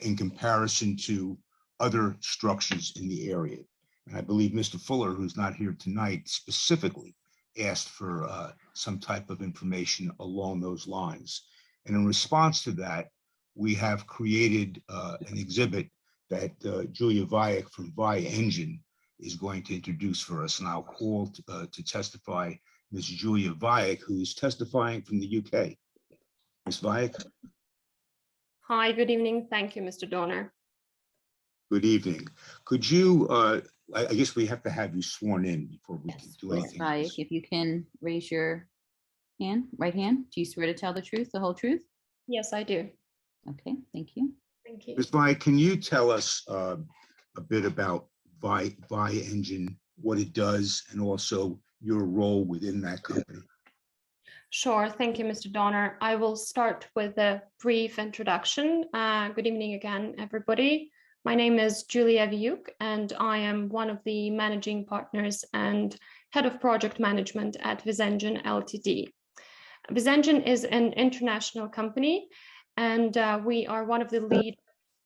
in comparison to other structures in the area. And I believe Mr. Fuller, who's not here tonight, specifically asked for some type of information along those lines. And in response to that, we have created an exhibit that Julia Vajek from Vi Engine is going to introduce for us. And I'll call to testify Ms. Julia Vajek, who is testifying from the UK. Ms. Vajek. Hi, good evening. Thank you, Mr. Donner. Good evening. Could you, I guess we have to have you sworn in before we can do Ms. anything. Vajek, if you can raise your hand, right hand. Do you swear to tell the truth, the whole truth? Yes, I do. Okay, thank you. Thank you. Ms. Vajek, can you tell us a bit about Vi Engine, what it does, and also your role within that company? Sure. Thank you, Mr. Donner. I will start with a brief introduction. Good evening again, everybody. My name is Julia Vajek, and I am one of the managing partners and head of project management at Visengine Ltd. Visengine is an international company, and we are one of the lead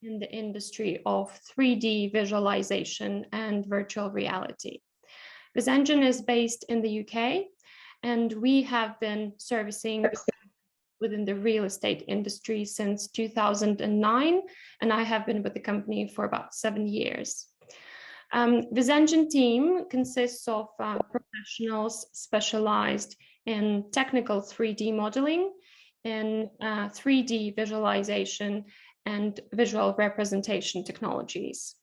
in the industry of 3D visualization and virtual reality. Visengine is based in the UK, and we have been servicing within the real estate industry since 2009, and I have been with the company for about 7 years. Visengine team consists of professionals specialized in technical 3D modeling, in 3D visualization, and visual representation technologies.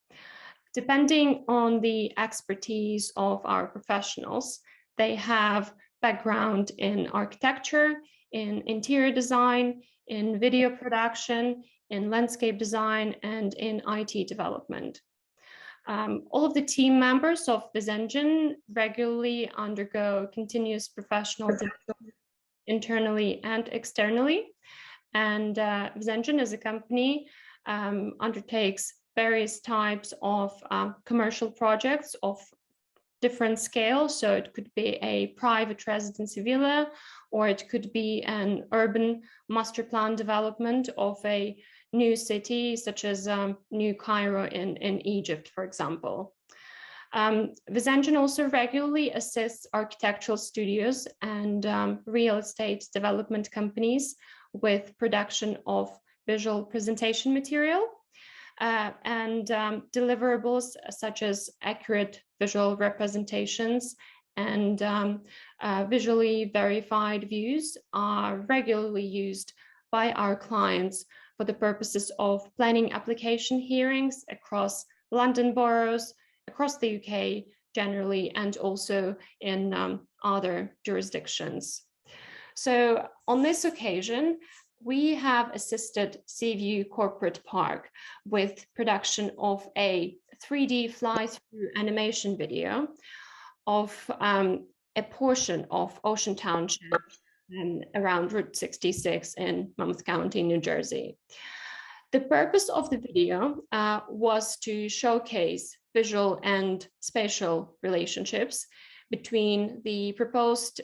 Depending on the expertise of our professionals, they have background in architecture, in interior design, in video production, in landscape design, and in IT development. All of the team members of Visengen regularly undergo continuous professional development internally and externally. And Visengen as a company undertakes various types of commercial projects of different scales. So it could be a private residency villa, or it could be an urban master plan development of a new city, such as New Cairo in Egypt, for example. Visengen also regularly assists architectural studios and real estate development companies with production of visual presentation material and deliverables such as accurate visual representations and visually verified views are regularly used by our clients for the purposes of planning application hearings across London boroughs, across the UK generally, and also in other jurisdictions. So on this occasion, we have assisted Seaview Corporate Park with production of a 3D fly-through animation video of a portion of Ocean Township around Route 66 in Monmouth County, New Jersey. The purpose of the video was to showcase visual and spatial relationships between the proposed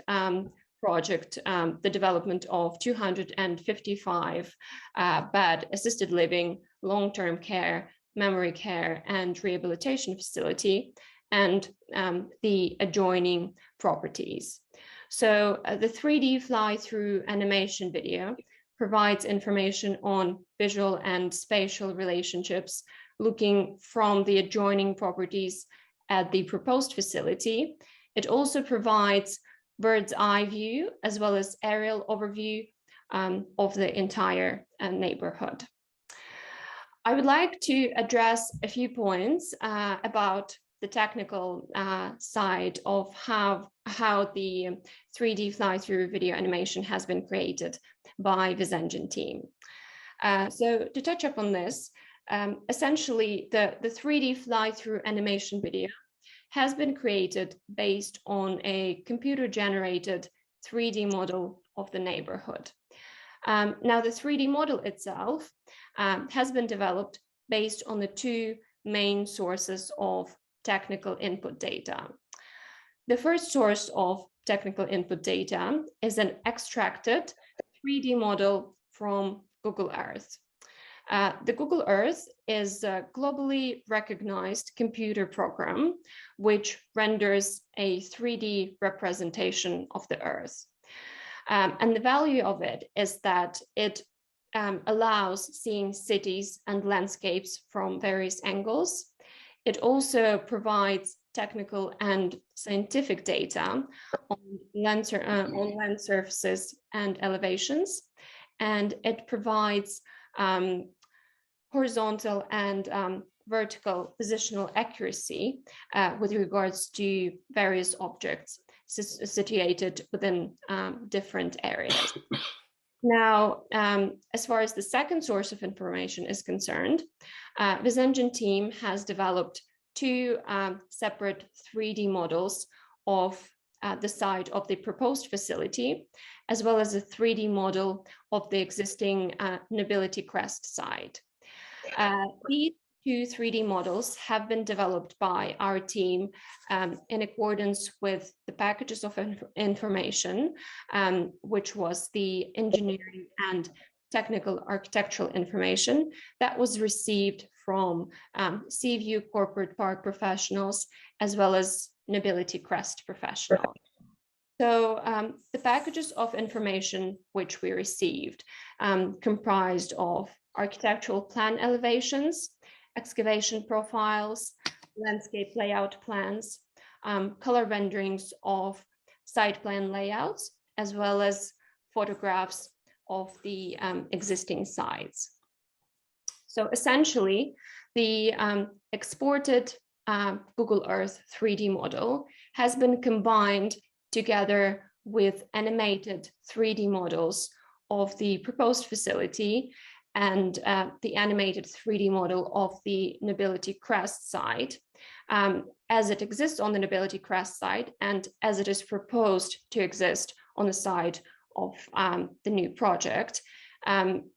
project, the development of 255 bed assisted living, long-term care, memory care, and rehabilitation facility, and the adjoining properties. So the 3D fly-through animation video provides information on visual and spatial relationships looking from the adjoining properties at the proposed facility. It also provides bird's eye view as well as aerial overview of the entire neighborhood. I would like to address a few points about the technical side of how the 3D fly-through video animation has been created by Visengen team. So to touch upon this, essentially the 3D fly-through animation video has been created based on a computer-generated 3D model of the neighborhood. Now the 3D model itself has been developed based on the two main sources of technical input data. The first source of technical input data is an extracted 3D model from Google Earth. The Google Earth is a globally recognized computer program which renders a 3D representation of the Earth. And the value of it is that it allows seeing cities and landscapes from various angles. It also provides technical and scientific data on land surfaces and elevations, and it provides horizontal and vertical positional accuracy with regards to various objects situated within different areas. Now, as far as the second source of information is concerned, Visengen team has developed two separate 3D models of the site of the proposed facility, as well as a 3D model of the existing Nobility Crest site. These two 3D models have been developed by our team in accordance with the packages of information, which was the engineering and technical architectural information that was received from Seaview Corporate Park professionals, as well as Nobility Crest professionals. So the packages of information which we received comprised of architectural plan elevations, excavation profiles, landscape layout plans, color renderings of site plan layouts, as well as photographs of the existing sites. So essentially, the exported Google Earth 3D model has been combined together with animated 3D models of the proposed facility and the animated 3D model of the Nobility Crest site as it exists on the Nobility Crest site and as it is proposed to exist on the site of the new project,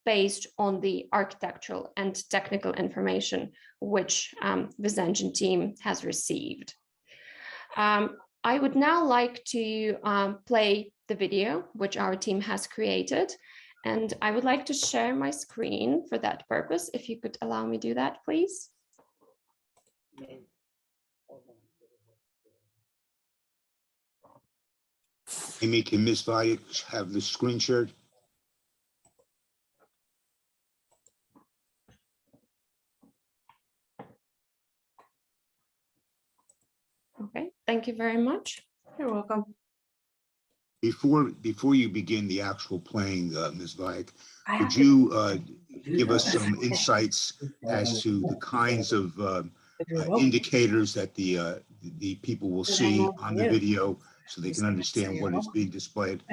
based on the architectural and technical information which the Zengen team has received. I would now like to play the video which our team has created, and I would like to share my screen for that purpose. If you could allow me to do that, please. Amy, can Ms. Vaya have the screen shared? Okay, thank you very much. You're welcome. Before you begin the actual playing, Ms. Vaya, could you give us some insights as to the kinds of indicators that the people will see on the video so they can understand what is being displayed?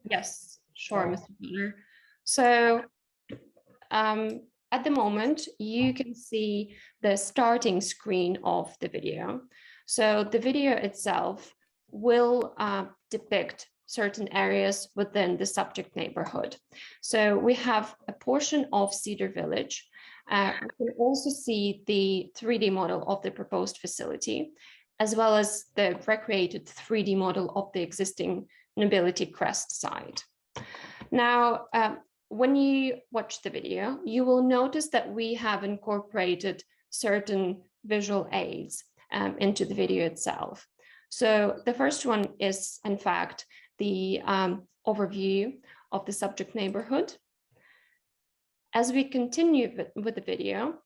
Yes, sure, Mr. Peter. So at the moment, you can see the starting screen of the video. So the video itself will depict certain areas within the subject neighborhood. So we have a portion of Cedar Village. We can also see the 3D model of the proposed facility, as well as the recreated 3D model of the existing Nobility Crest site. Now, when you watch the video, you will notice that we have incorporated certain visual aids into the video itself. So the first one is, in fact, the overview of the subject neighborhood. As we continue with the video,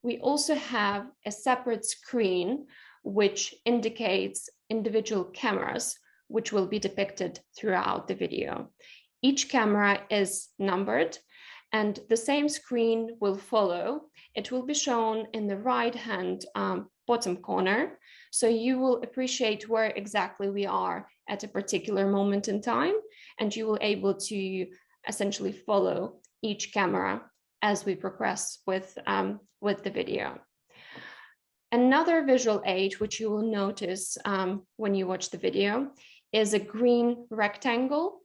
we also have a separate screen which indicates individual cameras which will be depicted throughout the video. Each camera is numbered and the same screen will follow. It will be shown in the right-hand bottom corner. So you will appreciate where exactly we are at a particular moment in time, and you will be able to essentially follow each camera as we progress with the video. Another visual aid which you will notice when you watch the video is a green rectangle.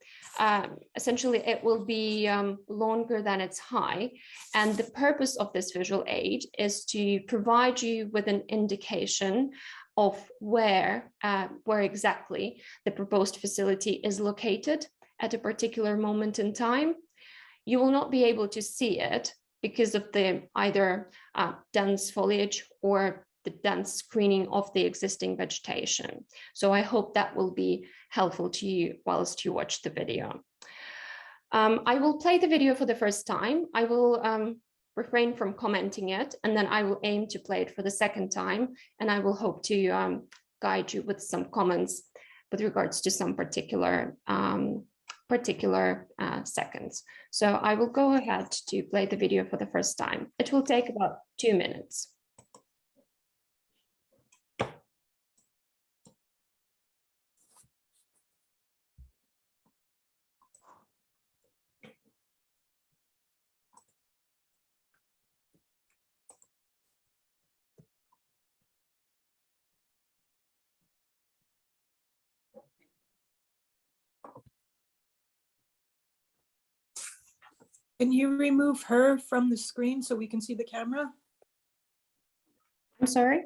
Essentially, it will be longer than its height. And the purpose of this visual aid is to provide you with an indication of where exactly the proposed facility is located at a particular moment in time. You will not be able to see it because of the either dense foliage or the dense screening of the existing vegetation. So I hope that will be helpful to you whilst you watch the video. I will play the video for the first time. I will refrain from commenting it, and then I will aim to play it for the second time, and I will hope to guide you with some comments with regards to some particular seconds. So I will go ahead to play the video for the first time. It will take about 2 minutes. Can you remove her from the screen so we can see the camera? I'm sorry?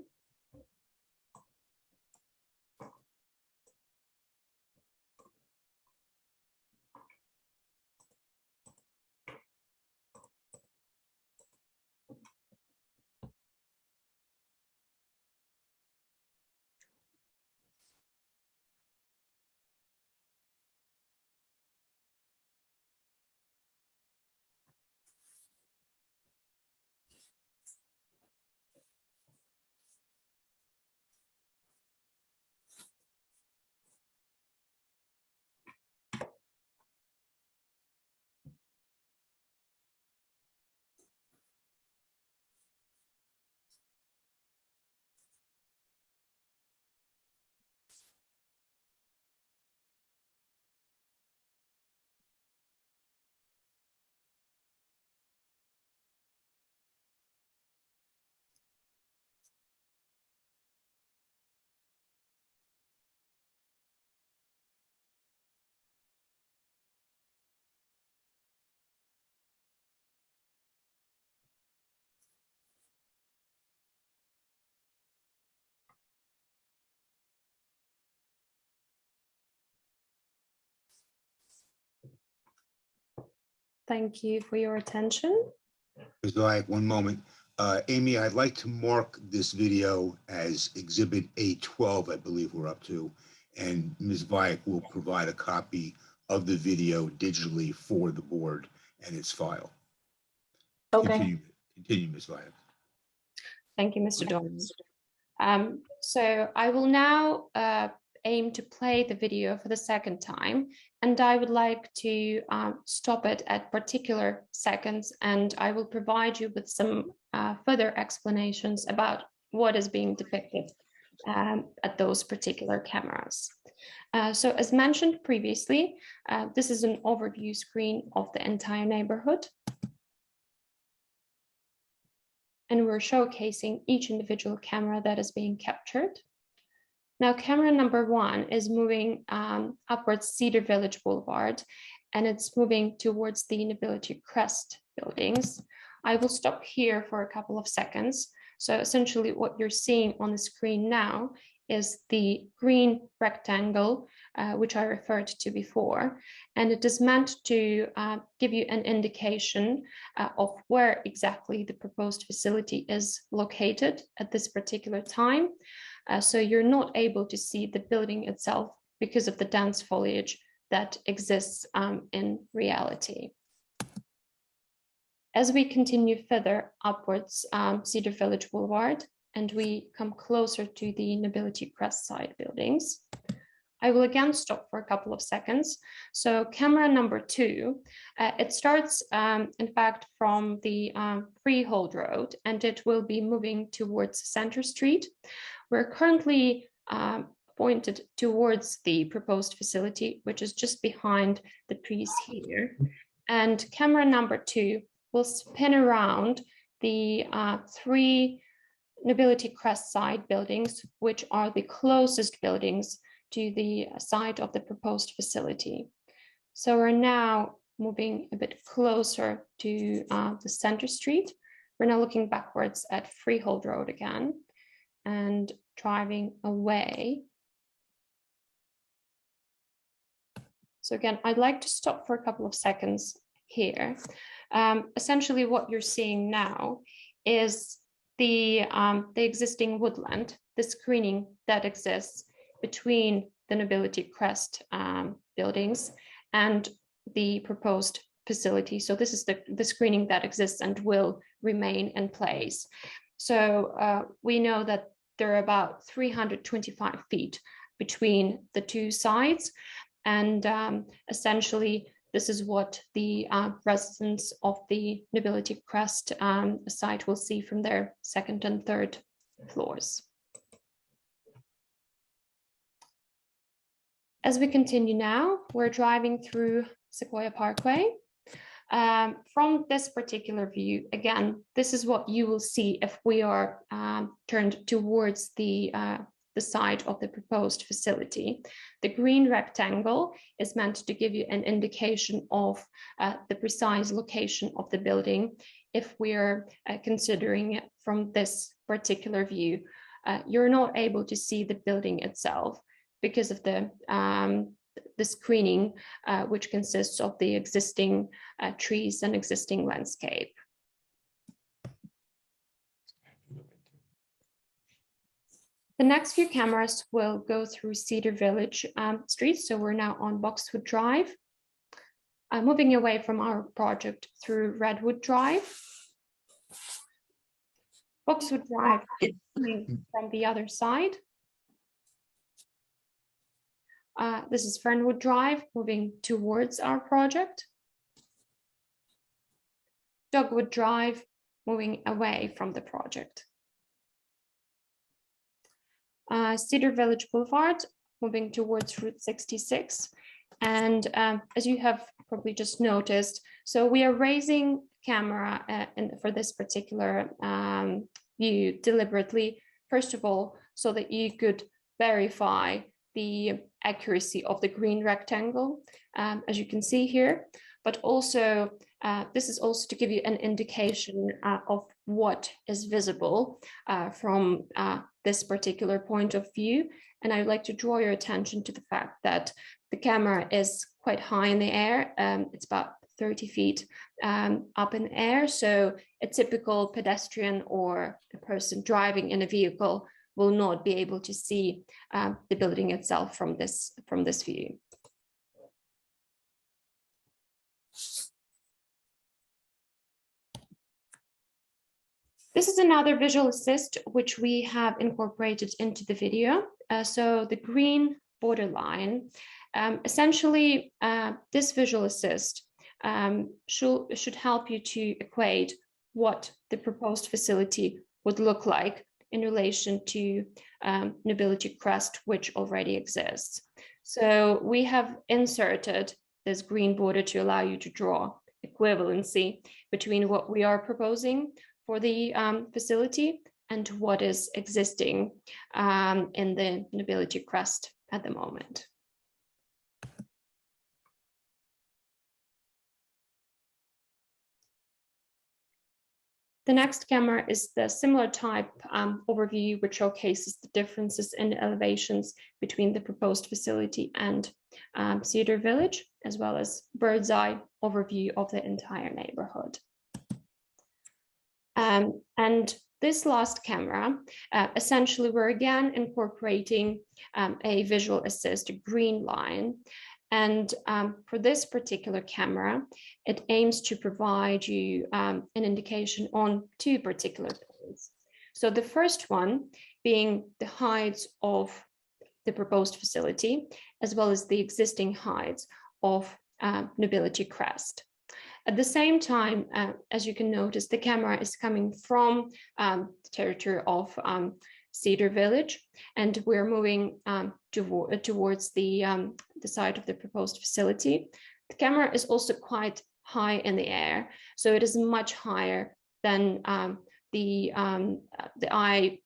Thank you for your attention. Ms. Vivek, one moment. Amy, I'd like to mark this video as Exhibit A12, I believe we're up to, and Ms. Vivek will provide a copy of the video digitally for the board and its file. Okay. Continue, Ms. Vivek. Thank you, Mr. Don. So I will now aim to play the video for the second time, and I would like to stop it at particular seconds, and I will provide you with some further explanations about what is being depicted at those particular cameras. So as mentioned previously, this is an overview screen of the entire neighborhood. And we're showcasing each individual camera that is being captured. Now, camera number 1 is moving upwards Cedar Village Boulevard, and it's moving towards the Nobility Crest buildings. I will stop here for a couple of seconds. So essentially what you're seeing on the screen now is the green rectangle, which I referred to before, and it is meant to give you an indication of where exactly the proposed facility is located at this particular time. So you're not able to see the building itself because of the dense foliage that exists in reality. As we continue further upwards Cedar Village Boulevard, and we come closer to the Nobility Crest side buildings, I will again stop for a couple of seconds. So camera number 2, it starts in fact from the Freehold Road, and it will be moving towards Center Street. We're currently pointed towards the proposed facility, which is just behind the trees here. And camera number 2 will spin around the 3 Nobility Crest side buildings, which are the closest buildings to the site of the proposed facility. So we're now moving a bit closer to the Center Street. We're now looking backwards at Freehold Road again and driving away. So again, I'd like to stop for a couple of seconds here. Essentially what you're seeing now is the existing woodland, the screening that exists between the Nobility Crest buildings and the proposed facility. So this is the screening that exists and will remain in place. So we know that there are about 325 feet between the two sides. And essentially, this is what the residents of the Nobility Crest site will see from their second and third floors. As we continue now, we're driving through Sequoia Parkway. From this particular view, again, this is what you will see if we are turned towards the side of the proposed facility. The green rectangle is meant to give you an indication of the precise location of the building. If we're considering it from this particular view, you're not able to see the building itself because of the screening, which consists of the existing trees and existing landscape. The next few cameras will go through Cedar Village Street. So we're now on Boxwood Drive, moving away from our project through Redwood Drive. Boxwood Drive is coming from the other side. This is Fernwood Drive, moving towards our project. Dogwood Drive, moving away from the project. Cedar Village Boulevard, moving towards Route 66. And as you have probably just noticed, so we are raising camera for this particular view deliberately, first of all, so that you could verify the accuracy of the green rectangle, as you can see here, but also this is also to give you an indication of what is visible from this particular point of view. And I would like to draw your attention to the fact that the camera is quite high in the air. It's about 30 feet up in the air. So a typical pedestrian or a person driving in a vehicle will not be able to see the building itself from this view. This is another visual assist which we have incorporated into the video. So the green borderline, essentially this visual assist should help you to equate what the proposed facility would look like in relation to nobility crest, which already exists. So we have inserted this green border to allow you to draw equivalency between what we are proposing for the facility and what is existing in the nobility crest at the moment. The next camera is the similar type overview, which showcases the differences in elevations between the proposed facility and Cedar Village, as well as bird's eye overview of the entire neighborhood. And this last camera, essentially we're again incorporating a visual assist, a green line. And for this particular camera, it aims to provide you an indication on two particular things. So the first one being the heights of the proposed facility, as well as the existing heights of nobility crest. At the same time, as you can notice, the camera is coming from the territory of Cedar Village, and we're moving towards the side of the proposed facility. The camera is also quite high in the air, so it is much higher than the eye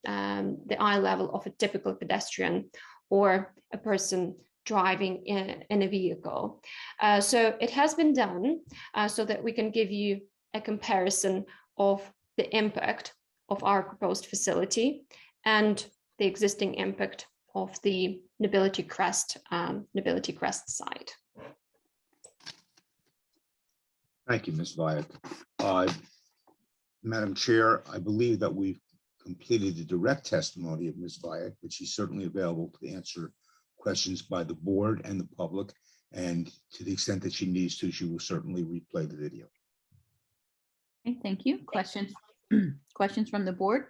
level of a typical pedestrian or a person driving in a vehicle. So it has been done so that we can give you a comparison of the impact of our proposed facility and the existing impact of the nobility crest site. Thank you, Ms. Vyak. Madam Chair, I believe that we've completed the direct testimony of Ms. Vyak, but she's certainly available to answer questions by the board and the public. And to the extent that she needs to, she will certainly replay the video. Okay, thank you. Questions? Questions from the board?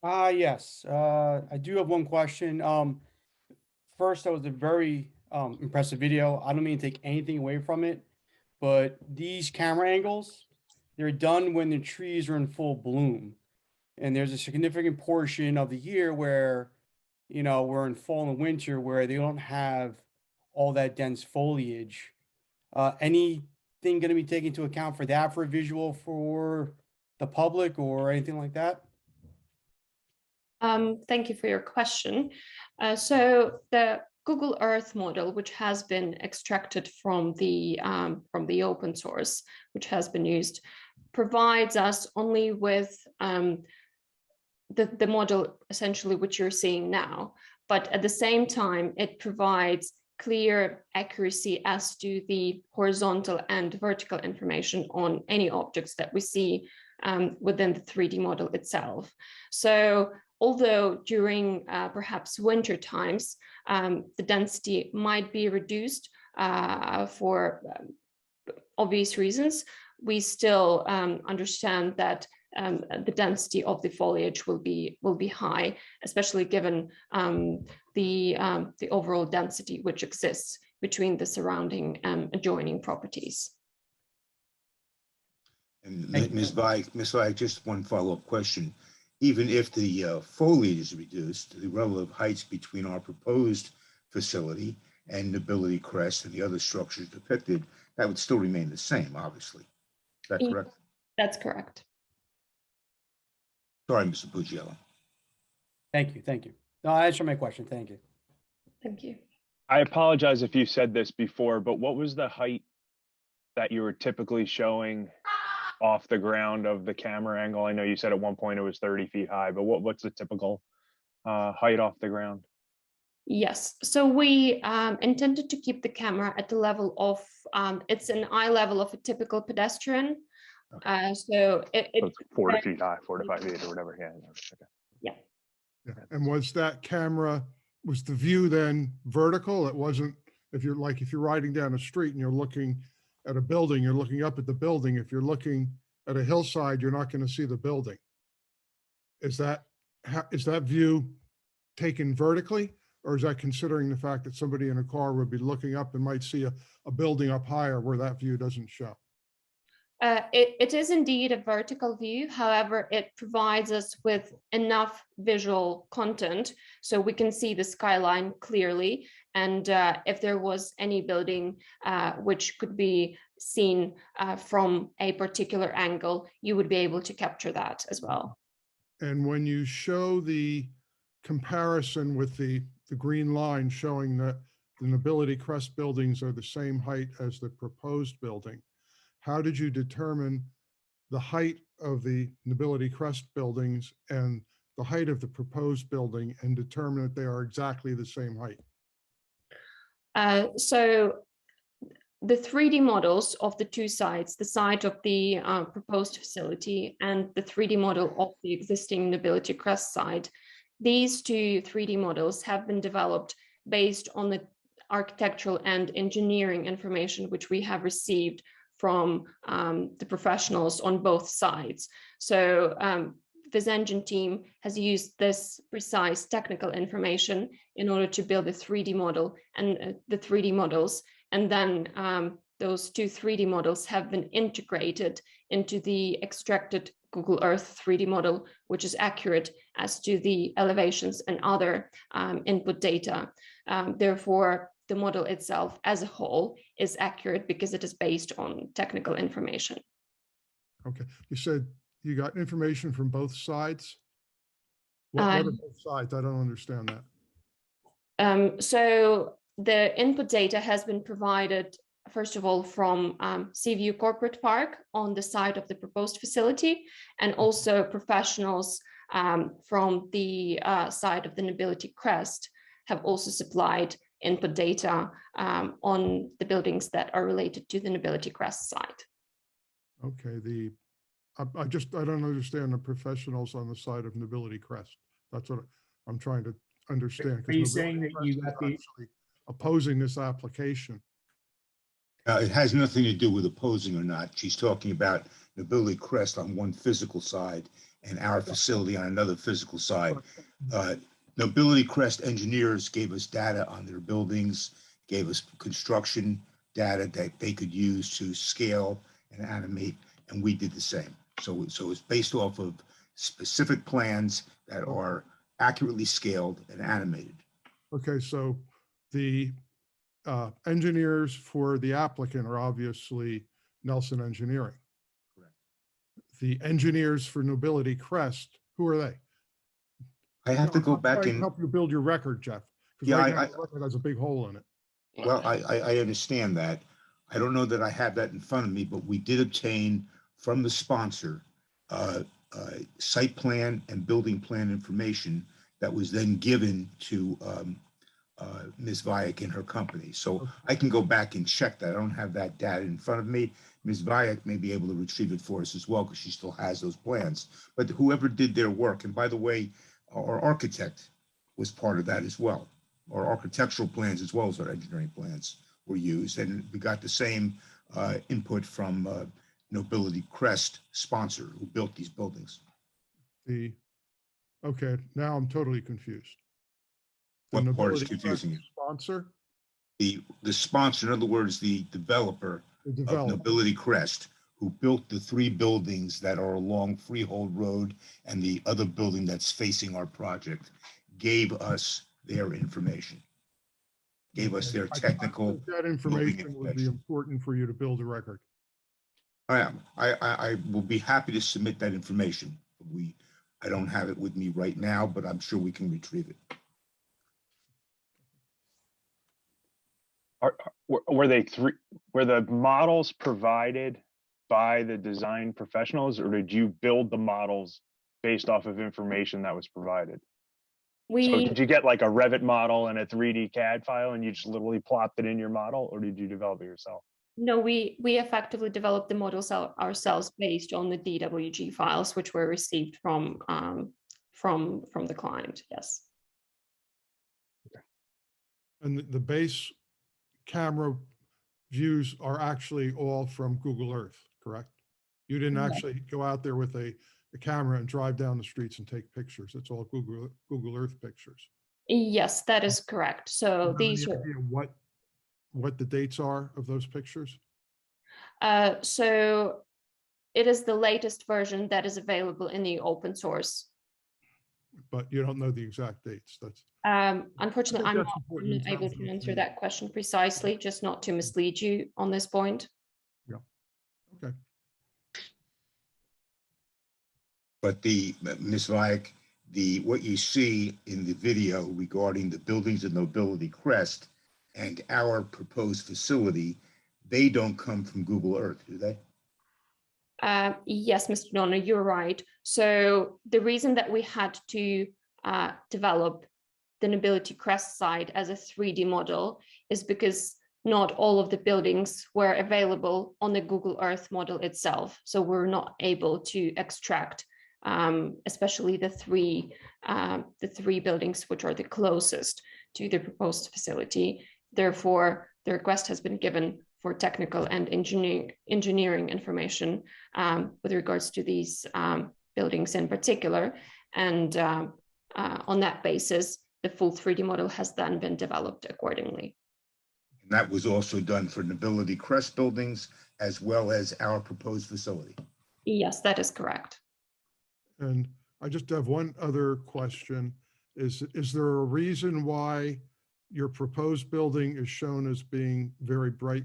Yes, I do have one question. First, that was a very impressive video. I don't mean to take anything away from it, but these camera angles, they're done when the trees are in full bloom. And there's a significant portion of the year where, you know, we're in fall and winter where they don't have all that dense foliage. Anything going to be taken into account for that for a visual for the public or anything like that? Thank you for your question. So the Google Earth model, which has been extracted from the open source, which has been used, provides us only with the model essentially which you're seeing now, but at the same time it provides clear accuracy as to the horizontal and vertical information on any objects that we see within the 3D model itself. So although during perhaps winter times, the density might be reduced for obvious reasons, we still understand that the density of the foliage will be high, especially given the overall density which exists between the surrounding adjoining properties. And Ms. Vyak, just one follow-up question. Even if the foliage is reduced, the relative heights between our proposed facility and Nobility Crest and the other structures depicted, that would still remain the same, obviously. Is that correct? That's correct. Sorry, Mr. Pugiello. Thank you. Thank you. No, I answered my question. Thank you. Thank you. I apologize if you said this before, but what was the height that you were typically showing off the ground of the camera angle? I know you said at one point it was 30 feet high, but what's the typical height off the ground? Yes, so we intended to keep the camera at the level of, it's an eye level of a typical pedestrian. So it, So it's 4 feet high, 4 to 5 feet or whatever. Yeah. Okay. Yeah. Yeah. And was that camera, was the view then vertical? It wasn't, if you're riding down a street and you're looking at a building, you're looking up at the building. If you're looking at a hillside, you're not going to see the building. Is that view taken vertically? Or is that considering the fact that somebody in a car would be looking up and might see a building up higher where that view doesn't show? It is indeed a vertical view. However, it provides us with enough visual content so we can see the skyline clearly. And if there was any building which could be seen from a particular angle, you would be able to capture that as well. And when you show the comparison with the green line showing that the Nobility Crest buildings are the same height as the proposed building, how did you determine the height of the Nobility Crest buildings and the height of the proposed building and determine that they are exactly the same height? So the 3D models of the two sites, the site of the proposed facility and the 3D model of the existing Nobility Crest site, these two 3D models have been developed based on the architectural and engineering information which we have received from the professionals on both sides. So this engine team has used this precise technical information in order to build a 3D model and the 3D models. And then those two 3D models have been integrated into the extracted Google Earth 3D model, which is accurate as to the elevations and other input data. Therefore, the model itself as a whole is accurate because it is based on technical information. Okay, you said you got information from both sides? What are both sides? I don't understand that. So the input data has been provided, first of all, from Seaview Corporate Park on the site of the proposed facility, and also professionals from the side of the Nobility Crest have also supplied input data on the buildings that are related to the Nobility Crest site. Okay, I don't understand the professionals on the side of Nobility Crest. That's what I'm trying to understand. Are you saying that you got the opposing this application? It has nothing to do with opposing or not. She's talking about Nobility Crest on one physical side and our facility on another physical side. Nobility Crest engineers gave us data on their buildings, gave us construction data that they could use to scale and animate, and we did the same. So it's based off of specific plans that are accurately scaled and animated. Okay, so the engineers for the applicant are obviously Nelson Engineering. Correct. The engineers for Nobility Crest, who are they? I have to go back and help you build your record, Jeff. Because Yeah, right now the record has a big hole in it. Well, I understand that. I don't know that I have that in front of me, but we did obtain from the sponsor site plan and building plan information that was then given to Ms. Vayak and her company. So I can go back and check that. I don't have that data in front of me. Ms. Vayak may be able to retrieve it for us as well because she still has those plans. But whoever did their work, and by the way, our architect was part of that as well. Our architectural plans as well as our engineering plans were used, and we got the same input from Nobility Crest sponsor who built these buildings. Okay, now I'm totally confused. What part is confusing you? Sponsor? The sponsor, in other words, the developer of Nobility Crest, who built the 3 buildings that are along Freehold Road and the other building that's facing our project, gave us their information, gave us their technical. That information would be important for you to build a record. I will be happy to submit that information. I don't have it with me right now, but I'm sure we can retrieve it. Were the models provided by the design professionals, or did you build the models based off of information that was provided? So We did you get like a Revit model and a 3D CAD file and you just literally plopped it in your model, or did you develop it yourself? No, we effectively developed the models ourselves based on the DWG files, which were received from the client. Yes. And the base camera views are actually all from Google Earth, correct? You didn't Yeah. actually go out there with a camera and drive down the streets and take pictures. It's all Google Earth pictures. Yes, that is correct. So Do you have these any are idea what the dates are of those pictures? so it is the latest version that is available in the open source. But you don't know the exact dates. That's Unfortunately, I think I'm that's not important in able terms to of answer the- that question precisely, just not to mislead you on this point. Yeah. Okay. But Ms. Vyak, what you see in the video regarding the buildings of Nobility Crest and our proposed facility, they don't come from Google Earth, do they? Yes, Mr. Donner, you're right. So the reason that we had to develop the Nobility Crest site as a 3D model is because not all of the buildings were available on the Google Earth model itself. So we're not able to extract, especially the three buildings which are the closest to the proposed facility. Therefore, the request has been given for technical and engineering information with regards to these buildings in particular. And on that basis, the full 3D model has then been developed accordingly. And that was also done for Nobility Crest buildings as well as our proposed facility. Yes, that is correct. And I just have one other question. Is there a reason why your proposed building is shown as being very bright,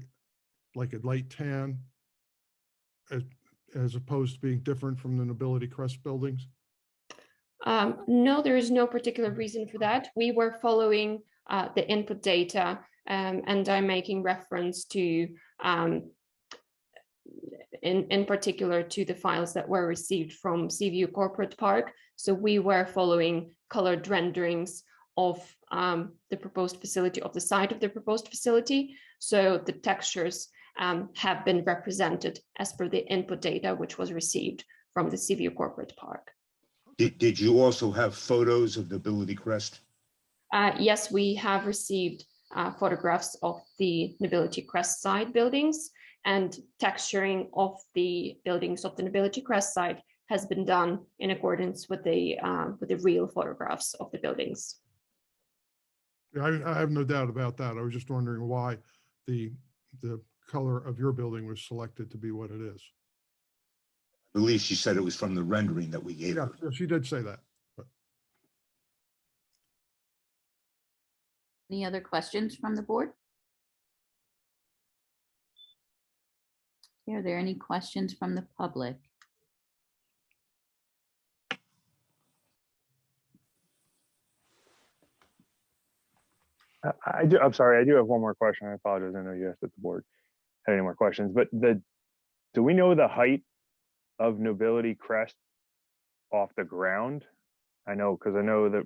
like a light tan, as opposed to being different from the Nobility Crest buildings? No, there is no particular reason for that. We were following the input data, and I'm making reference to, in particular, to the files that were received from Seaview Corporate Park. So we were following colored renderings of the proposed facility, of the site of the proposed facility. So the textures have been represented as per the input data, which was received from the Seaview Corporate Park. Did you also have photos of Nobility Crest? Yes, we have received photographs of the Nobility Crest side buildings, and texturing of the buildings of the Nobility Crest side has been done in accordance with the real photographs of the buildings. Yeah, I have no doubt about that. I was just wondering why the color of your building was selected to be what it is. I believe she said it was from the rendering that we gave Yeah, her. she did say that. But Any other questions from the board? Are there any questions from the public? I'm sorry, I do have one more question. I apologize. I know you asked if the board had any more questions, but do we know the height of Nobility Crest off the ground? I know, because I know that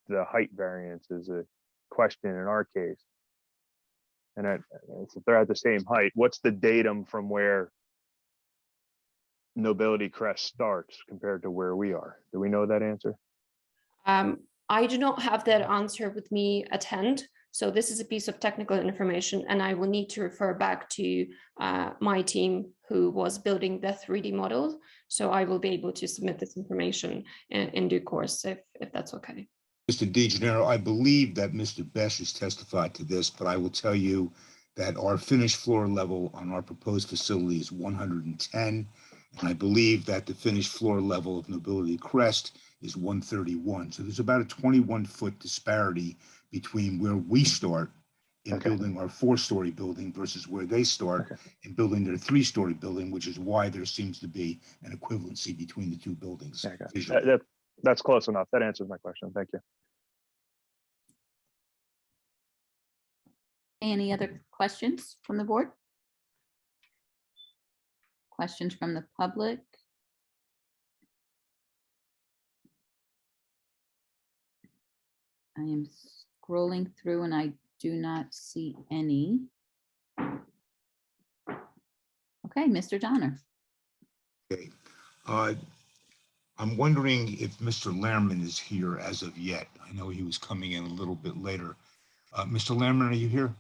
the height variance is a question in our case. And if they're at the same height, what's the datum from where Nobility Crest starts compared to where we are? Do we know that answer? I do not have that answer with me at hand. So this is a piece of technical information, and I will need to refer back to my team who was building the 3D model. So I will be able to submit this information in due course, if that's okay. Mr. DeGennaro, I believe that Mr. Besh has testified to this, but I will tell you that our finished floor level on our proposed facility is 110. And I believe that the finished floor level of Nobility Crest is 131. So there's about a 21-foot disparity between where we start in building our 4-story building versus where they start in building their 3-story building, which is why there seems to be an equivalency between the two buildings. That's close enough. That answers my question. Thank you. Any other questions from the board? Questions from the public? I am scrolling through and I do not see any. Okay, Mr. Donner. Okay. I'm wondering if Mr. Lehrman is here as of yet. I know he was coming in a little bit later. Mr. Lehrman, are you here?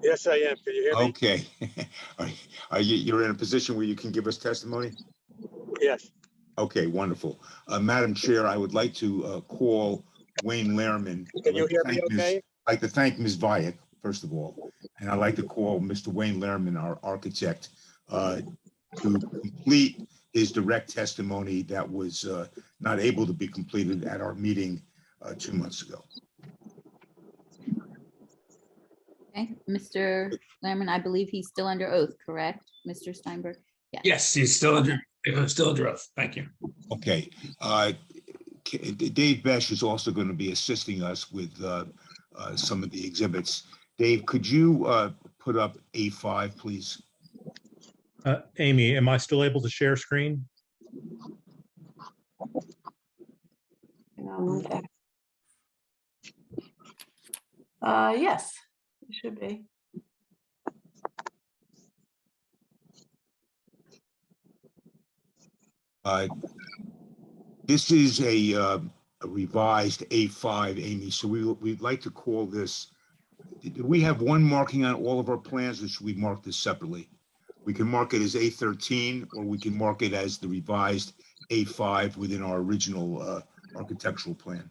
Yes, I am. Can you hear me? Okay. You're in a position where you can give us testimony? Yes. Okay, wonderful. Madam Chair, I would like to call Wayne Lehrman. Can you hear me okay? I'd like to thank Ms. Vyatt, first of all, and I'd like to call Mr. Wayne Lehrman, our architect, to complete his direct testimony that was not able to be completed at our meeting 2 months ago. Okay, Mr. Lehrman, I believe he's still under oath, correct, Mr. Steinberg? Yes, he's still under oath. Thank you. Okay. Dave Besh is also going to be assisting us with some of the exhibits. Dave, could you put up A5, please? Amy, am I still able to share screen? Okay. Yes, it should be. This is a revised A5, Amy, so we'd like to call this, do we have one marking on all of our plans, or should we mark this separately? We can mark it as A13, or we can mark it as the revised A5 within our original architectural plan.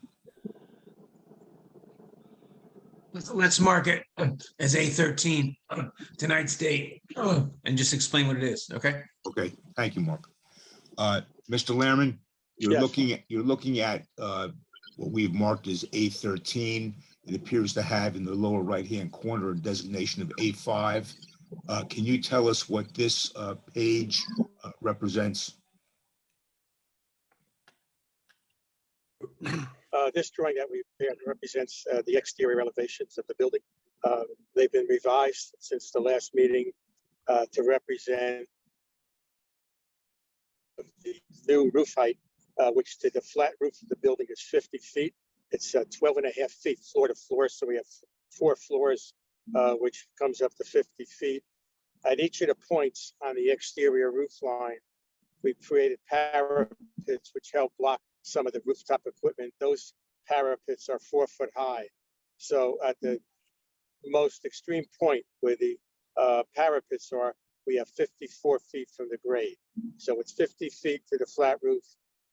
Let's mark it as A13, tonight's date, and just explain what it is, okay? Okay, thank you, Mark. Mr. Lehrman, you're looking at what we've marked as A13. It appears to have in the lower right-hand corner a designation of A5. Can you tell us what this page represents? This drawing that we prepared represents the exterior elevations of the building. They've been revised since the last meeting to represent the new roof height, which to the flat roof of the building is 50 feet. It's 12 and a half feet floor to floor. So we have 4 floors, which comes up to 50 feet. At each of the points on the exterior roof line, we created parapets which help block some of the rooftop equipment. Those parapets are 4 foot high. So at the most extreme point where the parapets are, we have 54 feet from the grade. So it's 50 feet to the flat roof,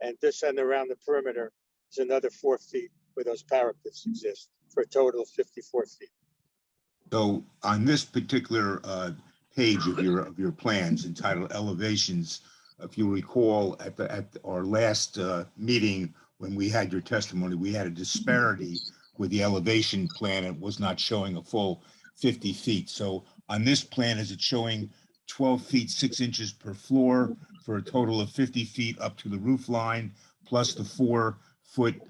and this end around the perimeter is another 4 feet where those parapets exist, for a total of 54 feet. So on this particular page of your plans entitled Elevations, if you recall at our last meeting when we had your testimony, we had a disparity with the elevation plan. It was not showing a full 50 feet. So on this plan, is it showing 12 feet 6 inches per floor for a total of 50 feet up to the roof line, plus the 4 foot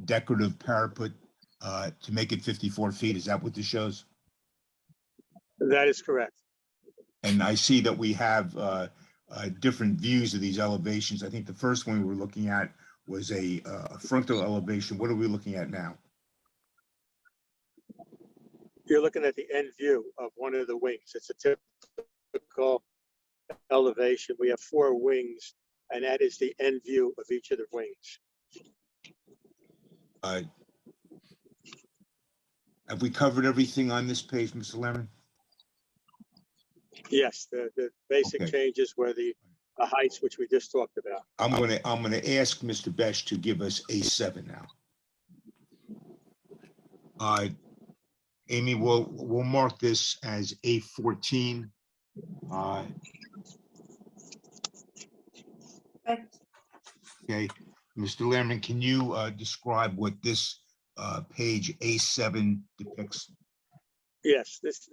decorative parapet to make it 54 feet? Is that what this shows? That is correct. And I see that we have different views of these elevations. I think the first one we were looking at was a frontal elevation. What are we looking at now? You're looking at the end view of one of the wings. It's a typical elevation. We have 4 wings, and that is the end view of each of the wings. Have we covered everything on this page, Mr. Lehrman? Yes, the basic changes were the heights, which we just talked about. I'm gonna ask Mr. Besh to give us A7 now. Amy, we'll mark this as A14. Okay, Mr. Lehrman, can you describe what this page A7 depicts? Yes, this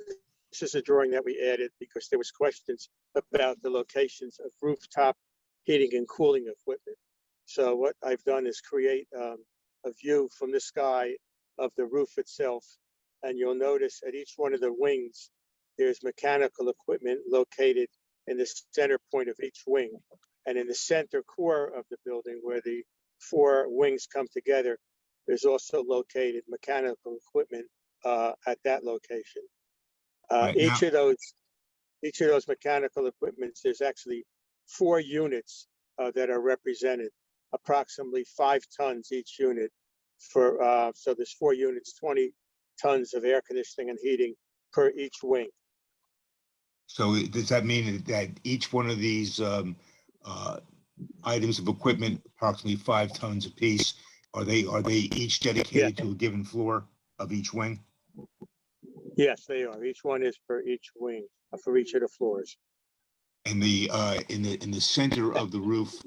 is a drawing that we added because there was questions about the locations of rooftop heating and cooling equipment. So what I've done is create a view from the sky of the roof itself. And you'll notice at each one of the wings, there's mechanical equipment located in the center point of each wing. And in the center core of the building, where the 4 wings come together, there's also located mechanical equipment at that location. Right, Each of those mechanical equipments, there's actually 4 units that are represented, approximately 5 tons each unit. So there's 4 units, 20 tons of air conditioning and heating per each wing. So does that mean that each one of these items of equipment, approximately 5 tons apiece, are they each dedicated to a given floor of each wing? Yes, they are. Each one is for each wing, for each of the floors. And in the center of the roof,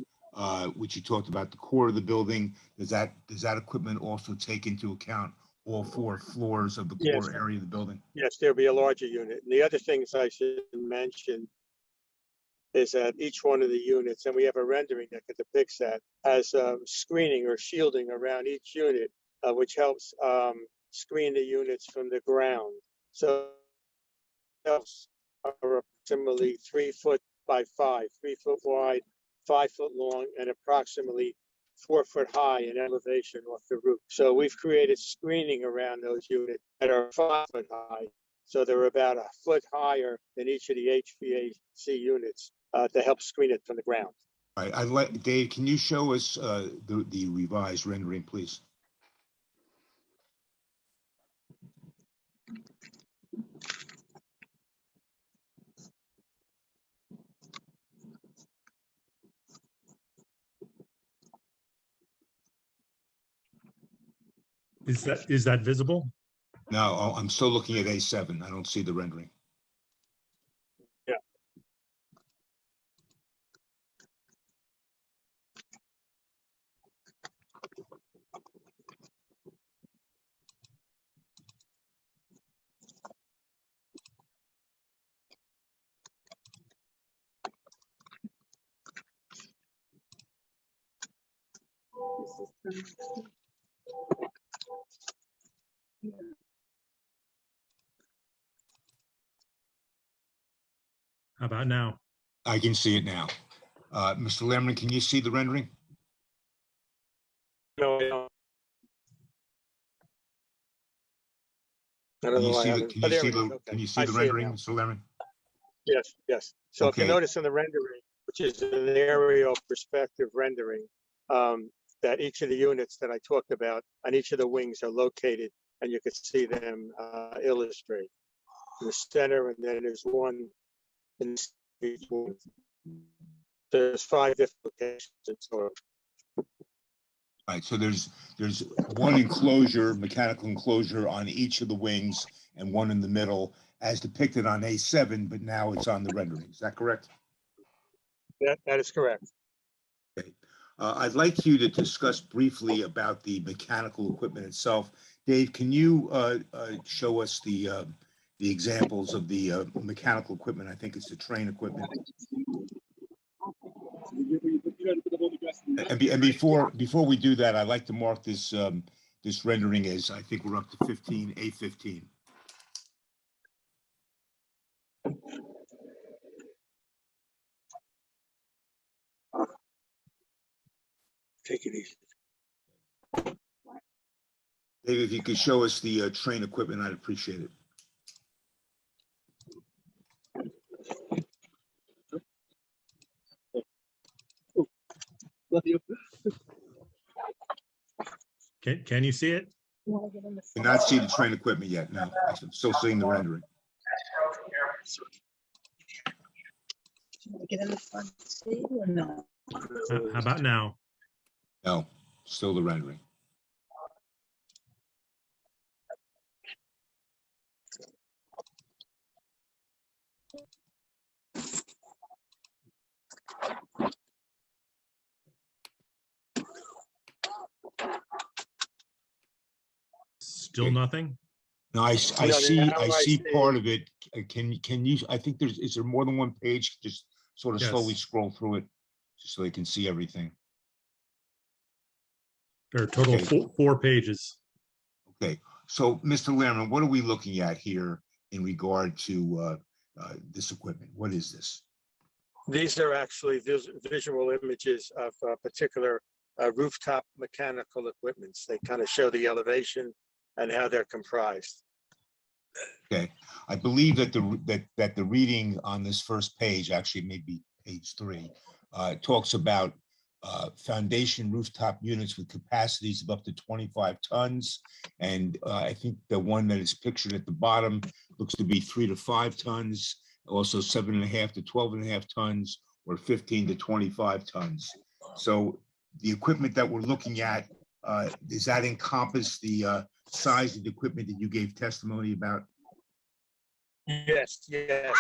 which you talked about, the core of the building, does that equipment also take into account all 4 floors of the core area of the building? Yes, there'll be a larger unit. And the other things I should mention is that each one of the units, and we have a rendering that depicts that, has screening or shielding around each unit, which helps screen the units from the ground. So are approximately 3 foot by 5, 3 foot wide, 5 foot long, and approximately 4 foot high in elevation off the roof. So we've created screening around those units that are 5 foot high. So they're about a foot higher than each of the HVAC units to help screen it from the ground. All right, I'd like Dave, can you show us the revised rendering, please? Is that visible? No, I'm still looking at A7. I don't see the rendering. Yeah. How about now? I can see it now. Mr. Lerman, can you see the rendering? No, I don't. I don't Can know you why I see the, haven't- can oh, you there see it is. the, Okay. can you I see the it rendering, now. Mr. Lerman? Yes, yes. So if you Okay. notice in the rendering, which is an aerial perspective rendering, that each of the units that I talked about on each of the wings are located, and you can see them illustrated in the center, and then there's one in each wing. There's 5 different locations in total. All right, so there's one enclosure, mechanical enclosure on each of the wings and one in the middle as depicted on A7, but now it's on the rendering. Is that correct? That is correct. Okay. I'd like you to discuss briefly about the mechanical equipment itself. Dave, can you show us the examples of the mechanical equipment? I think it's the train equipment. And before we do that, I'd like to mark this this rendering as I think we're up to 15, A15. Take it easy. Dave, if you could show us the train equipment, I'd appreciate it. Can you see it? Cannot see the train equipment yet. No, I'm still seeing the rendering. Get in the front seat or no? How about now? No, still the rendering. Still nothing? No, I see part of it. Can you, I think is there more than one page? Just sort of Yes. slowly scroll through it just so they can see everything. There are a total Okay. of 4 pages. Okay, so Mr. Lerman, what are we looking at here in regard to this equipment? What is this? These are actually visual images of particular rooftop mechanical equipments. They kind of show the elevation and how they're comprised. Okay, I believe that the reading on this first page, actually maybe page 3, talks about foundation rooftop units with capacities of up to 25 tons. And I think the one that is pictured at the bottom looks to be 3 to 5 tons, also 7.5 to 12.5 tons, or 15 to 25 tons. So the equipment that we're looking at, does that encompass the size of the equipment that you gave testimony about? Yes, it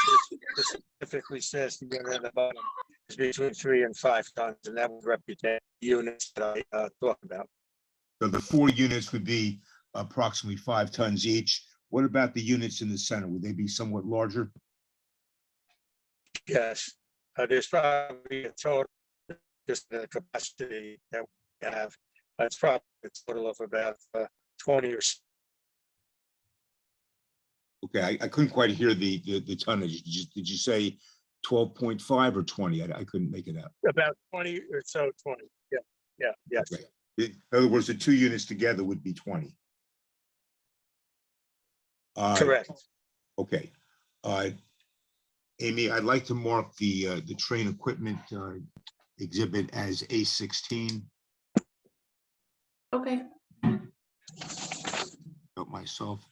specifically says the unit at the bottom is between 3 and 5 tons, and that would represent units that I talked about. So the 4 units would be approximately 5 tons each. What about the units in the center? Would they be somewhat larger? Yes, there's probably a total, just the capacity that we have. That's probably a total of about 20 or so. Okay, I couldn't quite hear the tonnage. Did you say 12.5 or 20? I couldn't make it out. About 20 or so, 20. Yes. Okay. In other words, the 2 units together would be 20. Correct. Okay. Amy, I'd like to mark the train equipment exhibit as A16. Okay. Note myself.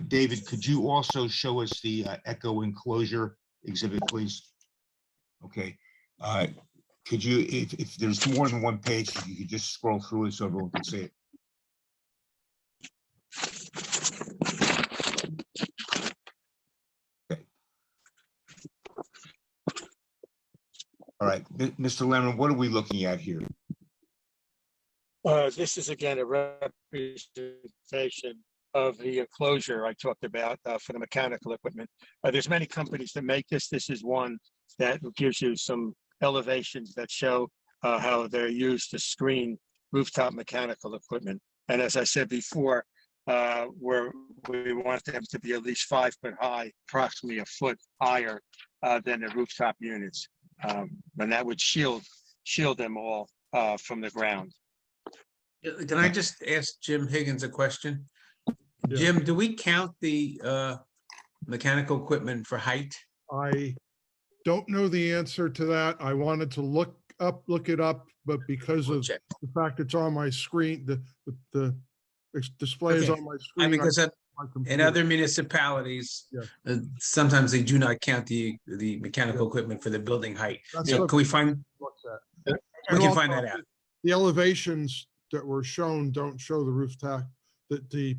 David, could you also show us the echo enclosure exhibit, please? Okay. Could you, if there's more than one page, if you could just scroll through it so everyone can see it. Okay. All right, Mr. Lemon, what are we looking at here? This is again a representation of the enclosure I talked about for the mechanical equipment. There's many companies that make this. This is one that gives you some elevations that show how they're used to screen rooftop mechanical equipment. And as I said before, we want them to be at least 5 foot high, approximately a foot higher than the rooftop units. And that would shield them all from the ground. Can I just ask Jim Higgins a question? Yeah. Jim, do we count the mechanical equipment for height? I don't know the answer to that. I wanted to look it up, but because of the fact it's on my screen, the display is Okay. on my screen. I mean, because in computer. other municipalities, sometimes they do not count the mechanical equipment for the building height. That's So what can we find? And We can also, find that out. The elevations that were shown don't show the rooftop. The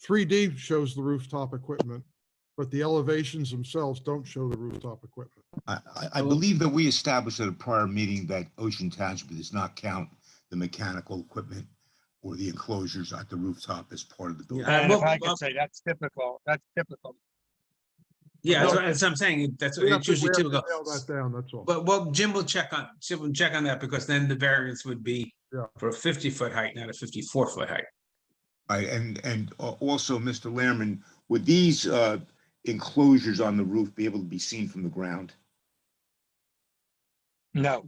3D shows the rooftop equipment, but the elevations themselves don't show the rooftop equipment. I believe that we established at a prior meeting that Ocean Township does not count the mechanical equipment or the enclosures at the rooftop as part of the building. And if I could say, that's typical. That's typical. Yeah, that's what I'm saying. That's We have it's to usually typical. nail that down, that's all. But well, Jim will check on that because then the variance would be for a 50-foot height, not a 54-foot height. Right, and also, Mr. Lehrman, would these enclosures on the roof be able to be seen from the ground? No.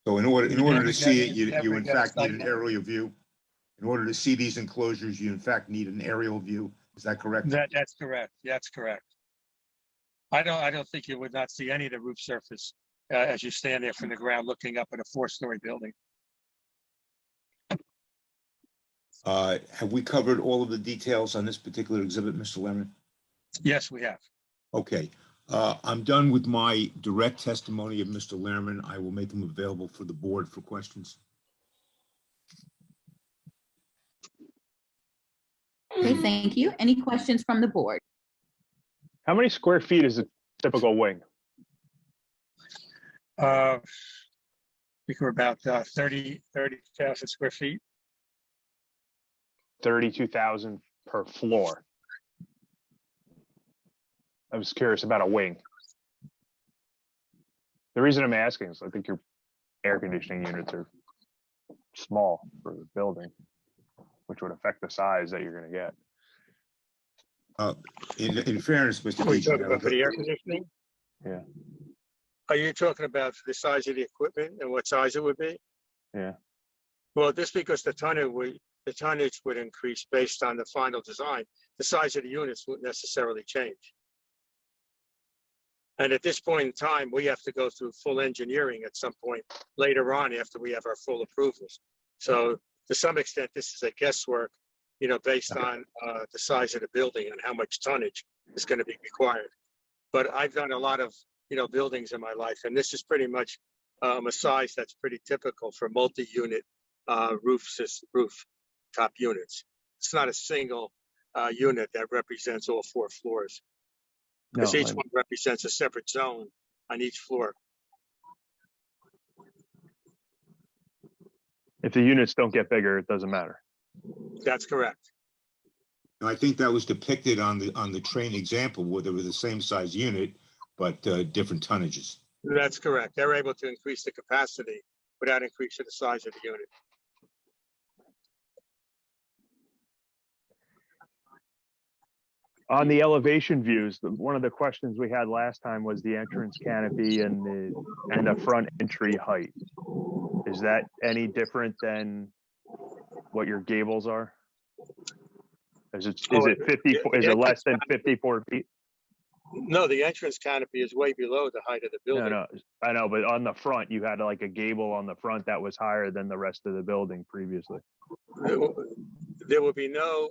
So in order to see it, you Never in get a fact need sight. an aerial view. In order to see these enclosures, you in fact need an aerial view. Is that correct? That's correct. That's correct. I don't think you would not see any of the roof surface as you stand there from the ground looking up at a 4-story building. Have we covered all of the details on this particular exhibit, Mr. Lehrman? Yes, we have. Okay, I'm done with my direct testimony of Mr. Lehrman. I will make him available for the board for questions. Okay, thank you. Any questions from the board? How many square feet is a typical wing? I think we're about 30,000 square feet. 32,000 per floor. I was curious about a wing. The reason I'm asking is I think your air conditioning units are small for the building, which would affect the size that you're going to get. In fairness, Mr. Are you talking Deacon, about for the air conditioning? Yeah. Are you talking about the size of the equipment and what size it would be? Yeah. Well, just because the tonnage would increase based on the final design, the size of the units wouldn't necessarily change. And at this point in time, we have to go through full engineering at some point later on after we have our full approvals. So to some extent, this is a guesswork, based on the size of the building and how much tonnage is going to be required. But I've done a lot of, buildings in my life, and this is pretty much a size that's pretty typical for multi-unit rooftop units. It's not a single unit that represents all 4 floors, because each one represents a separate zone on each floor. If the units don't get bigger, it doesn't matter. That's correct. I think that was depicted on the train example where they were the same size unit, but different tonnages. That's correct. They're able to increase the capacity without increasing the size of the unit. On the elevation views, one of the questions we had last time was the entrance canopy and the front entry height. Is that any different than what your gables are? Is it 54? Is it less than 54 feet? No, the entrance canopy is way below the height of the building. No, I know, but on the front, you had like a gable on the front that was higher than the rest of the building previously. There will be no,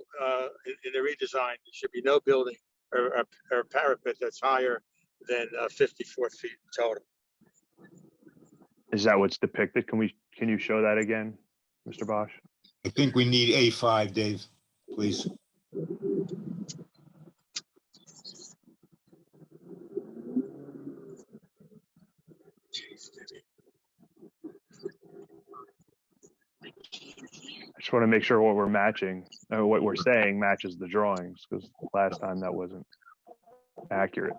in the redesign, there should be no building or parapet that's higher than 54 feet total. Is that what's depicted? Can you show that again, Mr. Bosch? I think we need A5, Dave, please. I just want to make sure what we're matching, or what we're saying matches the drawings, because last time that wasn't accurate.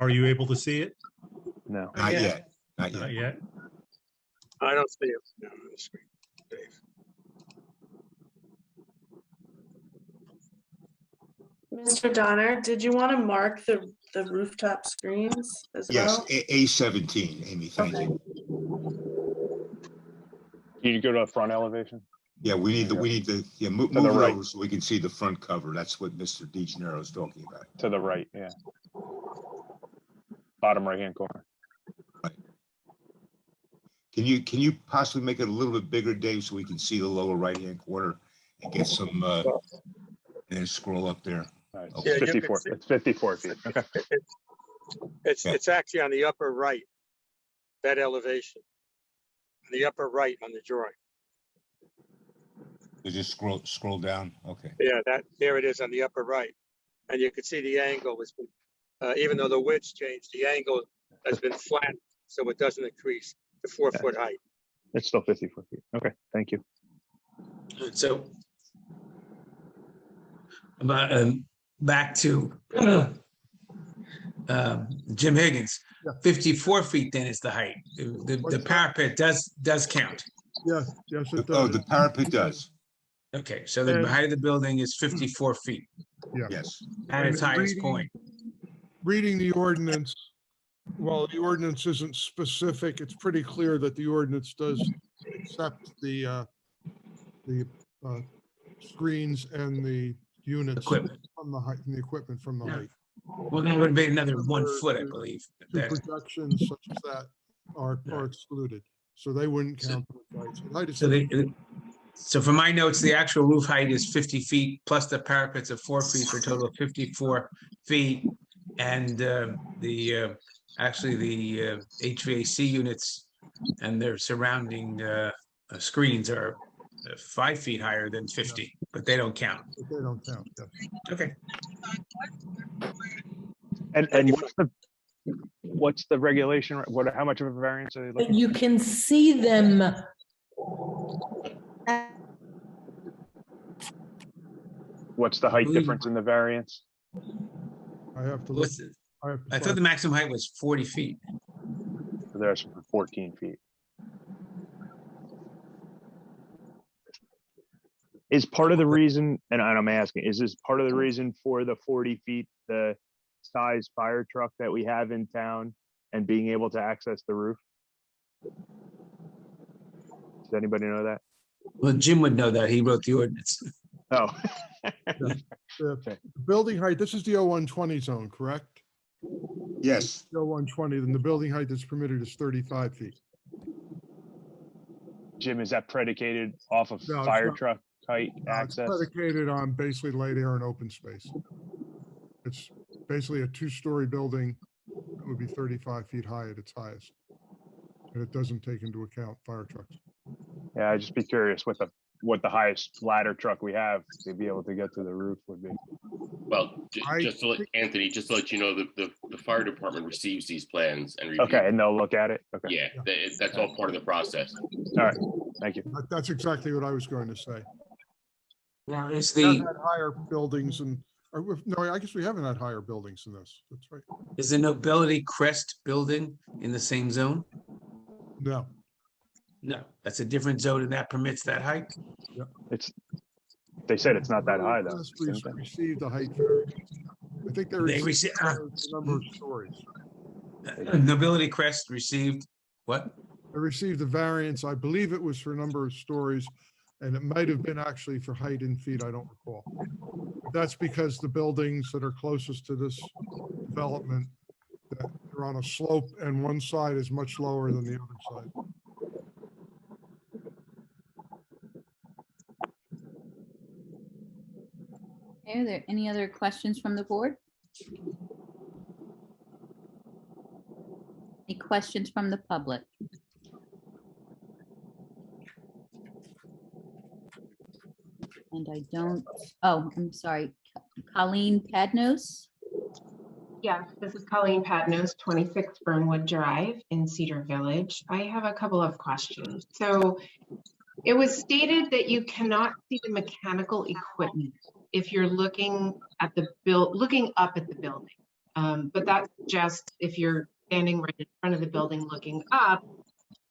Are you able to see it? No. Not yet. Not yet. I don't see it now on the screen, Dave. Mr. Donner, did you want to mark the rooftop screens as Yes, well? A17, Amy, thank you. Can you go to a front elevation? Yeah, we need move it right. over so we can see the front cover. That's what Mr. DeGennaro is talking about. To the right, yeah. Bottom right-hand corner. Can you possibly make it a little bit bigger, Dave, so we can see the lower right-hand corner and get some, and then scroll up there? Right. Yeah, It's 54. It's 54 feet. Okay. It's actually on the upper right, that elevation. The upper right on the drawing. So just scroll down. Okay. Yeah, there it is on the upper right, and you can see the angle has been, even though the width's changed, the angle has been flattened, so it doesn't increase to 4 foot height. It's still 54 feet. Okay, thank you. So back to Jim Higgins. 54 feet then is the height. The parapet does count. Yes, it does. Oh, the parapet does. Okay, so the height of the building is 54 feet. Yeah. Yes. At its highest point. Reading the ordinance, while the ordinance isn't specific, it's pretty clear that the ordinance does accept the screens and the units Equipment. from the height, and the equipment from the Yeah. height. Well, that would be another 1 foot, I believe. Two projections such as that are excluded, so they wouldn't count. So for my notes, the actual roof height is 50 feet plus the parapets of 4 feet for a total of 54 feet. And actually the HVAC units and their surrounding screens are 5 feet higher than 50, but they don't count. But they don't count. Yes. Okay. And what's the regulation? How much of a variance are they looking? You can see them. What's the height difference in the variance? I have to look. I thought the maximum height was 40 feet. So there's 14 feet. Is part of the reason, and I'm asking, is this part of the reason for the 40 feet, the size fire truck that we have in town and being able to access the roof? Does anybody know that? Well, Jim would know that. He wrote the ordinance. Oh. The building height, this is the 0120 zone, correct? Yes. The 0120, then the building height that's permitted is 35 feet. Jim, is that predicated off of No, it's fire not. truck height It's access? predicated on basically light air and open space. It's basically a two-story building that would be 35 feet high at its highest. And it doesn't take into account fire trucks. Yeah, I'd just be curious what the highest ladder truck we have to be able to get to the roof would be. Well, just to let Anthony, just to let you know, the fire department receives these plans and reviews. Okay, and they'll look at it? Okay. Yeah, that's all part of the process. All right, thank you. That's exactly what I was going to say. Now, is We have the, had higher buildings and, no, I guess we haven't had higher buildings than this. That's right. is the Nobility Crest building in the same zone? No. No, that's a different zone and that permits that height? They said it's not that high though. Crest received a height variance. I think they They received received, a number of stories. Nobility Crest received what? They received a variance. I believe it was for a number of stories, and it might have been actually for height in feet. I don't recall. But that's because the buildings that are closest to this development, that they're on a slope, and one side is much lower than the other side. Are there any other questions from the board? Any questions from the public? And I don't, oh, I'm sorry, Colleen Padnos? Yes, this is Colleen Padnos, 26 Burnwood Drive in Cedar Village. I have a couple of questions. So it was stated that you cannot see the mechanical equipment if you're looking at the looking up at the building. But that's just if you're standing right in front of the building looking up,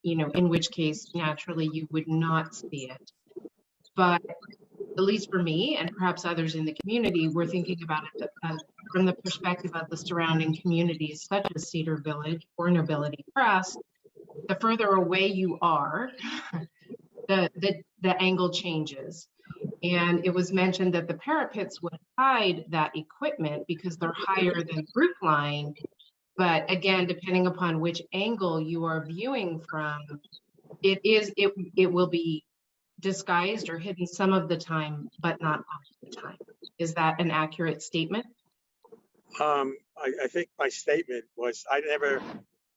you know, in which case naturally you would not see it. But at least for me and perhaps others in the community, we're thinking about it from the perspective of the surrounding communities such as Cedar Village or Nobility Crest. The further away you are, the angle changes. And it was mentioned that the parapets would hide that equipment because they're higher than roof line. But again, depending upon which angle you are viewing from, it will be disguised or hidden some of the time, but not all of the time. Is that an accurate statement? I think my statement was, I never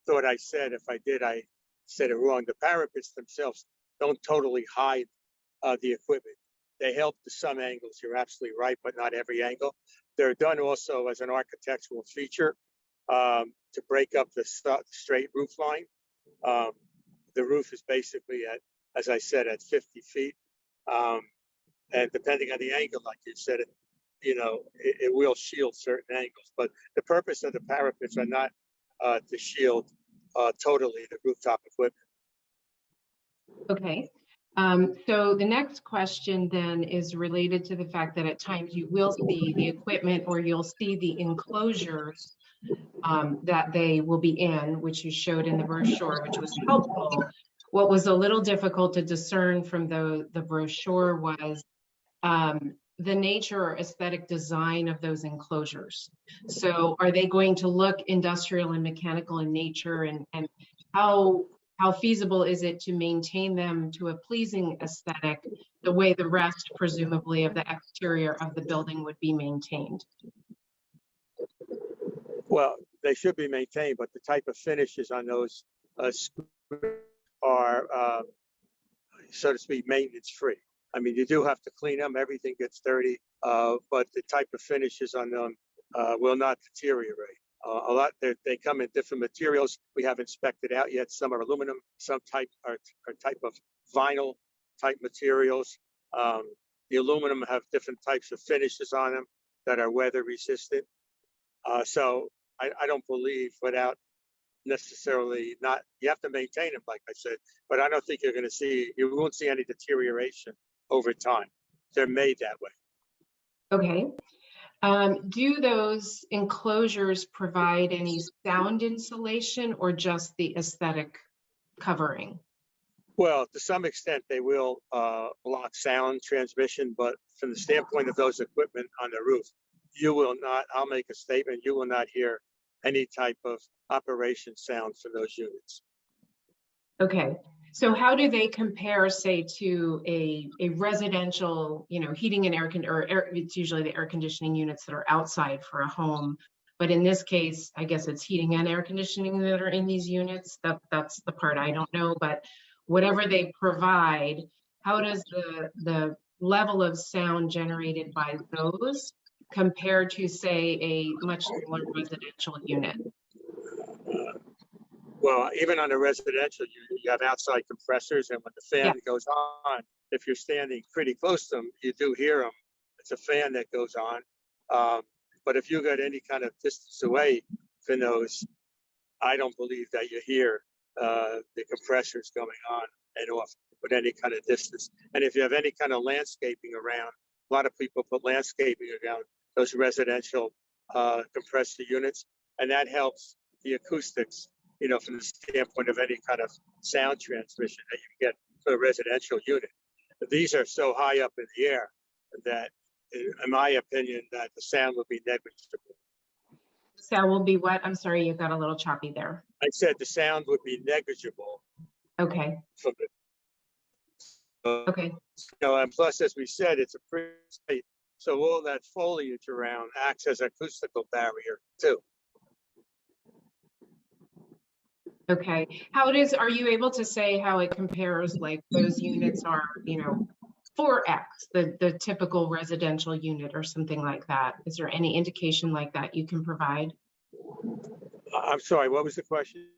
thought I said, if I did, I said it wrong. The parapets themselves don't totally hide the equipment. They help to some angles, you're absolutely right, but not every angle. They're done also as an architectural feature to break up the straight roof line. The roof is basically at, as I said, at 50 feet. And depending on the angle, like you said, you know, it will shield certain angles, but the purpose of the parapets are not to shield totally the rooftop equipment. Okay. So the next question then is related to the fact that at times you will see the equipment or you'll see the enclosures that they will be in, which you showed in the brochure, which was helpful. What was a little difficult to discern from the brochure was the nature or aesthetic design of those enclosures. So are they going to look industrial and mechanical in nature, and how feasible is it to maintain them to a pleasing aesthetic the way the rest presumably of the exterior of the building would be maintained? Well, they should be maintained, but the type of finishes on those are, so to speak, maintenance free. I mean, you do have to clean them, everything gets dirty, but the type of finishes on them will not deteriorate. A lot, they come in different materials we haven't inspected out yet. Some are aluminum, some type are type of vinyl type materials. The aluminum have different types of finishes on them that are weather resistant. So I don't believe, without necessarily not, you have to maintain them, like I said, but I don't think you won't see any deterioration over time. They're made that way. Okay. Do those enclosures provide any sound insulation or just the aesthetic covering? Well, to some extent, they will block sound transmission, but from the standpoint of those equipment on the roof, you will not, I'll make a statement, you will not hear any type of operation sound from those units. Okay, so how do they compare, say, to a residential, heating and it's usually the air conditioning units that are outside for a home. But in this case, I guess it's heating and air conditioning that are in these units. That's the part I don't know, but whatever they provide, how does the level of sound generated by those compare to, say, a much smaller residential unit? Well, even on a residential unit, you have outside compressors, and when the fan goes on, if you're standing pretty close to them, you do hear them. It's a fan that goes on. But if you got any kind of distance away from those, I don't believe that you hear the compressors going on and off with any kind of distance. And if you have any kind of landscaping around, a lot of people put landscaping around those residential compressor units, and that helps the acoustics, from the standpoint of any kind of sound transmission that you get for a residential unit. These are so high up in the air that, in my opinion, that the sound would be negligible. Sound will be what? I'm sorry, you got a little choppy there. I said the sound would be negligible. Okay. From it. Okay. And plus, as we said, it's a pretty state, so all that foliage around acts as an acoustical barrier too. Okay. Are you able to say how it compares, like those units are, 4X, the typical residential unit or something like that? Is there any indication like that you can provide? I'm sorry, what was the question?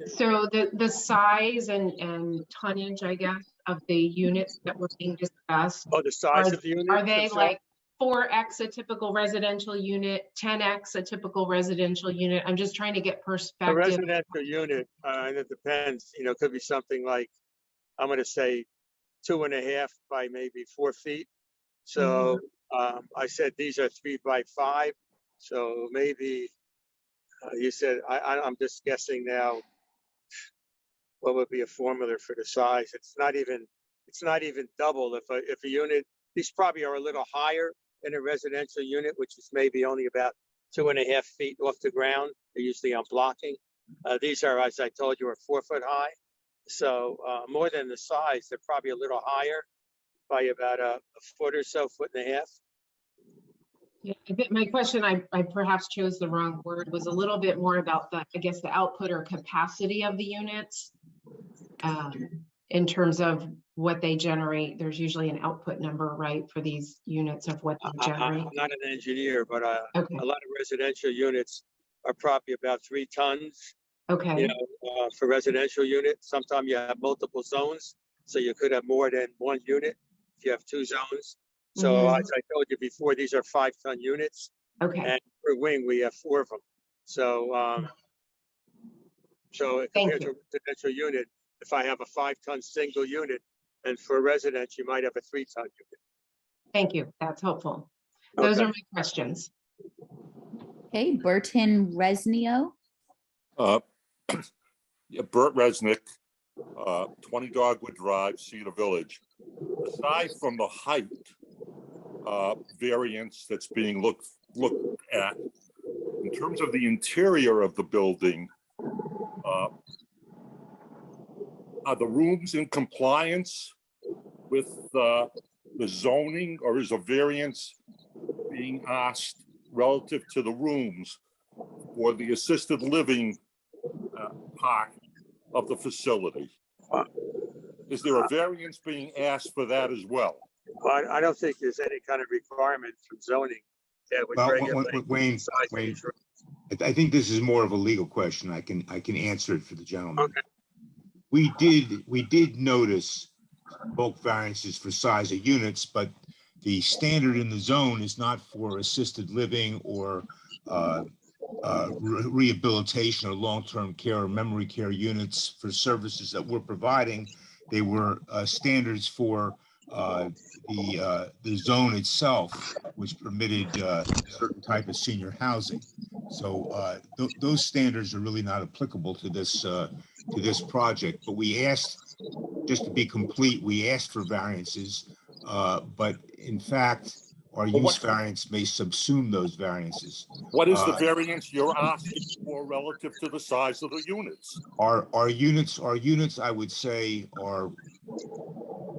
So the size and tonnage, I guess, of the units that were being discussed. Oh, the size of the units? Are they like 4X a typical residential unit, 10X a typical residential unit? I'm just trying to get perspective. A residential unit, and it depends, could be something like, I'm going to say 2.5 by maybe 4 feet. So I said these are 3 by 5. So maybe you said, I'm just guessing now, what would be a formula for the size? It's not even double. If a unit, these probably are a little higher in a residential unit, which is maybe only about 2.5 feet off the ground. They're usually on blocking. These are, as I told you, are 4 foot high. So more than the size, they're probably a little higher by about a foot or so, 1.5 feet. Yeah, my question, I perhaps chose the wrong word, was a little bit more about the output or capacity of the units. In terms of what they generate, there's usually an output number, right, for these units of what they generate? I'm not an engineer, but a lot of residential units are probably about 3 tons. Okay. For residential units, sometimes you have multiple zones, so you could have more than 1 unit if you have 2 zones. So as I told you before, these are 5-ton units. Okay. And per wing, we have 4 of them. So, compared to a residential unit, if I have a 5-ton single unit, and for a residence, you might have a 3-ton unit. Thank you. That's helpful. Those are my questions. Okay, Burton Resnio. Bert Resnick, 20 Dogwood Drive, Cedar Village. Aside from the height variance that's being looked at, in terms of the interior of the building, are the rooms in compliance with the zoning, or is a variance being asked relative to the rooms or the assisted living part of the facility? Is there a variance being asked for that as well? I don't think there's any kind of requirement from zoning that would regulate Wayne, I think this is more of a legal question. I can answer it for the gentleman. Okay. We did notice bulk variances for size of units, but the standard in the zone is not for assisted living or rehabilitation or long-term care or memory care units for services that we're providing. They were standards for the zone itself, which permitted certain type of senior housing. So those standards are really not applicable to this project. But we asked just to be complete, we asked for variances, but in fact, our Well, use variance may subsume those variances. What is the variance you're asking for relative to the size of the units? Our units, I would say, are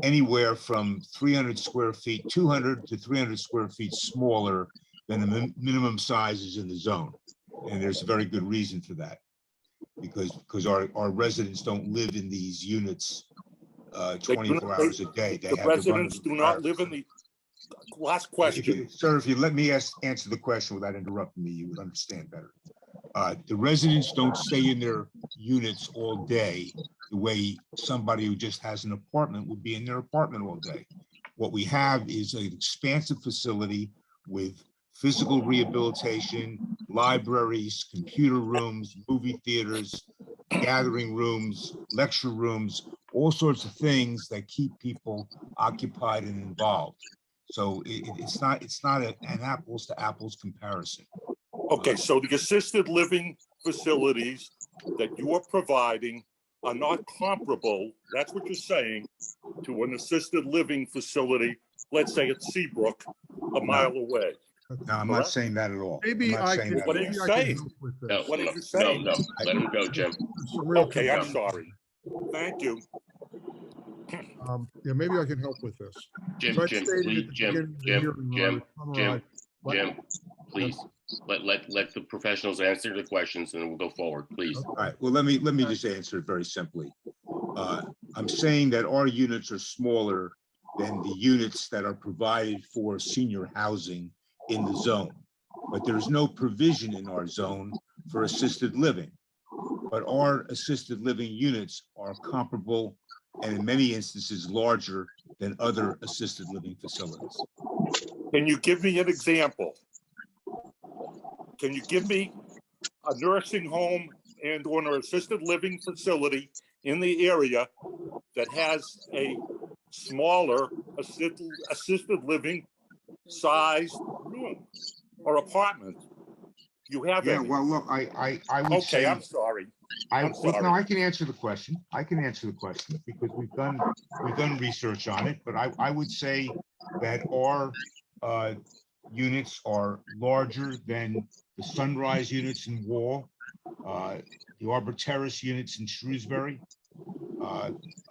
anywhere from 300 square feet, 200 to 300 square feet smaller than the minimum sizes in the zone. And there's a very good reason for that, because our residents don't live in these units 24 hours a day. They The have to run residents do not live in the, last question. Sir, if you let me answer the question without interrupting me, you would understand better. The residents don't stay in their units all day the way somebody who just has an apartment would be in their apartment all day. What we have is an expansive facility with physical rehabilitation, libraries, computer rooms, movie theaters, gathering rooms, lecture rooms, all sorts of things that keep people occupied and involved. So it's not an apples to apples comparison. Okay, so the assisted living facilities that you are providing are not comparable, that's what you're saying, to an assisted living facility, let's say at Seabrook, a mile away. No, I'm not saying that at all. Maybe I'm not I saying can, that What at are you all. saying? No, What did no, you say? no, let him go, Jim. some real Okay, I'm confusion. sorry. Thank you. Yeah, maybe I can help with this. Jim, So I Jim, stated at please, the Jim, beginning of the Jim, hearing when I Jim, was Jim, summarizing- Jim, please, let the professionals answer the questions and then we'll go forward, please. All right, well, let me just answer it very simply. I'm saying that our units are smaller than the units that are provided for senior housing in the zone. But there is no provision in our zone for assisted living. But our assisted living units are comparable and in many instances larger than other assisted living facilities. Can you give me an example? Can you give me a nursing home and or an assisted living facility in the area that has a smaller assisted living size room or apartment? You have Yeah, any? well, look, I would Okay, say. I'm sorry. I'm Look, sorry. no, I can answer the question. I can answer the question because we've done research on it, but I would say that our units are larger than the Sunrise units in Wall, the Arbor Terrace units in Shrewsbury,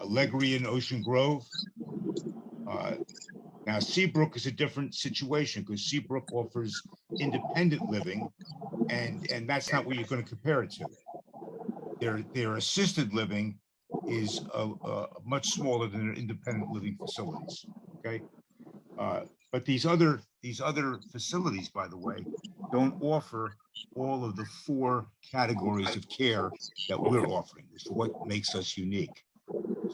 Allegria in Ocean Grove. Now Seabrook is a different situation because Seabrook offers independent living, and that's not what you're going to compare it to. Their assisted living is much smaller than their independent living facilities. Okay, but these other facilities, by the way, don't offer all of the 4 categories of care that we're offering. It's what makes us unique.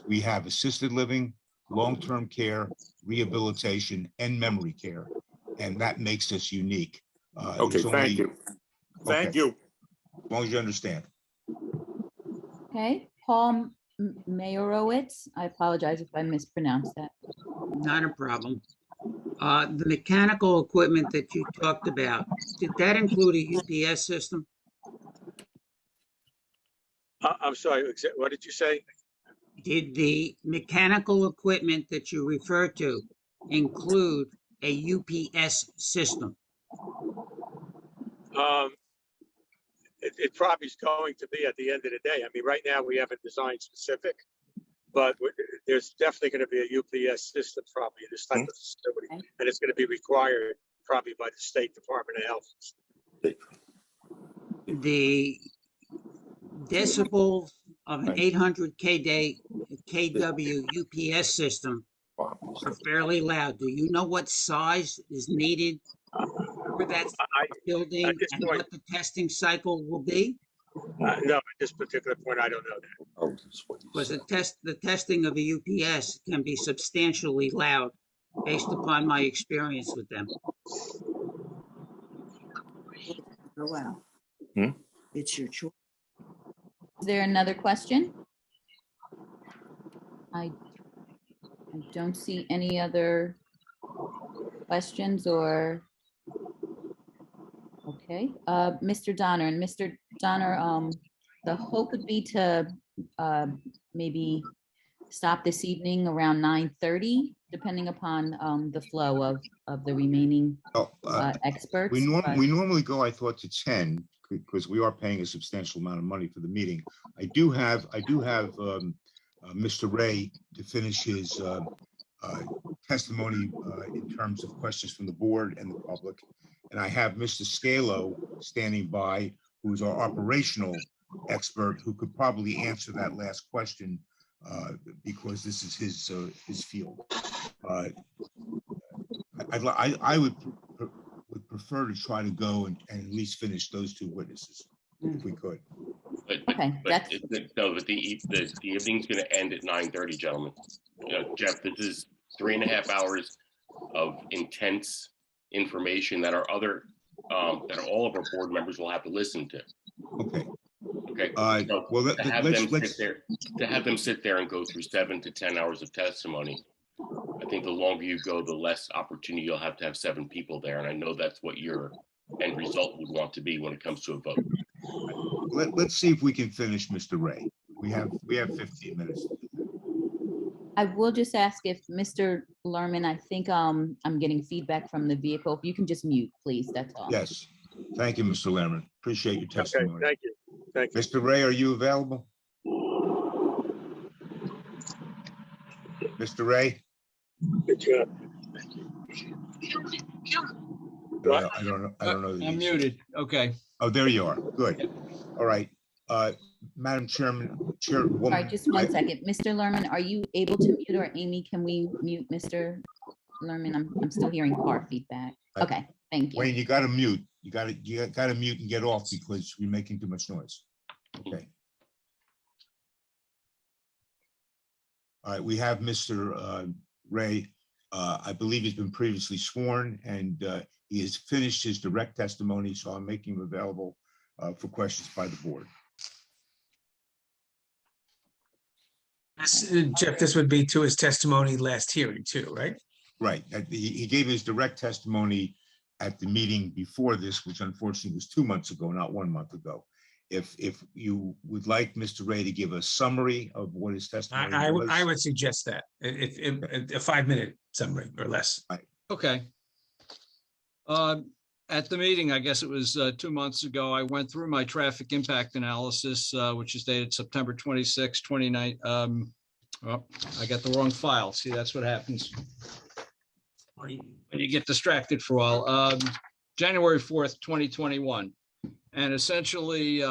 We have assisted living, long-term care, rehabilitation, and memory care, and that makes us unique. Okay, thank you. Thank you. As long as you understand. Okay, Paul Mayorowitz, I apologize if I mispronounced that. Not a problem. The mechanical equipment that you talked about, did that include a UPS system? I'm sorry, what did you say? Did the mechanical equipment that you referred to include a UPS system? It probably is going to be at the end of the day. I mean, right now we haven't designed specific, but there's definitely going to be a UPS system probably in this type of facility, and it's going to be required probably by the State Department of Health. The decibels of an 800 kW UPS system are fairly loud. Do you know what size is needed for that building and what the testing cycle will be? No, at this particular point, I don't know that. Because the testing of a UPS can be substantially loud based upon my experience with them. Oh, wow. It's your choice. Is there another question? I don't see any other questions or, okay. Mr. Donner, and Mr. Donner, the hope would be to maybe stop this evening around 9:30, depending upon the flow of the remaining experts. We but- normally go, I thought, to 10 because we are paying a substantial amount of money for the meeting. I do have Mr. Ray to finish his testimony in terms of questions from the board and the public. And I have Mr. Scalo standing by, who's our operational expert, who could probably answer that last question because this is his field. I would prefer to try to go and at least finish those two witnesses if we could. But the evening's going to end at 9:30, gentlemen. Jeff, this is 3.5 hours of intense information that our other that all of our board members will have to listen to. Okay. Okay. Well, to have them sit there and go through 7 to 10 hours of testimony. I think the longer you go, the less opportunity you'll have to have 7 people there, and I know that's what your end result would want to be when it comes to a vote. Let's see if we can finish Mr. Ray. We have 15 minutes. I will just ask if Mr. Lerman, I think I'm getting feedback from the vehicle. If you can just mute, please, that's all. Yes. Thank you, Mr. Lerman. Appreciate your testimony. Okay, thank you. Thank you. Mr. Ray, are you available? Mr. Ray? Good job. I don't know. I'm muted. Okay. Oh, there you are. Good. All right. Madam Chairwoman. Sorry, just one second. Mr. Lerman, are you able to mute, or Amy, can we mute Mr. Lerman? I'm still hearing car feedback. Okay, thank you. Wayne, you got to mute. You got to mute and get off because you're making too much noise. Okay. All right, we have Mr. Ray. I believe he's been previously sworn, and he has finished his direct testimony, so I'm making him available for questions by the board. Jeff, this would be to his testimony last hearing too, right? Right. He gave his direct testimony at the meeting before this, which unfortunately was 2 months ago, not 1 month ago. If you would like Mr. Ray to give a summary of what his testimony was. I would suggest that if a 5-minute summary or less. Right. Okay. At the meeting, I guess it was 2 months ago, I went through my traffic impact analysis, which is dated September 26, 29. Well, I got the wrong file. See, that's what happens when you get distracted for a while. January 4th, 2021. And essentially,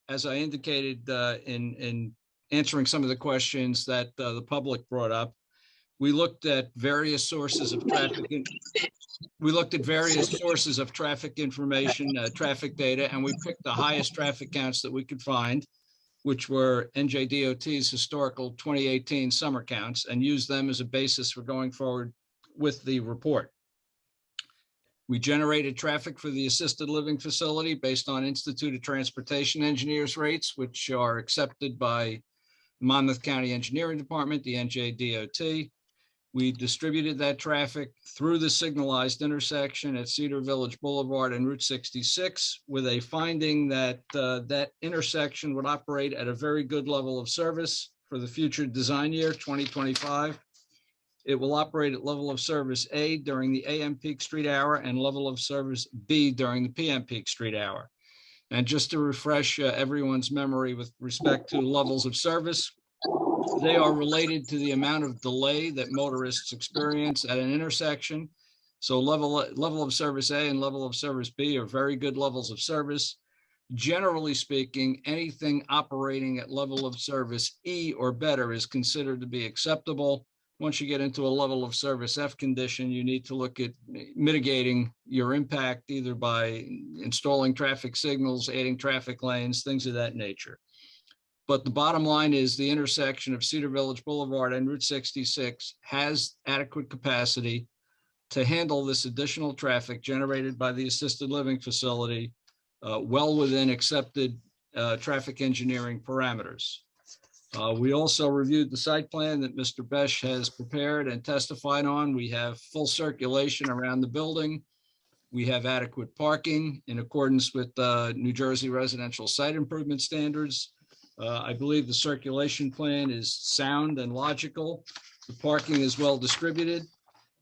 as I indicated in answering some of the questions that the public brought up, we looked at various sources of traffic. We looked at various sources of traffic information, traffic data, and we picked the highest traffic counts that we could find, which were NJDOT's historical 2018 summer counts, and used them as a basis for going forward with the report. We generated traffic for the assisted living facility based on Institute of Transportation Engineers rates, which are accepted by Monmouth County Engineering Department, the NJDOT. We distributed that traffic through the signalized intersection at Cedar Village Boulevard and Route 66 with a finding that that intersection would operate at a very good level of service for the future design year, 2025. It will operate at level of service A during the AM peak street hour and level of service B during the PM peak street hour. And just to refresh everyone's memory with respect to levels of service, they are related to the amount of delay that motorists experience at an intersection. So level of service A and level of service B are very good levels of service. Generally speaking, anything operating at level of service E or better is considered to be acceptable. Once you get into a level of service F condition, you need to look at mitigating your impact either by installing traffic signals, adding traffic lanes, things of that nature. But the bottom line is the intersection of Cedar Village Boulevard and Route 66 has adequate capacity to handle this additional traffic generated by the assisted living facility well within accepted traffic engineering parameters. We also reviewed the site plan that Mr. Besh has prepared and testified on. We have full circulation around the building. We have adequate parking in accordance with New Jersey residential site improvement standards. I believe the circulation plan is sound and logical. The parking is well distributed.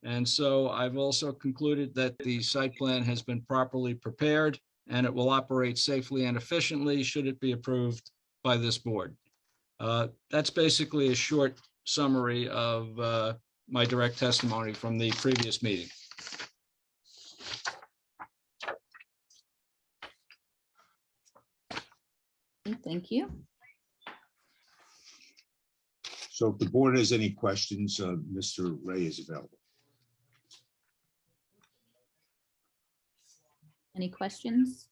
And so I've also concluded that the site plan has been properly prepared and it will operate safely and efficiently should it be approved by this board. That's basically a short summary of my direct testimony from the previous meeting. Thank you. So if the board has any questions, Mr. Ray is available. Any questions?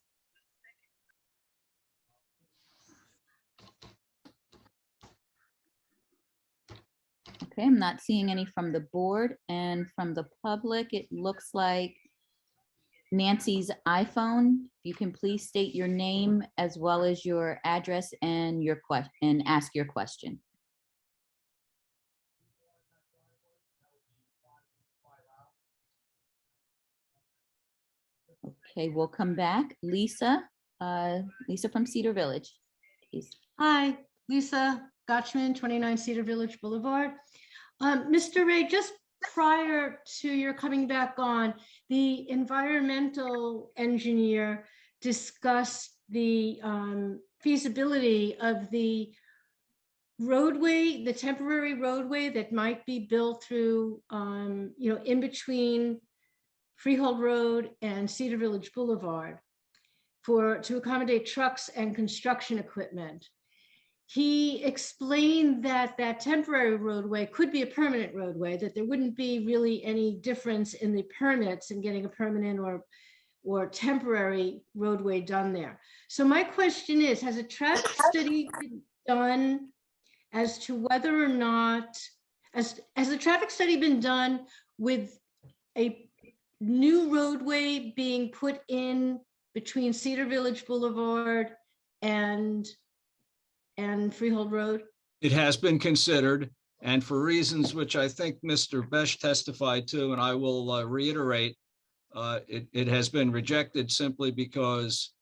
Okay, I'm not seeing any from the board, and from the public, it looks like Nancy's iPhone. You can please state your name as well as your address and your question and ask your question. Okay, we'll come back. Lisa, Lisa from Cedar Village, please. Hi, Lisa Gotchman, 29 Cedar Village Boulevard. Mr. Ray, just prior to your coming back on, the environmental engineer discussed the feasibility of the roadway, the temporary roadway that might be built through, in between Freehold Road and Cedar Village Boulevard to accommodate trucks and construction equipment. He explained that that temporary roadway could be a permanent roadway, that there wouldn't be really any difference in the permits in getting a permanent or temporary roadway done there. So my question is, has a traffic study been done as to whether or not, has the traffic study been done with a new roadway being put in between Cedar Village Boulevard and Freehold Road? It has been considered, and for reasons which I think Mr. Besh testified to, and I will reiterate, it has been rejected simply because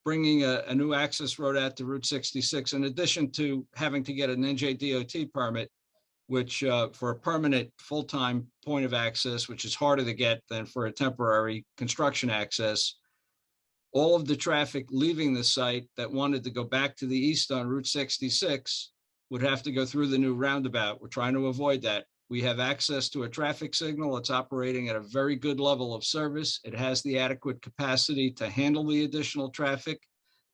bringing a new access road out to Route 66, in addition to having to get an NJDOT permit, which for a permanent full-time point of access, which is harder to get than for a temporary construction access, all of the traffic leaving the site that wanted to go back to the east on Route 66 would have to go through the new roundabout. We're trying to avoid that. We have access to a traffic signal. It's operating at a very good level of service. It has the adequate capacity to handle the additional traffic,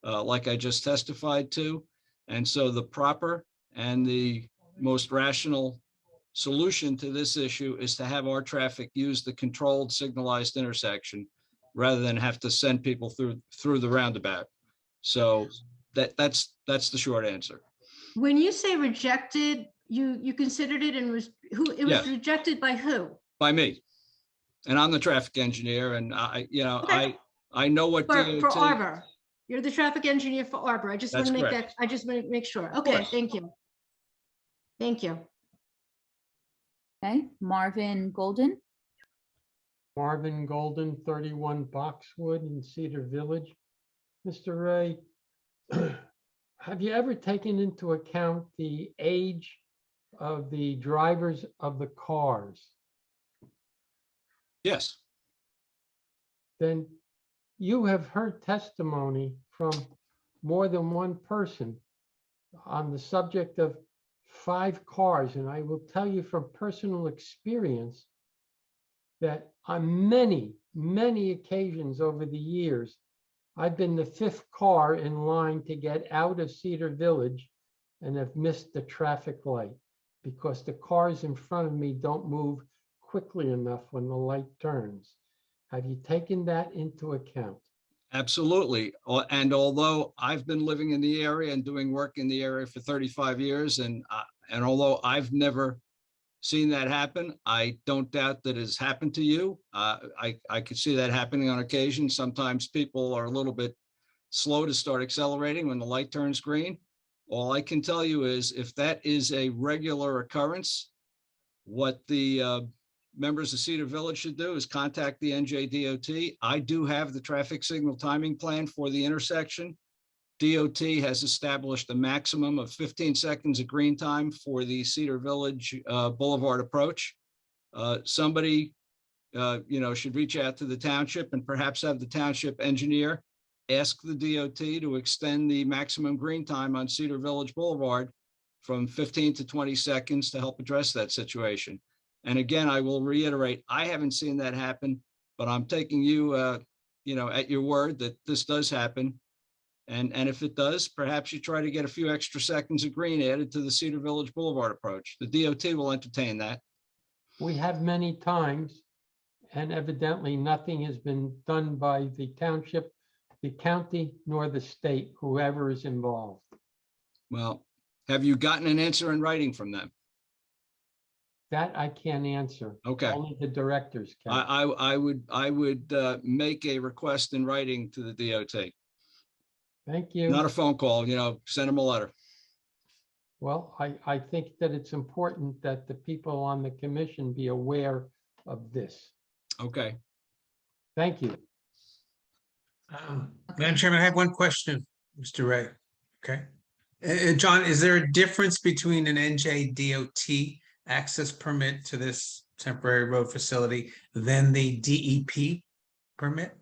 like I just testified to. And so the proper and the most rational solution to this issue is to have our traffic use the controlled signalized intersection rather than have to send people through the roundabout. So that's the short answer. When you say rejected, you considered it and was Yes. rejected by who? By me. And I'm the traffic engineer, and I know what For Arbor. You're the traffic engineer for Arbor. I just want to That's make correct. that, I just want to make sure. Okay, course. thank you. Thank you. Okay, Marvin Golden. Marvin Golden, 31 Boxwood in Cedar Village. Mr. Ray, have you ever taken into account the age of the drivers of the cars? Yes. Then you have heard testimony from more than one person on the subject of 5 cars. And I will tell you from personal experience that on many, many occasions over the years, I've been the 5th car in line to get out of Cedar Village and have missed the traffic light because the cars in front of me don't move quickly enough when the light turns. Have you taken that into account? Absolutely. And although I've been living in the area and doing work in the area for 35 years, and although I've never seen that happen, I don't doubt that it's happened to you. I could see that happening on occasion. Sometimes people are a little bit slow to start accelerating when the light turns green. All I can tell you is if that is a regular occurrence, what the members of Cedar Village should do is contact the NJDOT. I do have the traffic signal timing plan for the intersection. DOT has established a maximum of 15 seconds of green time for the Cedar Village Boulevard approach. Somebody, should reach out to the township and perhaps have the township engineer ask the DOT to extend the maximum green time on Cedar Village Boulevard from 15 to 20 seconds to help address that situation. And again, I will reiterate, I haven't seen that happen, but I'm taking you, at your word that this does happen. And if it does, perhaps you try to get a few extra seconds of green added to the Cedar Village Boulevard approach. The DOT will entertain that. We have many times, and evidently nothing has been done by the township, the county, nor the state, whoever is involved. Well, have you gotten an answer in writing from them? That I can't answer. Okay. Only the directors can. I would make a request in writing to the DOT. Thank you. Not a phone call, send them a letter. Well, I think that it's important that the people on the commission be aware of this. Okay. Thank you. Madam Chairman, I have one question, Mr. Ray. Okay. John, is there a difference between an NJDOT access permit to this temporary road facility than the DEP permit?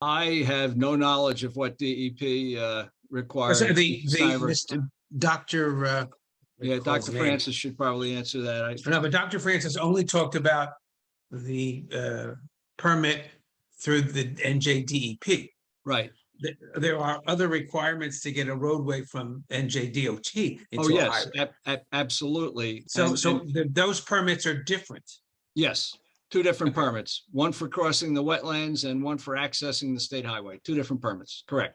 I have no knowledge of what DEP requires. Dr. Yeah, Dr. Francis should probably answer that. No, but Dr. Francis only talked about the permit through the NJDEP. Right. There are other requirements to get a roadway from NJDOT into Oh, yes, a highway. absolutely. So those permits are different. Yes, two different permits, one for crossing the wetlands and one for accessing the state highway, two different permits, correct.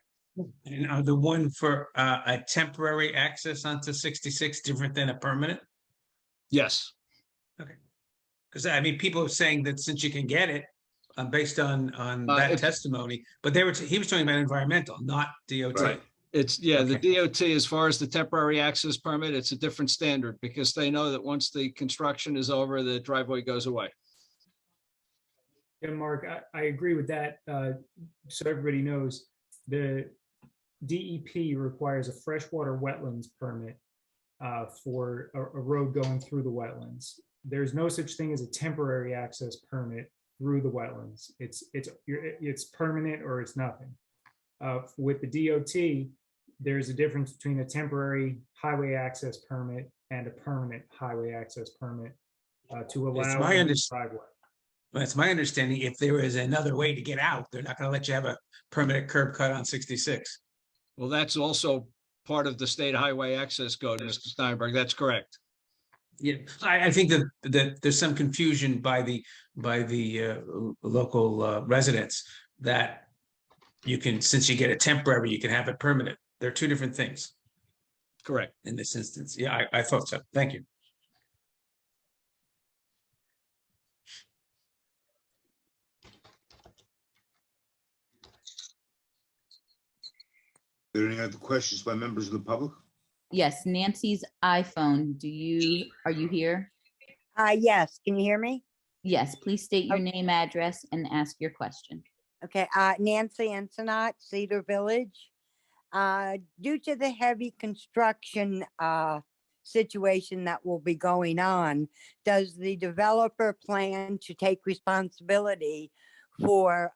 And are the one for a temporary access onto 66 different than a permanent? Yes. Okay. Because I mean, people are saying that since you can get it based on that testimony, but he was talking about environmental, not DOT. Right. It's the DOT, as far as the temporary access permit, it's a different standard because they know that once the construction is over, the driveway goes away. Yeah, Mark, I agree with that. So everybody knows, the DEP requires a freshwater wetlands permit for a road going through the wetlands. There's no such thing as a temporary access permit through the wetlands. It's permanent or it's nothing. With the DOT, there's a difference between a temporary highway access permit and a permanent highway access permit to allow the driveway. That's my understanding. If there is another way to get out, they're not going to let you have a permanent curb cut on 66. Well, that's also part of the state highway access code, Mr. Steinberg. That's correct. Yeah, I think that there's some confusion by the local residents that you can, since you get a temporary, you can have it permanent. They're two different things. Correct. In this instance. Yeah, I thought so. Thank you. Are there any other questions by members of the public? Yes, Nancy's iPhone. Are you here? Yes, can you hear me? Yes, please state your name, address, and ask your question. Okay, Nancy Ensenat, Cedar Village. Due to the heavy construction situation that will be going on, does the developer plan to take responsibility for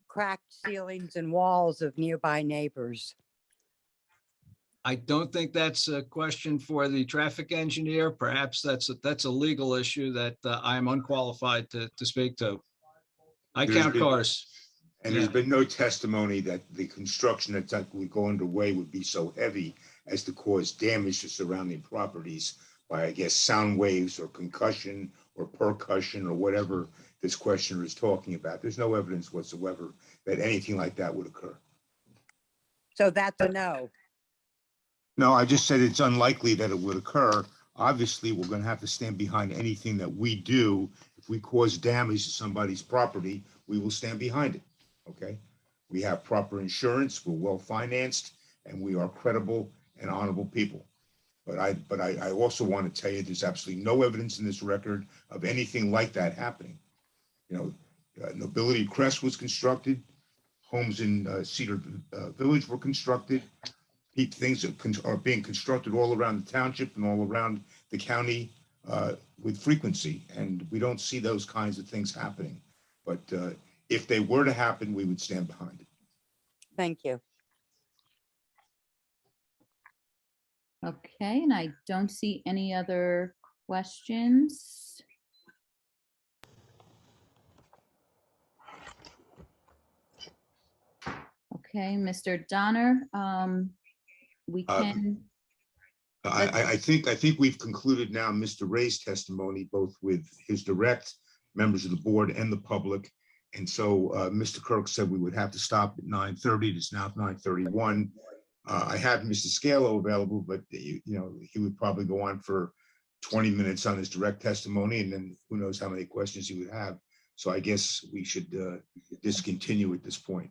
cracked ceilings and walls of nearby neighbors? I don't think that's a question for the traffic engineer. Perhaps that's a legal issue that I'm unqualified to speak to. I count cars. And there's been no testimony that the construction that would go underway would be so heavy as to cause damage to surrounding properties by, I guess, sound waves or concussion or percussion or whatever this questioner is talking about. There's no evidence whatsoever that anything like that would occur. So that's a no. No, I just said it's unlikely that it would occur. Obviously, we're going to have to stand behind anything that we do. If we cause damage to somebody's property, we will stand behind it. Okay? We have proper insurance, we're well financed, and we are credible and honorable people. But I also want to tell you there's absolutely no evidence in this record of anything like that happening. You know, Nobility Crest was constructed, homes in Cedar Village were constructed. Things are being constructed all around the township and all around the county with frequency, and we don't see those kinds of things happening. But if they were to happen, we would stand behind it. Thank you. Okay, and I don't see any other questions. Okay, Mr. Donner, we can. I think we've concluded now Mr. Ray's testimony, both with his direct members of the board and the public. And so Mr. Kirk said we would have to stop at 9:30. It's now 9:31. I have Mr. Scalo available, but he would probably go on for 20 minutes on his direct testimony, and then who knows how many questions he would have. So I guess we should discontinue at this point.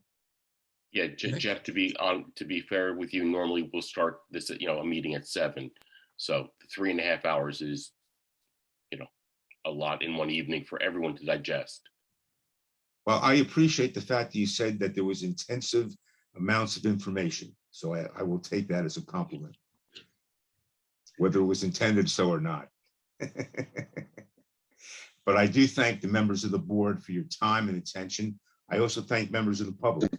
Yeah, Jeff, to be fair with you, normally we'll start this at, a meeting at 7. So 3.5 hours is, a lot in one evening for everyone to digest. Well, I appreciate the fact that you said that there was intensive amounts of information. So I will take that as a compliment, whether it was intended so or not. But I do thank the members of the board for your time and attention. I also thank members of the public.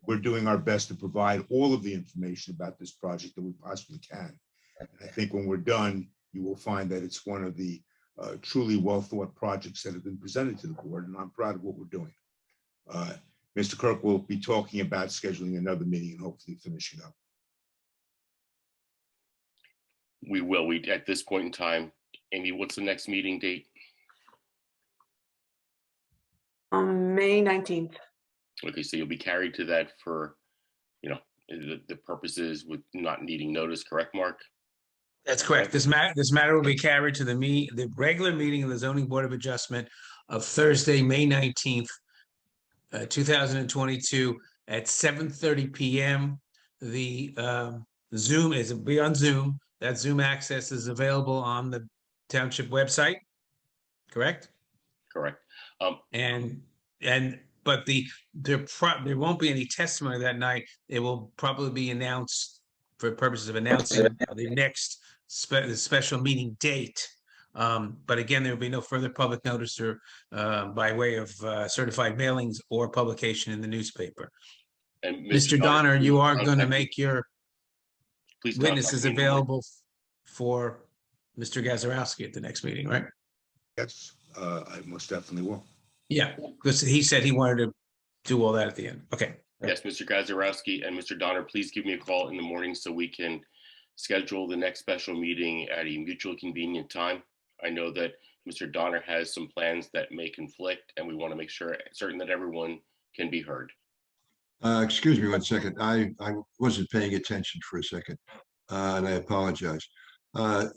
We're doing our best to provide all of the information about this project that we possibly can. And I think when we're done, you will find that it's one of the truly well-thought projects that have been presented to the board, and I'm proud of what we're doing. Mr. Kirk will be talking about scheduling another meeting and hopefully finishing up. We will. At this point in time, Amy, what's the next meeting date? May 19th. Okay, so you'll be carried to that for, the purposes with not needing notice, correct, Mark? That's correct. This matter will be carried to the regular meeting of the Zoning Board of Adjustment of Thursday, May 19th, 2022 at 7:30 p.m. The Zoom will be on Zoom. That Zoom access is available on the Township website, correct? Correct. But there won't be any testimony that night. It will probably be announced for purposes of announcing the next special meeting date. But again, there will be no further public notice or by way of certified mailings or publication in the newspaper. And Mr. Donner, you are going to make your witnesses available for Mr. Gazarovski at the next meeting, right? Yes, I most definitely will. Yeah, because he said he wanted to do all that at the end. Okay. Yes, Mr. Gazarovski and Mr. Donner, please give me a call in the morning so we can schedule the next special meeting at a mutually convenient time. I know that Mr. Donner has some plans that may conflict, and we want to make certain that everyone can be heard. Excuse me 1 second. I wasn't paying attention for a second, and I apologize. When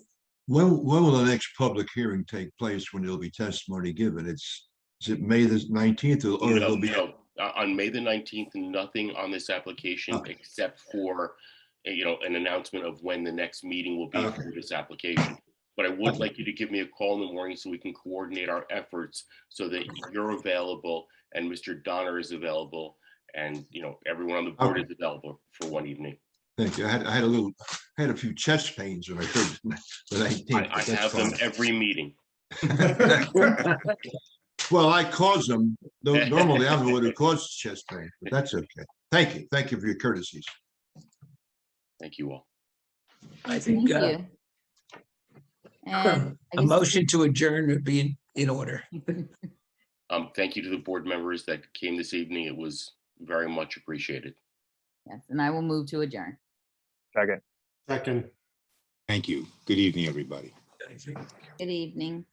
will the next public hearing take place when there'll be testimony given? Is it May the 19th or it'll be? No, on May the 19th, nothing on this application except for, an announcement of when the next meeting will be for this application. But I would like you to give me a call in the morning so we can coordinate our efforts so that you're available and Mr. Donner is available and, everyone on the board is available for one evening. Thank you. I had a few chest pains when I heard the 19th. I have them every meeting. Well, I cause them. Normally, I'm the one who causes chest pain, but that's okay. Thank you. Thank you for your courtesies. Thank you all. I think a motion to adjourn would be in order. Thank you to the board members that came this evening. It was very much appreciated. Yes, and I will move to adjourn. Second. Second. Thank you. Good evening, everybody. Good evening.